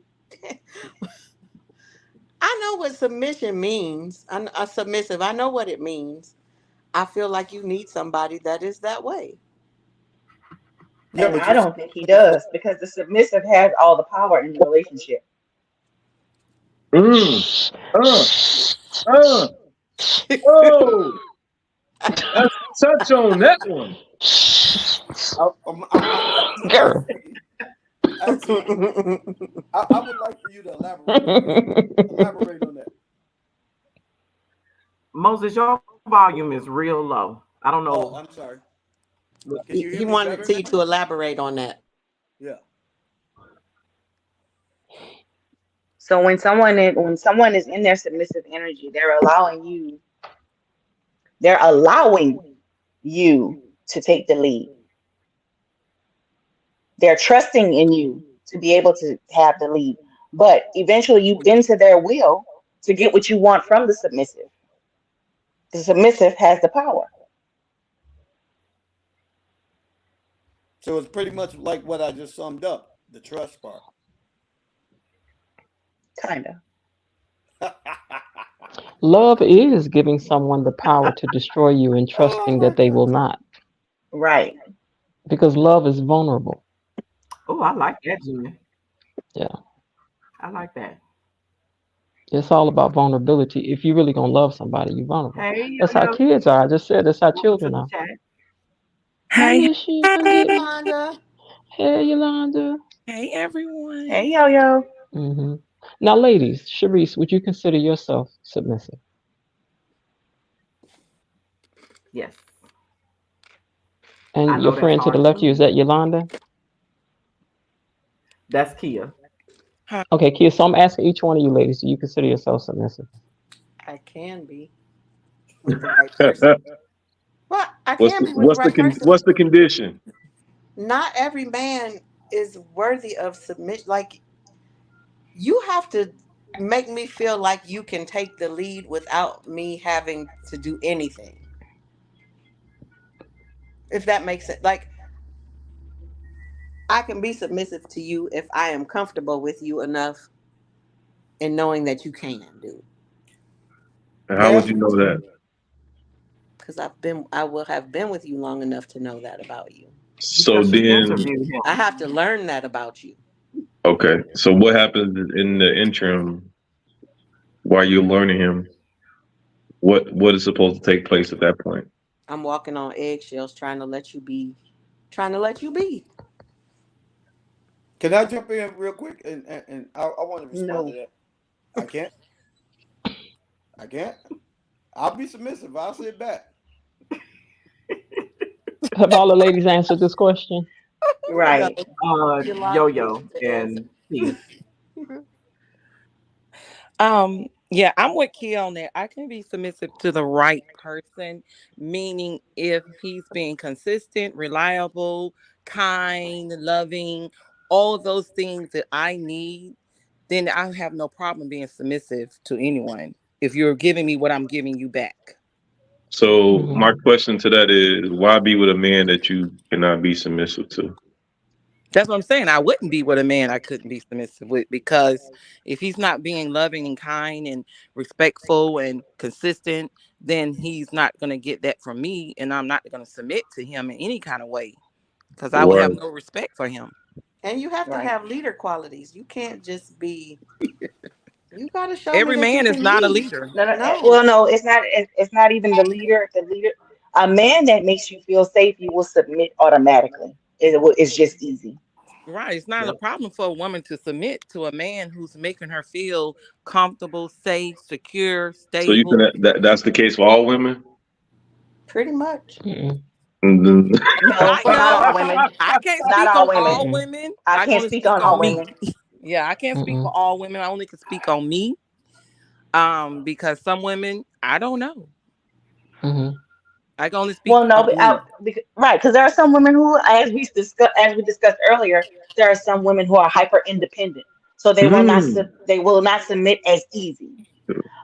I know what submission means. A submissive. I know what it means. I feel like you need somebody that is that way. Yeah, And but I you said don't think he does because the submissive has all the power in the relationship. Mm. Uh, uh, oh, let's touch on that one. Girl. actually, actually, I would like for you to elaborate on that. Elaborate on that. Moses, your volume is real low. I don't know. Oh, I'm sorry. Can you hear He me wanted better to you now? to elaborate on that. Yeah. So when someone is in their submissive energy, they're allowing you to take the lead. They're trusting in you to be able to have the lead. But eventually you bend to their will to get what you want from the submissive. The submissive has the power. So it's pretty much like what I just summed up, the trust part. Kinda. Love is giving someone the power to destroy you and Oh trusting my that they will God. not. Right. Because love is vulnerable. Oh, I like that, Jimmy. Yeah. I like that. It's all about vulnerability. If you really gonna love somebody, you're vulnerable. Hey, yo, That's how yo. kids are. I just said that's how Welcome to children the are. chat. Hey Hi, Miss Hey, Yolanda. Yolanda. Hey Yolanda. hey everyone. Hey yo yo. hmm Now, ladies, Sharice, would you consider yourself submissive? Yes, I And your know that's friend to the hard left of you, to. is that Yolanda? That's Kia. Hi. Okay, Kia, so I'm asking each one of you ladies, do you consider yourself submissive? I can be with the right person. Well, I can be with the right person. What's the condition? Not every man is worthy of submission. Like, you have to make me feel like you can take the lead without me having to do anything. If that makes sense. Like, I can be submissive to you if I am comfortable with you enough in knowing that you can do. And how would Yes. you know that? Because I will have been with you long enough to know that about you. So Because she then, interviewed I him. have to learn that about you. okay. So what happens in the interim while you're learning him? What is supposed to take place at that point? I'm walking on eggshells trying to let you be. Can I jump in real quick and I want to respond to No. that. I can't. I can't. I'll be submissive. I'll sit back. Have all the ladies answered this question? No, Right. Yo Yolanda needs Yo to answer. and Kia. Yeah, I'm with Kia on that. I can be submissive to the right person, meaning if he's being consistent, reliable, kind, loving, all those things that I need, then I have no problem being submissive to anyone. If you're giving me what I'm giving you back. So hmm my question to that is, why be with a man that you cannot be submissive to? That's what I'm saying. I wouldn't be with a man I couldn't be submissive with because if he's not being loving and kind and respectful and consistent, then he's not going to get that from me and I'm not going to submit to him in any kind of way because I will have Right. no respect for him. And you have to Right. have leader qualities. You can't just be, you got to show me Every that you man is can not a lead. leader. No, no, No. well, no, it's not. It's not even the leader. The leader, a man that makes you feel safe, you will submit automatically. It's just easy. Right. It's not a Yep. problem for a woman to submit to a man who's making her feel comfortable, safe, secure, So you think stable. that's the case for all women? Pretty much. Mm-mm. Mhm. No, I for not all know. women. I can't Not speak all on women. all Mm-mm. women. I I can can't only speak speak on all on me. women. Yeah, I can't speak for Mm-mm. all women. I only can speak on me. Because some women, I don't know. Mm-hmm. I can only speak Well, no, on but me. right, because there are some women who, as we discussed earlier, there are some women who are hyper independent. so Mm. they will not submit as easy.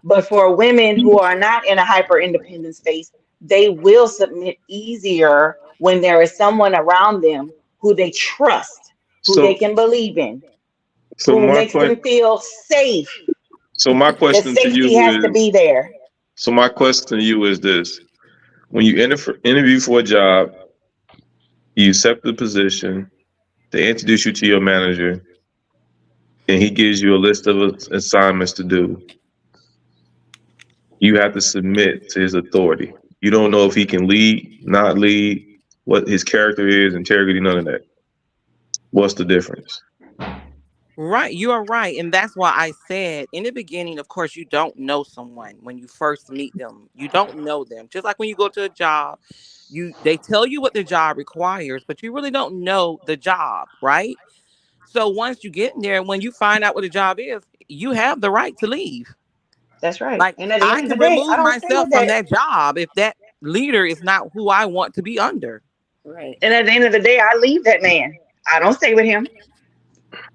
But for women who are not in a hyper independent space, they will submit easier when there is someone around them who they trust, who they So, can believe in, so who my makes question, them feel safe. so my The question to safety you has to is, be there. so my question to you is this: when you interview for a job, you accept the position, they introduce you to your manager, and he gives you a list of assignments to do. You have to submit to his authority. You don't know if he can lead, not lead, what his character is, integrity, none of that. What's the difference? Right, you are right. And that's why I said in the beginning, of course, you don't know someone when you first meet them. You don't know them. Just like when you go to a job, they tell you what the job requires, but you really don't know the job, right? So once you get in there, when you find out what the job is, you have the right to leave. That's right. Like And at the I end of the can day, I remove don't stay myself with from that. that job if that leader is not who I want to be under. Right. And at the end of the day, I leave that man. I don't stay with him.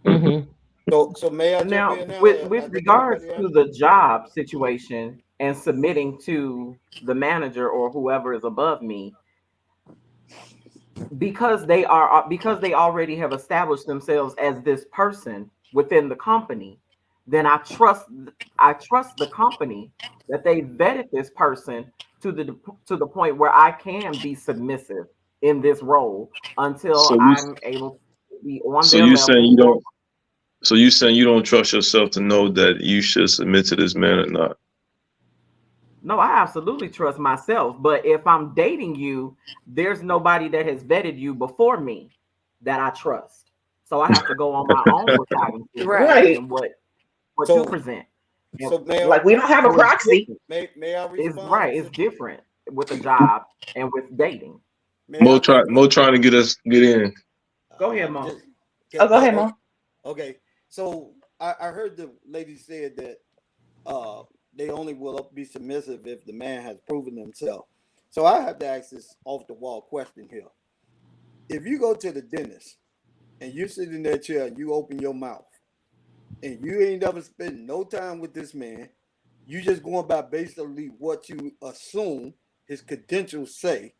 Mm-hmm. So may I jump Now, in now? with I guess regards everybody to answered. the job situation and submitting to the manager or whoever is above me, because they already have established themselves as this person within the company, then I trust the company that they vetted this person to the point where I can be submissive in this role until So you, I'm able to be on so their you saying level. you don't, so you saying you don't trust yourself to know that you should submit to this man or not? No, I absolutely trust myself. But if I'm dating you, there's nobody that has vetted you before me that I trust. So I have to go on my own recording Right. Right. and what you So present. And so may I Like we don't have a so it's proxy. different. may I It's respond, right. It's sister? different with a job and with dating. May I jump in? Mo trying to get in. Go ahead, I'm Mom. just Oh, go ahead, okay. Mom. Okay. So I heard the lady said that uh they only will be submissive if the man has proven himself. So I have to ask this off the wall question here. If you go to the dentist and you sit in that chair and you open your mouth and you ain't never spent no time with this man, you just going by basically what you assume his credentials say,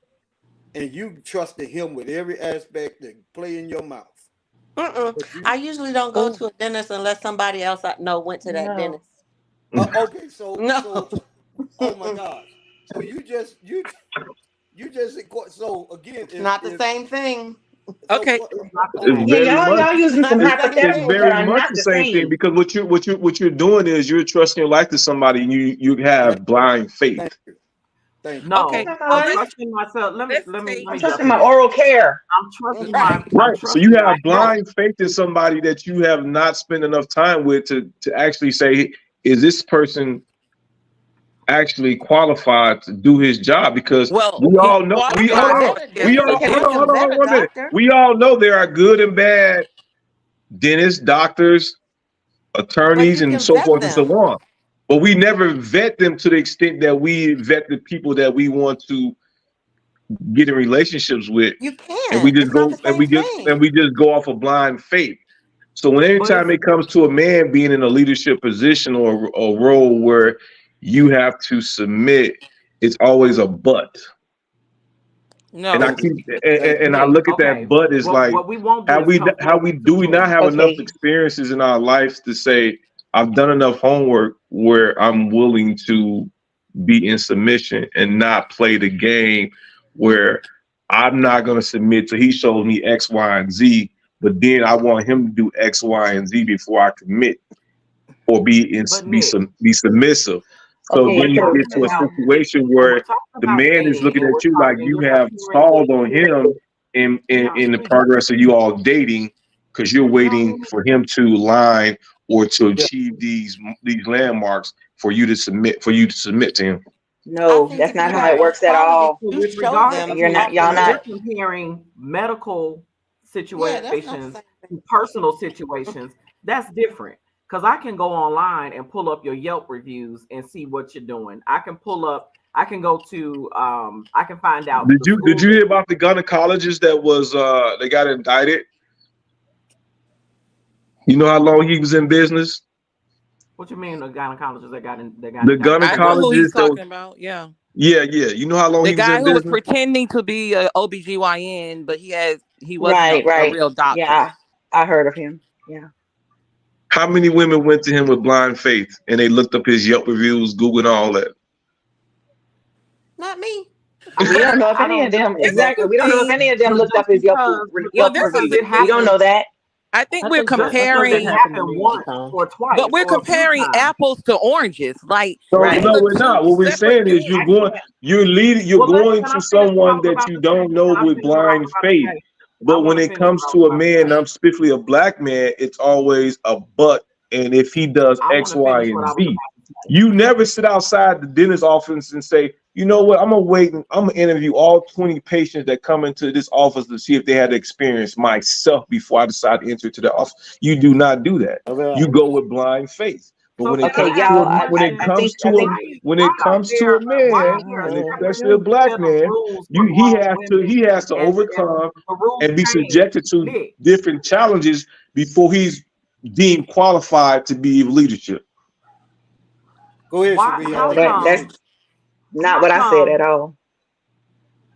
and you trusted him with every aspect that play in your mouth. Mm-mm. But you I usually don't go Oh to a dentist unless somebody else I know went to that no. dentist. okay, No. so oh my Mm-mm. gosh. So you just so again It's not the if same thing. so Okay. what It's not the It's same. Yeah, very much. y'all It's using not some the It's, same it's hypotheticals that thing. very are much not the the same thing same. because what you're doing is you're trusting your life to somebody and you thank have blind faith. thank you. Thank you. Okay, No, Not my so I'm life. let's trusting myself. Let me let's let me let I'm me take jump trusting my in. oral care. I'm trusting my right. I'm Right. So you trusting have myself. blind faith in somebody that you have not spent enough time with to actually say, is this person actually qualified to do his job? Because Well, we he all know You we can hold qualified. on. vet a That's We the all Okay, dentist. hold You on, hold can difference. on, vet hold a on one minute. doctor. We all know there are good and bad dentists, doctors, But attorneys, you and can so vet forth and so them. on. But we never vet them to the extent that we vet the people that we want to get in relationships with, You and we can. just It's not go the same and thing. we just go off of blind faith. So when But anytime it's it comes to a man being in a leadership position or a role where you have to submit, it's always a but. And I No. keep Thank you. and I wait, look at that okay. but is like, What we won't do is how conflate we the two do we not things. have enough okay. experiences in our lives to say I've done enough homework where I'm willing to be in submission and not play the game where I'm not going to submit till he shows me X, Y, and Z, but then I want him to do X, Y, and Z before I commit or But Nick, be submissive. So we're Okay, then you so get talking to a about situation when we're where talking the about man is dating looking and at you like you're you have comparing stalled on him can in y'all the hear me? progress of you all dating because you're Can y'all hear waiting me? for him to line or to Yeah. achieve these landmarks for you to submit to him. I no, think that's if you not how have it those works at qualities, all. So you with show regards And them you're not, off to the y'all when we're not. bat. comparing medical Yeah, that's not the situations same thing. to personal situations, that's different. Because I can go online and pull up your Yelp reviews and see what you're doing. I can go to I can find out the Did school you that hear you about the gynecologist that was they got indicted? You know how long he was in business? What you mean, the gynecologist that The got in I trouble? know who he's gynecologist that was, talking about. Yeah. yeah, yeah. You know how long The he was guy in who was business? pretending to be a OBGYN, but he wasn't Right, a right. real doctor. Yeah, I heard of him. Yeah. How many women went to him with blind faith and they looked up his Yelp reviews, Google, and all that? Not me. We don't know if I any don't of them know, This is exactly. the We don't know if thing. any of them but looked up just his because, Well, Yelp this is because the reviews. it We don't thing. know happened, that. I think I we're think that just I think because that it comparing, happened to happened me one once time. or but twice we're or a few comparing times, apples to oranges. Like No, those Right. no, are we're two not. What we're separate saying is things. I can't. you're Well, going can I to finish what I someone was that about you to say? don't know Can I with finish what I was blind about to faith. say? I But when want to it finish what comes I was to a about to man, and say. I'm specifically a black man, it's always a but. And if he does I want X, to Y, finish and what I was Z, about to say. you never sit outside the dentist office and say, you know what, I'm gonna wait and I'm gonna interview all 20 patients that come into this office to see if they had experience myself before I decide to enter to the office. You do not do that. All right. You go with blind faith. But So when it can I Okay, comes ask to a y'all. when it question? comes to I think. when Why it is comes to there a man, a and especially a separate black set of man, rules for you grown women he has to and overcome the rules and be change? subjected to Nick, different challenges before he's deemed qualified to be leadership. Go ahead, why? Shabby. I No, How think that's come? Shabby. not How what I said at come? all.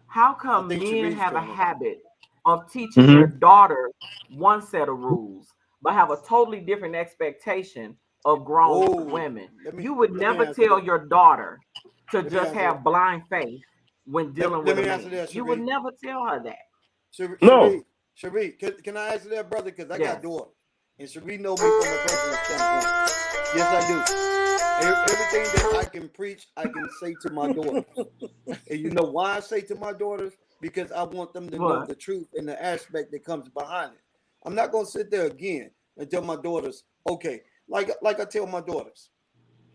How I come think men Shabi's have a coming. habit of teaching their Hmm. daughters one set of rules, but have a totally different expectation of grown Whoa. women? Let me You would let me never answer tell that. your daughter to Let me just answer that. have blind faith when dealing Let with a me answer man. that, You would Shabby. never tell her that. No. Shabby, can I answer that, brother? Because I got Yes. daughters. And Shabby know me from a personal standpoint. Yes, I do. Everything that I can preach, I can say to my daughters. And you know why I say to my daughters? Because I want them to know What? the truth and the aspect that comes behind it. I'm not going to sit there again and tell my daughters, okay, like I tell my daughters,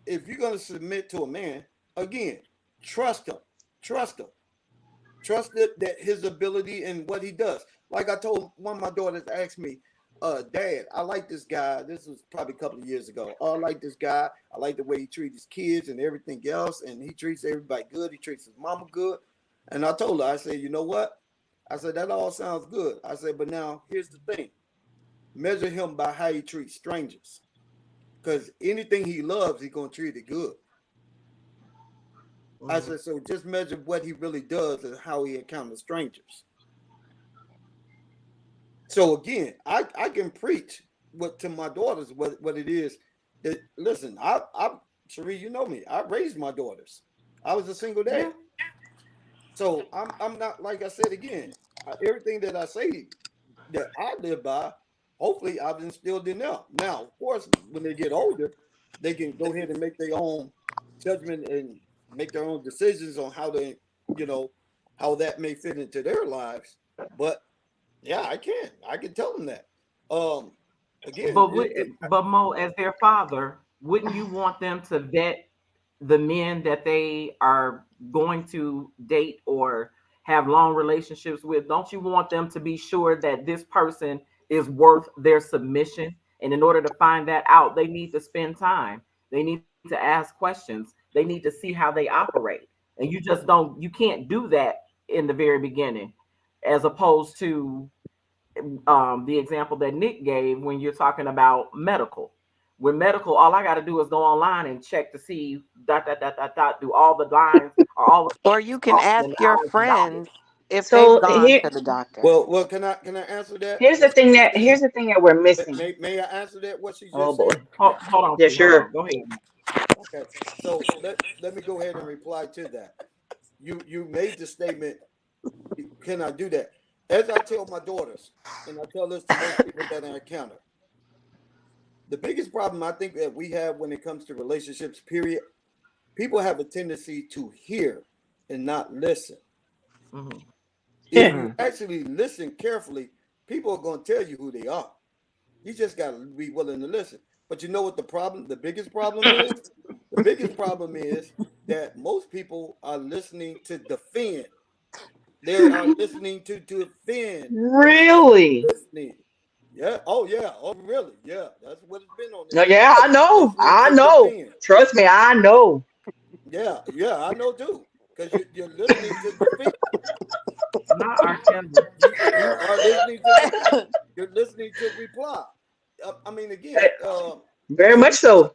if you're going to submit to a man, again, trust him. Trust him. Trust that his ability and what he does. Like I told one of my daughters asked me, Dad, I like this guy. This was probably a couple of years ago. Oh, I like this guy. I like the way he treats his kids and everything else. And he treats everybody good. He treats his mama good. And I told her, I said, you know what? I said, that all sounds good. I said, but now here's the thing. Measure him by how he treats strangers. Because anything he loves, he's going to treat it good. I Mhm. said, so just measure what he really does and how he encounters strangers. So again, I can preach what to my daughters what it is that listen, I Cherie, you know me. I raised my daughters. I was a single Yeah. dad. So I'm not like I said again, everything that I say that I live by, hopefully I've instilled in them. Now, of course, when they get older, they can go ahead and make their own judgment and make their own decisions on how to, you know, how that may fit into their lives. But yeah, I can. I can tell them that. Um, again, But but Mo, as their father, wouldn't you want them to vet the men that they are going to date or have long relationships with? Don't you want them to be sure that this person is worth their submission? And in order to find that out, they need to spend time. They need to ask questions. They need to see how they operate. And you just don't, you can't do that in the very beginning, as opposed to the example that Nick gave when you're talking about medical. With medical, all I got to do is go online and check to see do all the lines or all the Or you can X's ask and the your I's and dotted. friends if they've So gone to the doctor. well, can I answer that? here's the thing that we're missing. May I answer that? What she Oh just said? boy. Hold on, Yeah, see, hold sure. on. Go ahead. Okay. So let me go ahead and reply to that. You made the statement. Can I do that? As I tell my daughters, and I tell this to most people that I encounter, the biggest problem I think that we have when it comes to relationships, period, people have a tendency to hear and not listen. Hmm. If you actually listen carefully, people are going to tell you who they are. You just got to be willing to listen. But you know what the biggest problem is? The biggest problem is that most people are listening to defend. They are listening to defend. They're not Really? listening. Yeah. Oh, yeah. Oh, really? Yeah. That's what it's been on No, there. yeah, I know. Listening I to know. defend. Trust me, I know. Yeah. Yeah. I know too. Because you're listening to defend. Not R. Kelly. You are listening to defend. You're listening to reply. I mean, again, Very much the so.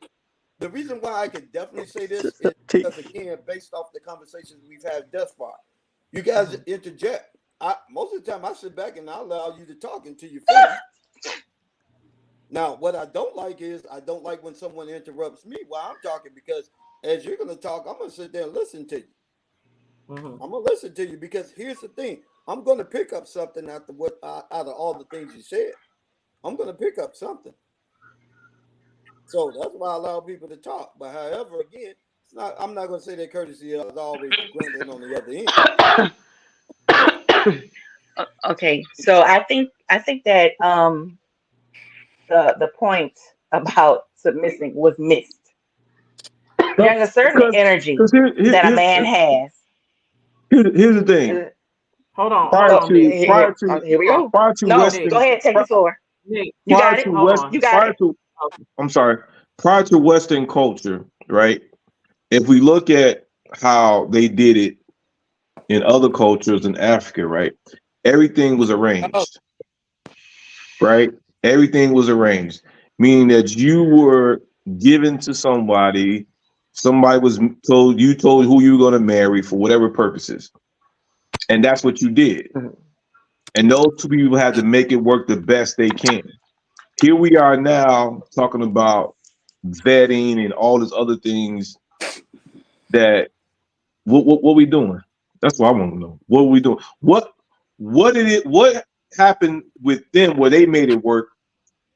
reason why I could definitely say this is because, again, based off the conversations we've had thus far, you guys interject. Most of the time I sit back and I allow you to talk until you finish. Now, what I don't like is I don't like when someone interrupts me while I'm talking, because as you're going to talk, I'm going to sit there and listen to you. Mhm. I'm going to listen to you because here's the thing. I'm going to pick up something after out of all the things you said. I'm going to pick up something. So that's why I allow people to talk. But however, again, it's not. I'm not going to say that courtesy is always granted on the other end. Okay, so I think that the point about submitting was missed. No, There's a certain energy because here, here, that a here, man has. here's the thing. Uh, Hold Prior Oh, on, Nick. to prior to here we Hold on, go. prior to No, Nick. go Western ahead, take the pri- floor. Nick. You prior got it. to Hold West on. You got prior it. to I'm sorry, prior to Western culture, right? If we look at how they did it in other cultures in Africa, right? Everything was Oh, arranged, right? Everything was arranged, meaning that you were given to somebody, somebody was told who you were going to marry for whatever purposes, and that's what you did. Mhm. And those two people had to make it work the best they can. Here we are now talking about vetting and all these other things that what we doing? That's what I want to know. What are we doing? What happened with them where they made it work,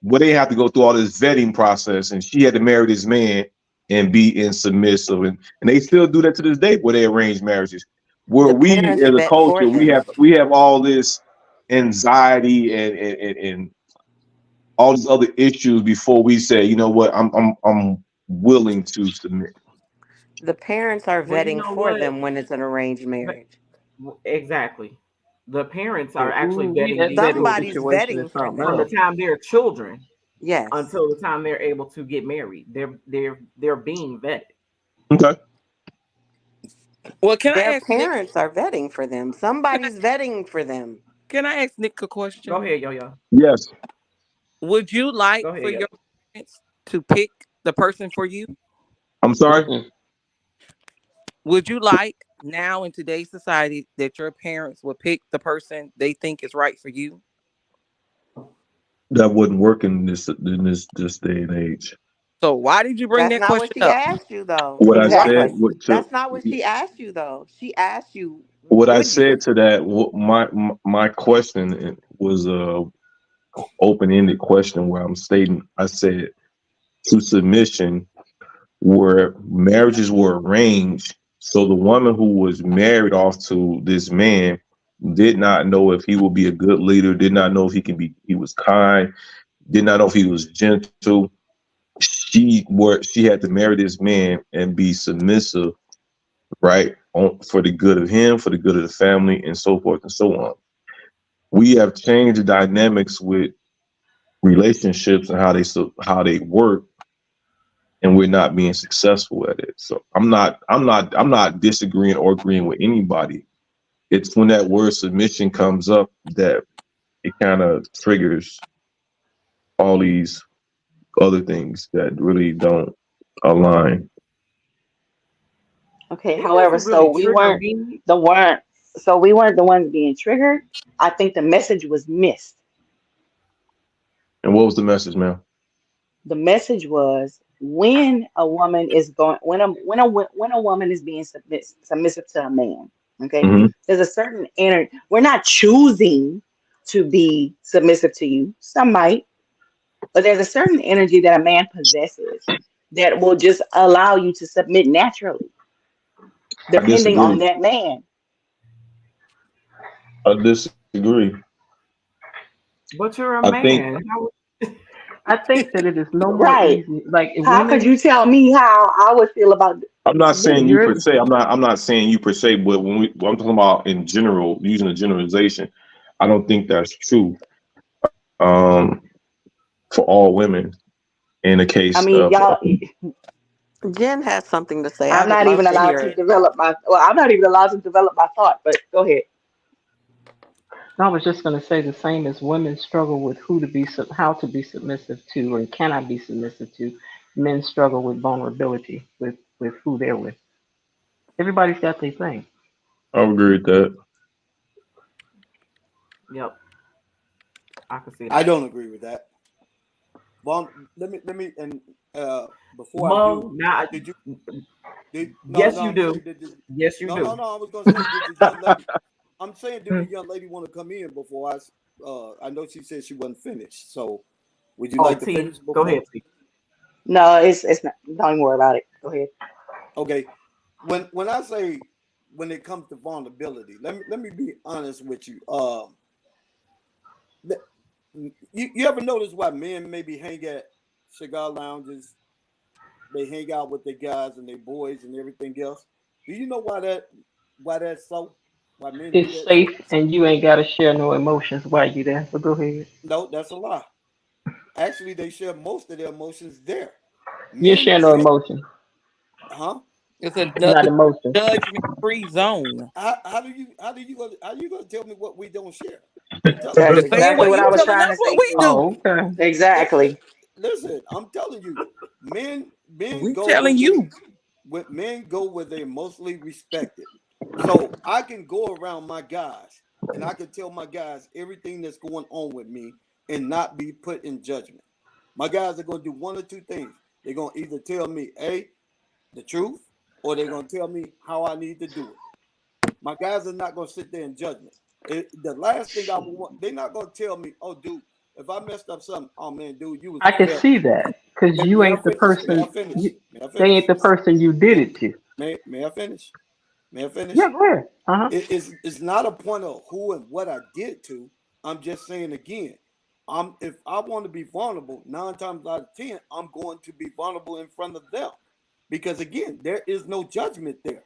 where they have to go through all this vetting process and she had to marry this man and be in submissive, and they still do that to this day where they arrange marriages. Where The we parents as a vet for culture, we them. have we have all this anxiety and all these other issues before we say, you know what, I'm willing to submit. The parents are Well, you vetting know for what? them when it's an arranged marriage. Exactly. The parents are actually Ooh, vetting that these vetting Somebody's children situation is vetting for something from the them. else. time they're children Yes. until the time they're able to get married. They're being vetted. Okay. Well, can I Their ask Nick? parents are vetting for them. Can I Somebody's vetting for them. can I ask Nick a Go question? ahead, yo yo. Yes. Would you like Go for ahead, yo. your parents to pick the person for you? I'm sorry. Mm-mm. Would you like now in today's society that your parents would pick the person they think is right for you? That wouldn't work in this day and age. So why did you bring That's that not what question she up? asked you though. What I said, Exactly. what to That's not what she asked you though. She asked you, what I would said you? to that, my question was a open ended question where I'm stating, I said to submission where marriages were arranged. So the woman who was married off to this man did not know if he would be a good leader, did not know if he was kind, did not know if he was gentle. She had to marry this man and be submissive, right? For the good of him, for the good of the family, and so forth and so on. We have changed the dynamics with relationships and how they work, and we're not being successful at it. So I'm not disagreeing or agreeing with anybody. It's when that word submission comes up that it kind of triggers all these other things that really don't align. Okay. It However, doesn't really trigger me. the weren't we weren't the ones being triggered. I think the message was missed. And what was the message, man? The message was when a woman is going when a woman is being submissive to a man. Okay, Hmm. there's a certain energy. We're not choosing to be submissive to you. Some might, but there's a certain energy that a man possesses that will just allow you to submit naturally, I depending on disagree. that man. I disagree. But you're a I think man. How, I think that it is no more Right? easy. Like if How could women, you tell me how I would feel about I'm not saying submitting? you per you're se. I'm not saying you per se. But I'm talking about in general, using a generalization, I don't think that's true. Um, for all women, in the I case mean, of y'all. Jen has something to say. I I'm would not even love to allowed hear to it. develop my. Well, I'm not even allowed to develop my thought. But go ahead. I was just going to say the same as women struggle with how to be submissive to, and can I be submissive to. Men struggle with vulnerability with who they're with. Everybody's got their thing. I would agree with that. Yep, I can see I that. don't agree with that. Well, let me and before I do, Mo, now, did you did no yes, no you I'm do. saying did Yes, you no no do. no I was gonna say did the young lady I'm saying did the Hmm. young lady want to come in before I know she said she wasn't finished. So would you Oh, like to T, finish go before? ahead, T. No, it's not. Don't even worry about it. Go ahead. Okay. When I say when it comes to vulnerability, let me be honest with you. th- you ever notice why men maybe hang at cigar lounges, they hang out with their guys and their boys and everything else? Do you know why that's so? Why men do It's that so? safe, and you ain't got to share no emotions while you there. So go ahead. No, that's a lie. Actually, they share most of their emotions there. You ain't Men share no share, emotion, huh? It's not another emotion. judgment-free zone. How do you gonna tell me what we don't share? I'm telling That's you. The same exactly way what you I was telling trying us to what say we too. do. Oh, okay. Listen, Exactly. listen. I'm telling you, men We go where telling they you. when men go where they're mostly respected. So I can go around my guys and I can tell my guys everything that's going on with me and not be put in judgment. My guys are going to do one or two things. They're going to either tell me, hey, the truth, or they're going to tell me how I need to do it. My guys are not going to sit there and judge me. The last thing I would want, they're not going to tell me, oh, dude, if I messed up something, oh man, dude, you was I a can failure. see that because May, you may I ain't the finish? May I person. finish? May I They ain't finish? the person you did May, it to. may I finish? May I Yeah, finish? go ahead. Uh huh. It's not a point of who and what I did to. I'm just saying again, if I want to be vulnerable, 9 times out of 10, I'm going to be vulnerable in front of them. Because again, there is no judgment there.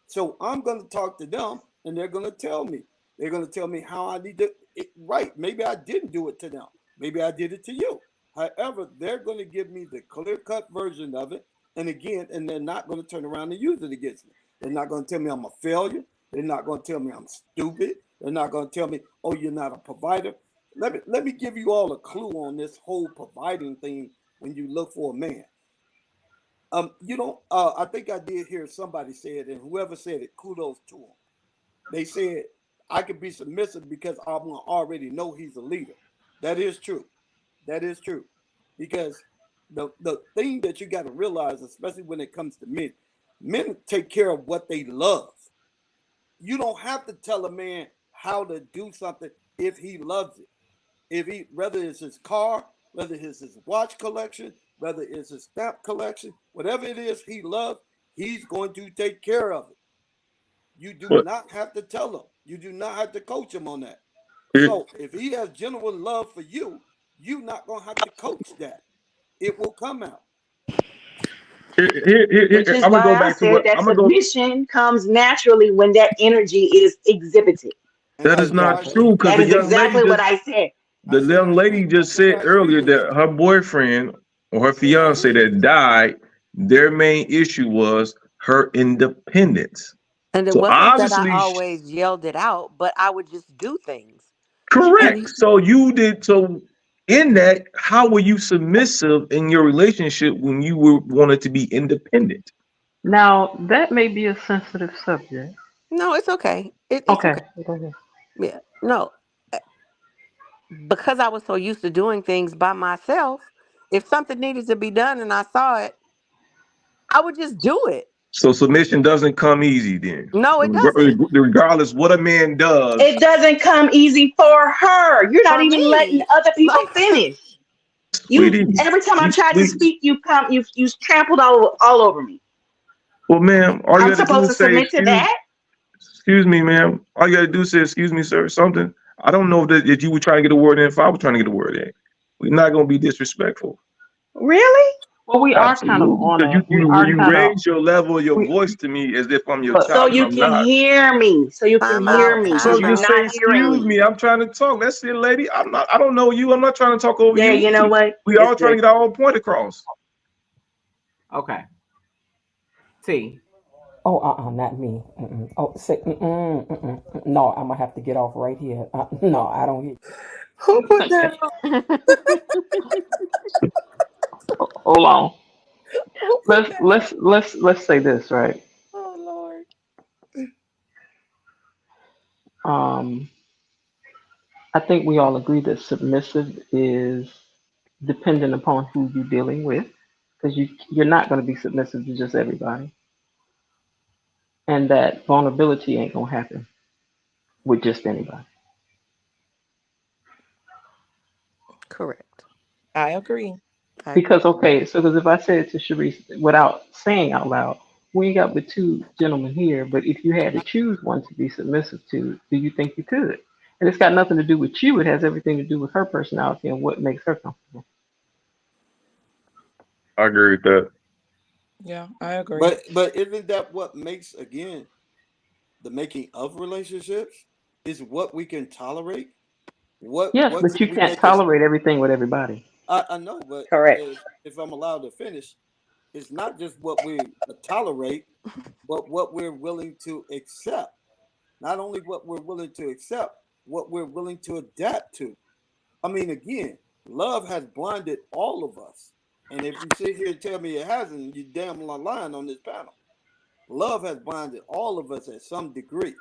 So I'm going to talk to them and they're going to tell me. They're going to tell me how I need to. Right. Maybe I didn't do it to them. Maybe I did it to you. However, they're going to give me the clear cut version of it. And again, and they're not going to turn around and use it against me. They're not going to tell me I'm a failure. They're not going to tell me I'm stupid. They're not going to tell me, oh, you're not a provider. Let me give you all a clue on this whole providing thing when you look for a man. You know, I think I did hear somebody say it, and whoever said it, kudos to them. They said I could be submissive because I already know he's a leader. That is true. That is true. Because the thing that you got to realize, especially when it comes to men take care of what they love. You don't have to tell a man how to do something if he loves it. If he whether it's his car, whether it's his watch collection, whether it's his stamp collection, whatever it is he loves, he's going to take care of it. You do But not have to tell him. You do not have to coach him on that. here, So if he has genuine love for you, you're not gonna have to coach that. It will come out. Which is I'm gonna go why I back to said what that I'm gonna go. submission comes naturally when that energy is exhibited. And That I is and not I Exactly. true see because That the is and young lady exactly what just I said. I the said young I lady agree. I just said said I agree earlier with that you. her boyfriend or her I said I fiance agree. that died, their main issue was her independence. And it So wasn't that I obviously, always yelled it out, but I would just do things. And correct. So you did so. In that, how were you submissive in your relationship when you were wanted to be independent? Now that may be a sensitive subject. no, it's okay. It's Okay. okay. Go ahead. Yeah. No, uh, because I was so used to doing things by myself, if something needed to be done and I saw it, I would just do it. So submission doesn't come easy then. No, it doesn't. Regardless what a man does, It doesn't come easy for her. You're not For even letting me, other people like, finish. You sweetie, every time I you tried to sweet. speak, you trampled all over me. Well, ma'am, all you I'm got to do supposed to is say submit to excuse. that. Excuse me, ma'am. All you got to do is say excuse me, sir. Something. I don't know if you were trying to get a word in. If I was trying to get a word in, we're not gonna be disrespectful. Really? Well, we are kind of Absolutely, on because a. you We you are you kind of. raise your level of your We. voice to me as if I'm your But So child, and you I'm can not. hear me. So you can time hear out, me So because time you're just out. say not hearing excuse me. me. I'm trying to talk. That's it, lady. I'm not. I don't know you. I'm not trying to talk over Yeah, you. you know what? We It's all trying to good. get our own point across. Okay, T. Oh, not me. Mm-mm. Oh, say, no, I'm gonna have to get off right here. No, I don't hear. Who put Okay, that on? hold on. Who put Let's that on? let's let's let's say this right. Oh Lord. Um, I think we all agree that submissive is dependent upon who you're dealing with, because you're not going to be submissive to just everybody, and that vulnerability ain't gonna happen with just anybody. Correct. I agree. I agree. Because okay, so because if I said it to Sharice without saying out loud, we ain't got but two gentlemen here, but if you had to choose one to be submissive to, do you think you could? And it's got nothing to do with you. It has everything to do with her personality and what makes her comfortable. I agree with that. Yeah, I agree. But isn't that what makes, again, the making of relationships is what we can tolerate? Yes, What but can you we can't make us? tolerate everything with everybody. I know, but Correct. if I'm allowed to finish, it's not just what we tolerate, but what we're willing to accept. Not only what we're willing to accept, what we're willing to adapt to. I mean, again, love has blinded all of us. And if you sit here and tell me it hasn't, you damn lying on this panel. Love has blinded all of us at some degree.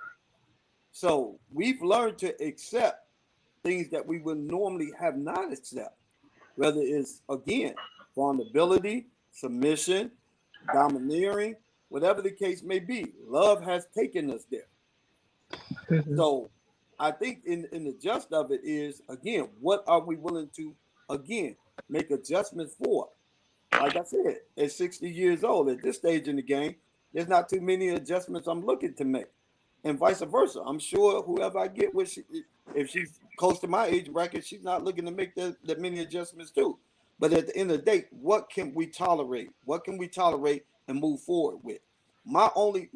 So we've learned to accept things that we would normally have not accept, whether it's, again, vulnerability, submission, domineering, whatever the case may be. Love has taken us there. Hmm. So I think in the gist of it is, again, what are we willing to, again, make adjustments for? Like I said, at 60 years old, at this stage in the game, there's not too many adjustments I'm looking to make. And vice versa. I'm sure whoever I get with, if she's close to my age bracket, she's not looking to make that many adjustments too. But at the end of the day, what can we tolerate? What can we tolerate and move forward with? My only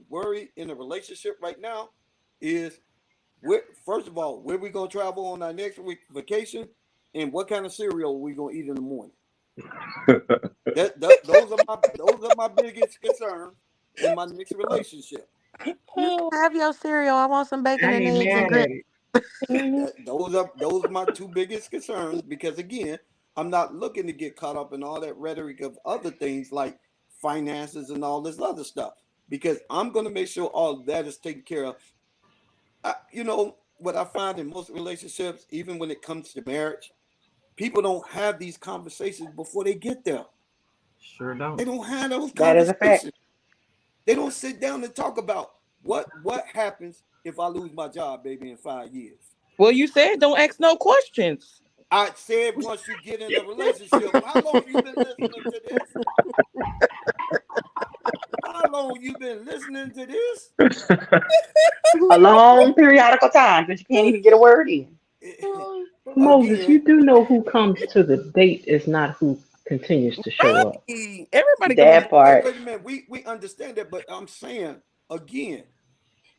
worry in a relationship right now is, where, first of all, where we gonna travel on our next week vacation, and what kind of cereal are we gonna eat in the morning? Those are my biggest concerns in my next relationship. You Oh, can have your cereal. I want some bacon I and ain't eggs and mad grits. at it. mhm. Those are my two biggest concerns, because again, I'm not looking to get caught up in all that rhetoric of other things like finances and all this other stuff, because I'm going to make sure all of that is taken care of. What I find in most relationships, even when it comes to marriage, people don't have these conversations before they get there. Sure They don't. don't have those That is a fact. conversations. They don't sit down and talk about what happens if I lose my job, baby, in 5 years. Well, you said don't ask no questions. I said once you get in a relationship, how long you been listening to this? How long you been listening to this? A long periodical time, but you can't even get a word in. Oh, But Moses, Again, you do know who comes to the date is not who continues to show up. right. Everybody gonna That be wait, part. wait a minute. We understand that, but I'm saying, again,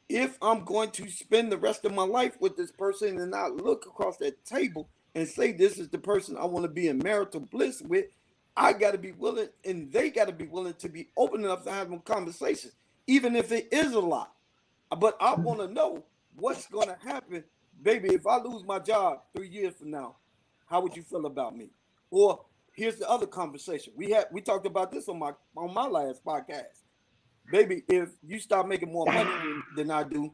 if I'm going to spend the rest of my life with this person and not look across that table and say this is the person I want to be in marital bliss with, I got to be willing, and they got to be willing to be open enough to have a conversation, even if it is a lot. But I want to know what's going to happen, baby. If I lose my job 3 years from now, how would you feel about me? Or here's the other conversation we talked about this on my last podcast, baby. If you start making more money than I do,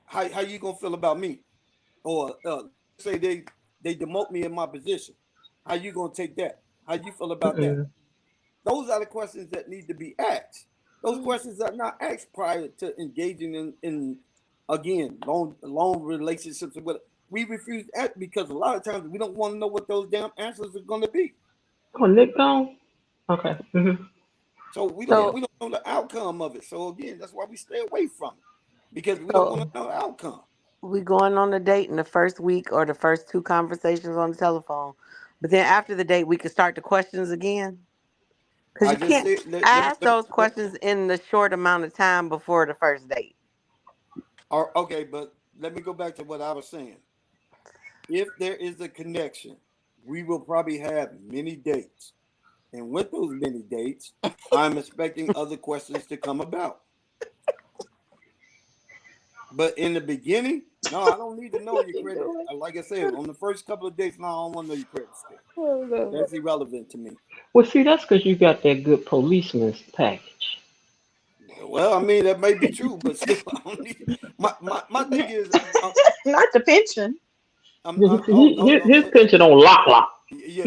how you gonna feel about me? Or let's say they demote me in my position, how you gonna take that? How you feel about that? Mm-mm. Those are the questions that need to be asked. Those questions are not asked prior to engaging in again, long relationships with. We refuse to ask because a lot of times we don't want to know what those damn answers are going to be. Oh, Nick gone? Okay. Hmm. So we don't Yeah. So, we don't know the outcome of it. So again, that's why we stay away from it, because we don't want so to know the outcome. we going on a date in the first week or the first two conversations on the telephone, but then after the date, we can start the questions again. Because I you just can't said ask those questions in the short amount of time before the first date. okay, but let me go back to what I was saying. If there is a connection, we will probably have many dates. And with those many dates, I'm expecting other questions to come about. But in the beginning, no, I don't need to know What your you credit. doing? Like I said, on the first couple of dates, no, I don't want to know your credit score. That's irrelevant to me. Well, see, that's because you got that good policeman's package. Well, I mean, that may be true, but still, I don't need. My thing is, Not the pension. oh no, no, His pension on lock. yeah,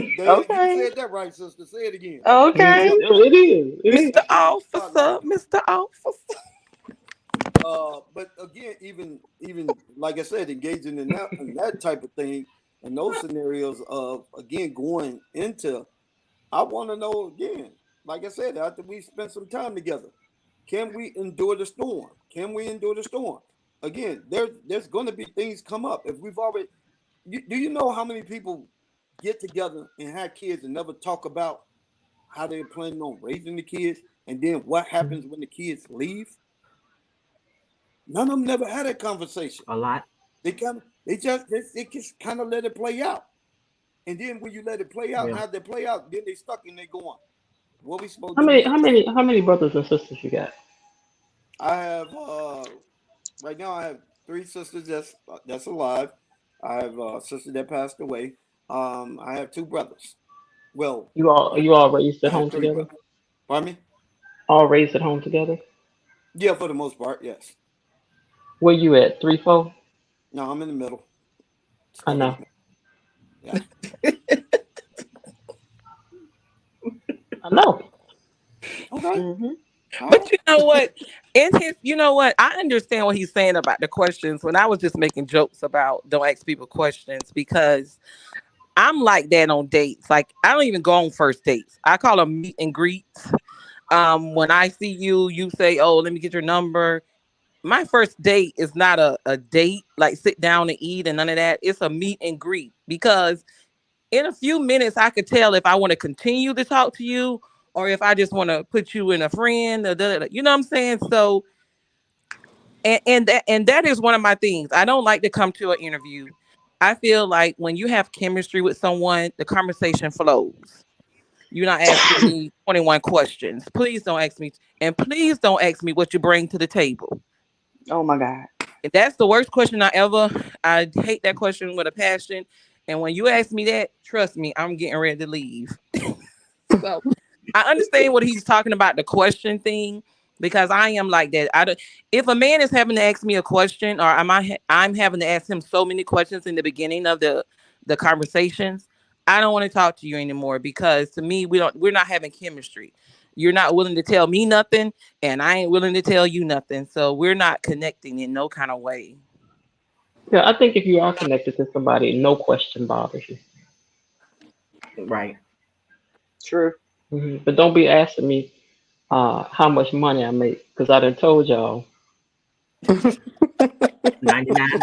you Okay. said that right, sister. Say it again. Okay. It is. It is. Mr. Spotlight. Officer, Mr. Officer. But again, even like I said, engaging in that type of thing and those scenarios of again going into, I want to know again. Like I said, after we spend some time together, can we endure the storm? Can we endure the storm? Again, there's going to be things come up. If we've already, do you know how many people get together and have kids and never talk about how they're planning on raising the kids, and then what happens when the kids leave? None of them never had that conversation. A lot. They just kind of let it play out. And then when you let it play out and Yeah. have it play out, then they stuck and they go on. What we supposed How to do many? next? How many brothers and sisters you got? I have right now I have three sisters that's alive. I have a sister that passed away. I have two brothers. Well, You all raised I at have home three together? brothers. Pardon me? All raised at home together? Yeah, for the most part, yes. Where you at? 3, 4? No, I'm in the middle. I Stuck in the know. middle. Yeah. I know. Okay. Hmm. All right. But you know what? You know what? I understand what he's saying about the questions. When I was just making jokes about don't ask people questions because I'm like that on dates. Like I don't even go on first dates. I call them meet and greets. When I see you, you say, "Oh, let me get your number." My first date is not a date, like sit down and eat and none of that. It's a meet and greet because in a few minutes, I could tell if I want to continue to talk to you or if I just want to put you in a friend. You know what I'm saying? So, and that is one of my things. I don't like to come to an interview. I feel like when you have chemistry with someone, the conversation flows. You're not asking me 21 questions. Please don't ask me, and please don't ask me what you bring to the table. Oh my God. And that's the worst question I ever. I hate that question with a passion. And when you ask me that, trust me, I'm getting ready to leave. So I understand what he's talking about the question thing because I am like that. I don't, if a man is having to ask me a question or I'm having to ask him so many questions in the beginning of the conversations, I don't want to talk to you anymore because to me we're not having chemistry. You're not willing to tell me nothing and I ain't willing to tell you nothing. So we're not connecting in no kind of way. Yeah, I think if you are connected to somebody, no question bothers you. Right. True. But don't be asking me how much money I make because I done told y'all $99.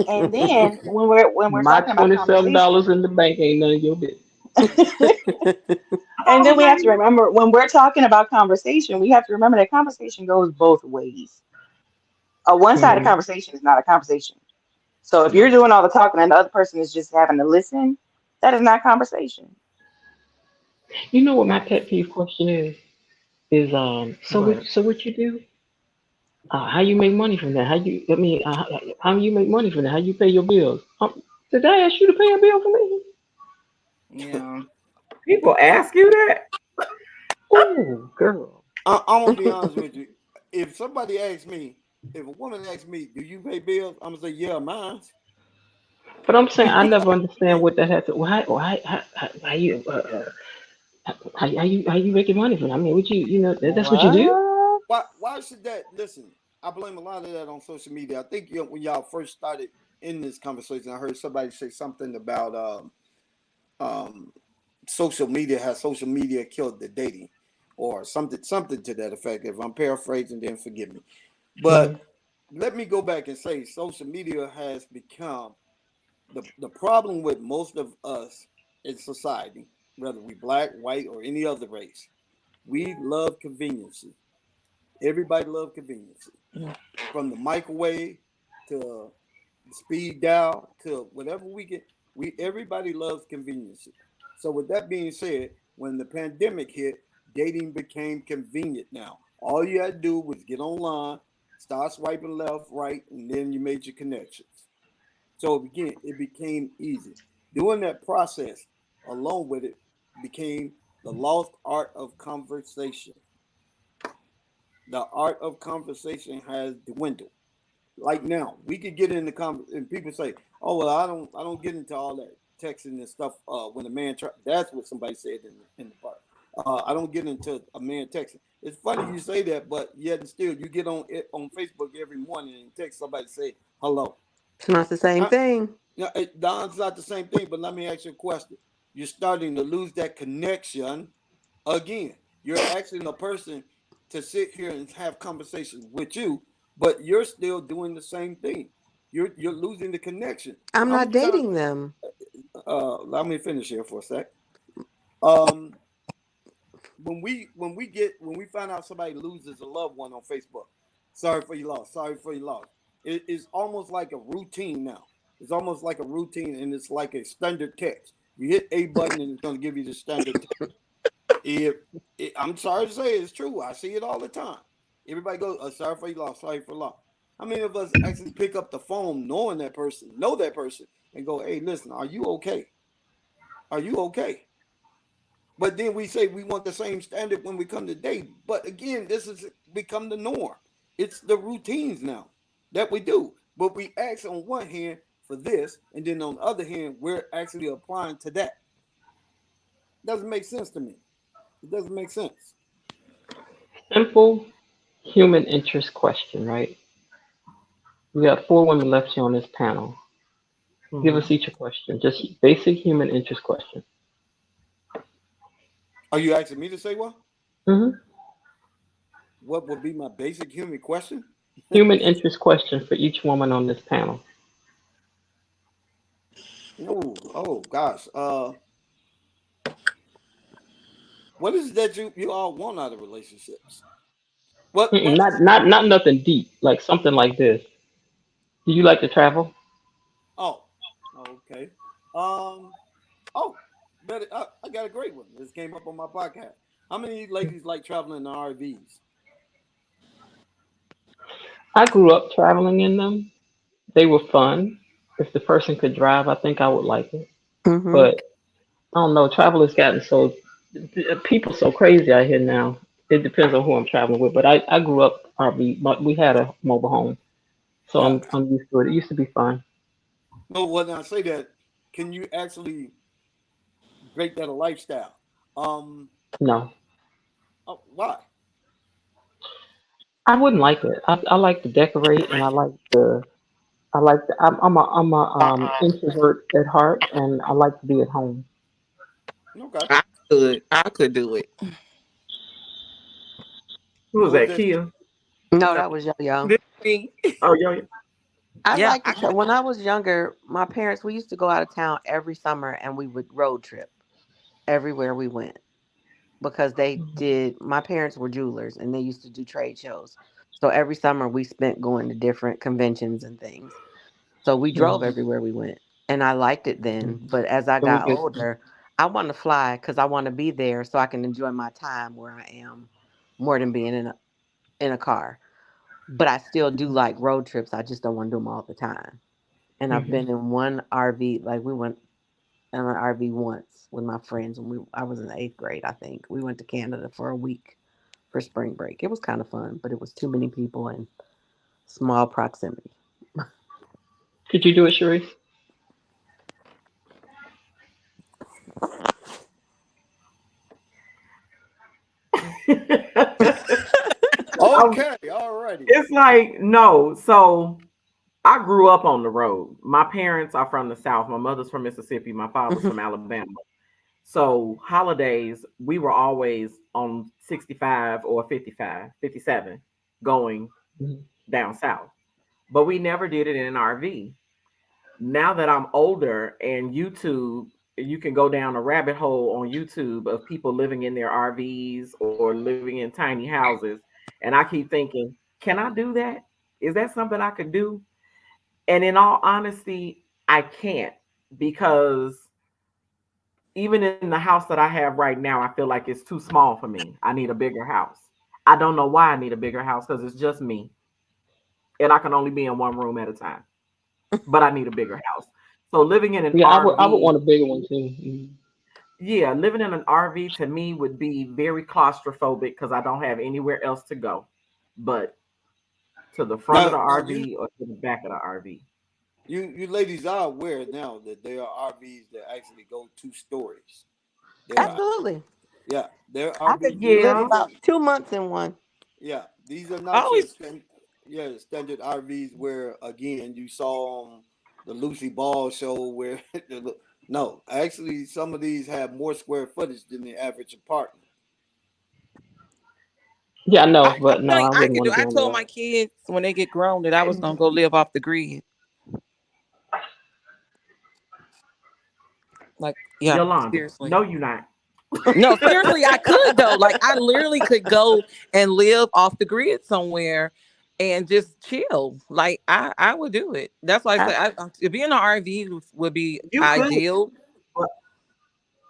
And then when we're my talking about $27 conversation, in the bank ain't none of your business. and then Oh, we have to baby. remember when we're talking about conversation, we have to remember that conversation goes both ways. A one-sided Hmm. conversation is not a conversation. So if No. you're doing all the talking and the other person is just having to listen, that is not conversation. You know what my pet peeve question is? Is so What? what you do? How you make money from that? How you make money from that? How you pay your bills? Did I ask you to pay a bill for me? Yeah. People ask you that? Oh, girl. I'm gonna be honest with you. If somebody asks me, if a woman asks me, "Do you pay bills?" I'm gonna say, "Yeah, mine." But I'm saying I never understand what that had to. Why how you how you making money from that? I mean, what that's what you do? What? Why should that? Listen, I blame a lot of that on social media. I think when y'all first started in this conversation, I heard somebody say something about um, social media. Has social media killed the dating, or something to that effect? If I'm paraphrasing, then forgive me. Hmm. But let me go back and say, social media has become the problem with most of us in society, whether we black, white, or any other race. We love convenience. Everybody love convenience. From the microwave to the speed dial to whatever we get, we everybody loves convenience. So with that being said, when the pandemic hit, dating became convenient now. All you had to do was get online, start swiping left, right, and then you made your connections. So again, it became easy. Doing that process along with it became the lost art of conversation. The art of conversation has dwindled. Like now, we could get into and people say, "Oh well, I don't get into all that texting and stuff." When a man that's what somebody said in the part. I don't get into a man texting. It's funny you say that, but yet and still, you get on it on Facebook every morning and text somebody say hello. It's not the same I, thing. Don's not the same thing, but let me ask you a question. You're starting to lose that connection again. You're asking a person to sit here and have conversations with you, but you're still doing the same thing. You're losing the connection. I'm How not many times? dating them. Let me finish here for a sec. Um, when we find out somebody loses a loved one on Facebook, sorry for your loss, sorry for your loss. It's almost like a routine now. It's almost like a routine, and it's like a standard text. You hit a button, and it's going to give you the standard text. If I'm sorry to say it's true, I see it all the time. Everybody goes, "Sorry for your loss, sorry for loss." How many of us actually pick up the phone, knowing that person, know that person, and go, "Hey, listen, are you okay? Are you okay?" But then we say we want the same standard when we come to date. But again, this has become the norm. It's the routines now that we do. But we ask on one hand for this, and then on the other hand, we're actually applying to that. Doesn't make sense to me. It doesn't make sense. Simple human interest question, right? We got four women left here on this panel. Give Mhm. us each a question, just basic human interest question. Are you asking me to say what? Hmm. What would be my basic human question? Human interest question for each woman on this panel. Oh gosh. What is it that you all want out of relationships? What Mm-mm, is not nothing deep, like something like this. Do you like to travel? oh okay. Um oh better I got a great one. This came up on my podcast. How many ladies like traveling in RVs? I grew up traveling in them. They were fun. If the person could drive, I think I would like it. Hmm. But I don't know. Travel has gotten so people so crazy out here now. It depends on who I'm traveling with. But I grew up RV. But we had a mobile home, so Yeah. I'm used to it. It used to be fun. No, when I say that, can you actually break that a lifestyle? Um No, why? I wouldn't like it. I like to decorate, and I'm a introvert at heart, and I like to be at home. Okay. I could do it. Who was Who is that? this? Kia? No, No, that was yo yo. this me. Oh, yo. I Yeah, like to travel. When I was younger, my parents, we used to go out of town every summer and we would road trip everywhere we went because my parents were jewelers and they used to do trade shows. So every summer we spent going to different conventions and things. So we drove Mhm. everywhere we went and I liked it then. But as I It was got good. older, I want to fly because I want to be there so I can enjoy my time where I am more than being in a car. But I still do like road trips. I just don't want to do them all the time. And I've Hmm. been in one RV. Like we went in an RV once with my friends when I was in the eighth grade. I think we went to Canada for a week for spring break. It was kind of fun, but it was too many people and small proximity. Could you do it, Sharice? I'm, Okay, all righty. it's like, no. So I grew up on the road. My parents are from the South. My mother's from Mississippi. My father's Mhm. from Alabama. So holidays, we were always on 65 or 55, 57, going Mhm. down south. But we never did it in an RV. Now that I'm older and YouTube, you can go down a rabbit hole on YouTube of people living in their RVs or living in tiny houses. And I keep thinking, can I do that? Is that something I could do? And in all honesty, I can't because even in the house that I have right now, I feel like it's too small for me. I need a bigger house. I don't know why I need a bigger house because it's just me and I can only be in one room at a time. But I need a bigger house. So living in an Yeah, I would RV, want a bigger one too. Mhm. yeah, living in an RV to me would be very claustrophobic because I don't have anywhere else to go but to the front of the Now RV or to the back of the RV. you ladies are aware now that there are RVs that actually go 2 stories. There are Absolutely. yeah, there are I could RVs. These live Yeah, these are about 2 months in one. yeah, these are I not your always standard RVs where again you saw on the Lucy Ball show where no, actually some of these have more square footage than the average apartment. Yeah, I know, I but no, think I I wouldn't could want do. to be I on told my that. kids when they get grown that I was and gonna go live off the grid. Like, yeah, Yolanda, seriously. no, you're not. No, seriously, I could though. Like, I literally could go and live off the grid somewhere and just chill. Like, I would do it. That's why I I, say to be in an RV would be You could, ideal.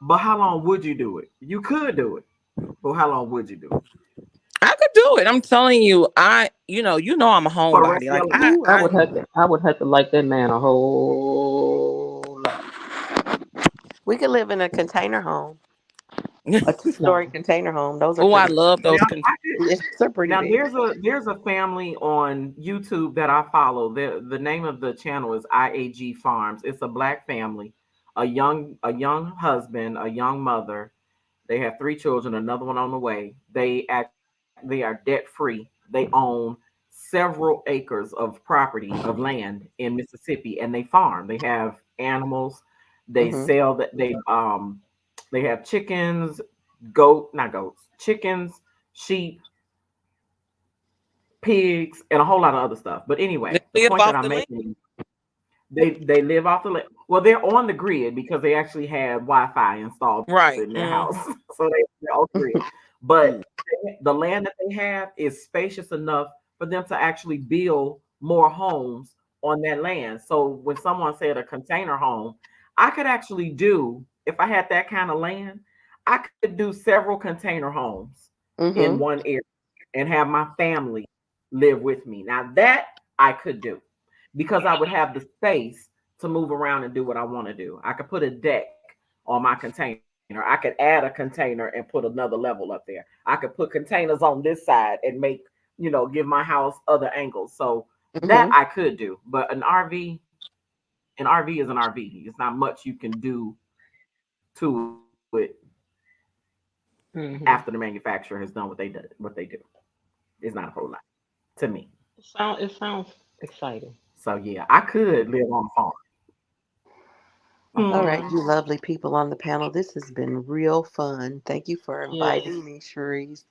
but how long would you do it? You could do it, but how long would you do it? I could do it. I'm telling you, I'm a For the rest homebody. of your Like, life? Ooh, I would have to like that man a whole lot. we could live in a container home, a two-story No. container home. Those are oh, I pretty big. love those. Now, I could, They're pretty now big. there's a family on YouTube that I follow. The name of the channel is IAG Farms. It's a black family, a young husband, a young mother. They have 3 children, another one on the way. They are debt free. They own several acres of property of land in Mississippi, and they farm. They have animals. They Hmm. sell that they have chickens, not goats, chickens, sheep, pigs, and a whole lot of other stuff. But They anyway, the live point that off I'm the land. making, they live off the land. Well, they're on the grid because they actually had Wi-Fi installed in their Right. house, Mm. so they're on the grid. But Hmm. the land that they have is spacious enough for them to actually build more homes on that land. So when someone said a container home, I could actually do, if I had that kind of land, I could do several container homes in Hmm. one area and have my family live with me. Now that I could do because I would have the space to move around and do what I want to do. I could put a deck on my container. I could add a container and put another level up there. I could put containers on this side and make, give my house other angles. So that Hmm. I could do. But an RV is an RV. It's not much you can do to it after the Hmm. manufacturer has done what they do. It's not a whole lot to me. It sounds exciting. So yeah, I could live on a farm. All Hmm. right, you lovely people on the panel. This has been real fun. Thank you for Yes. inviting me, Cherise.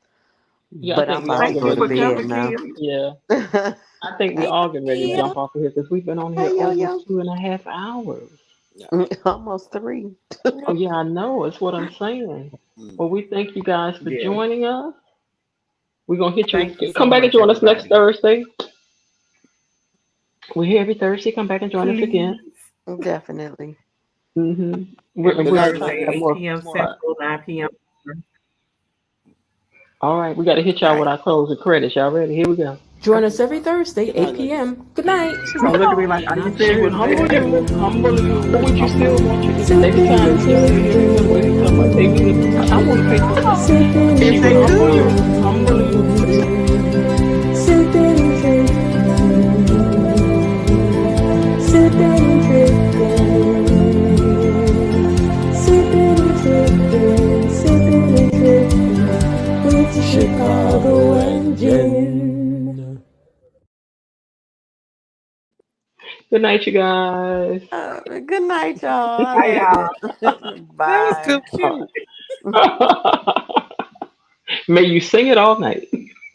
Yeah, I But think I'm we about all to Thank get go you to ready for to get. bed coming, now. Kim. Yeah. I think we Thank all get ready to you. jump off of here because we've been on here Hey, yo, over yo. 2.5 hours. Yeah. Almost three. Oh yeah, I know. It's what I'm saying. Hmm. Well, we thank you guys for Yeah. joining us. We're gonna hit you. Thank you so Come back and much, join us next everybody. Thursday. We're here every Thursday. Come back and join us again. Please. Definitely. And Every Good we're night, gonna try to Thursday, have ladies. 8 more. p.m. More. Central, 9 p.m. All right, we got to hit All y'all with right. our closing credits. Y'all ready? Here we go. Join us Okay. every Thursday, Good night, 8 ladies. p.m. Good night. Don't look at me like, are you Now she would serious, humble baby? you, humble you, but would you still want you to every Sippin' time and you just sit here and somebody talking about trippin'. take me? I want to pay for something. Sippin' She If and would they humble could, you, humble you. trippin'. Sippin' and trippin'. Sippin' and trippin'. Sippin' and trippin'. Sippin' and trippin'. With Chicago and Jen. Good night, you guys. Good night, y'all. I bye, love y'all. it. That was Bye. too cute. May you sing it all night.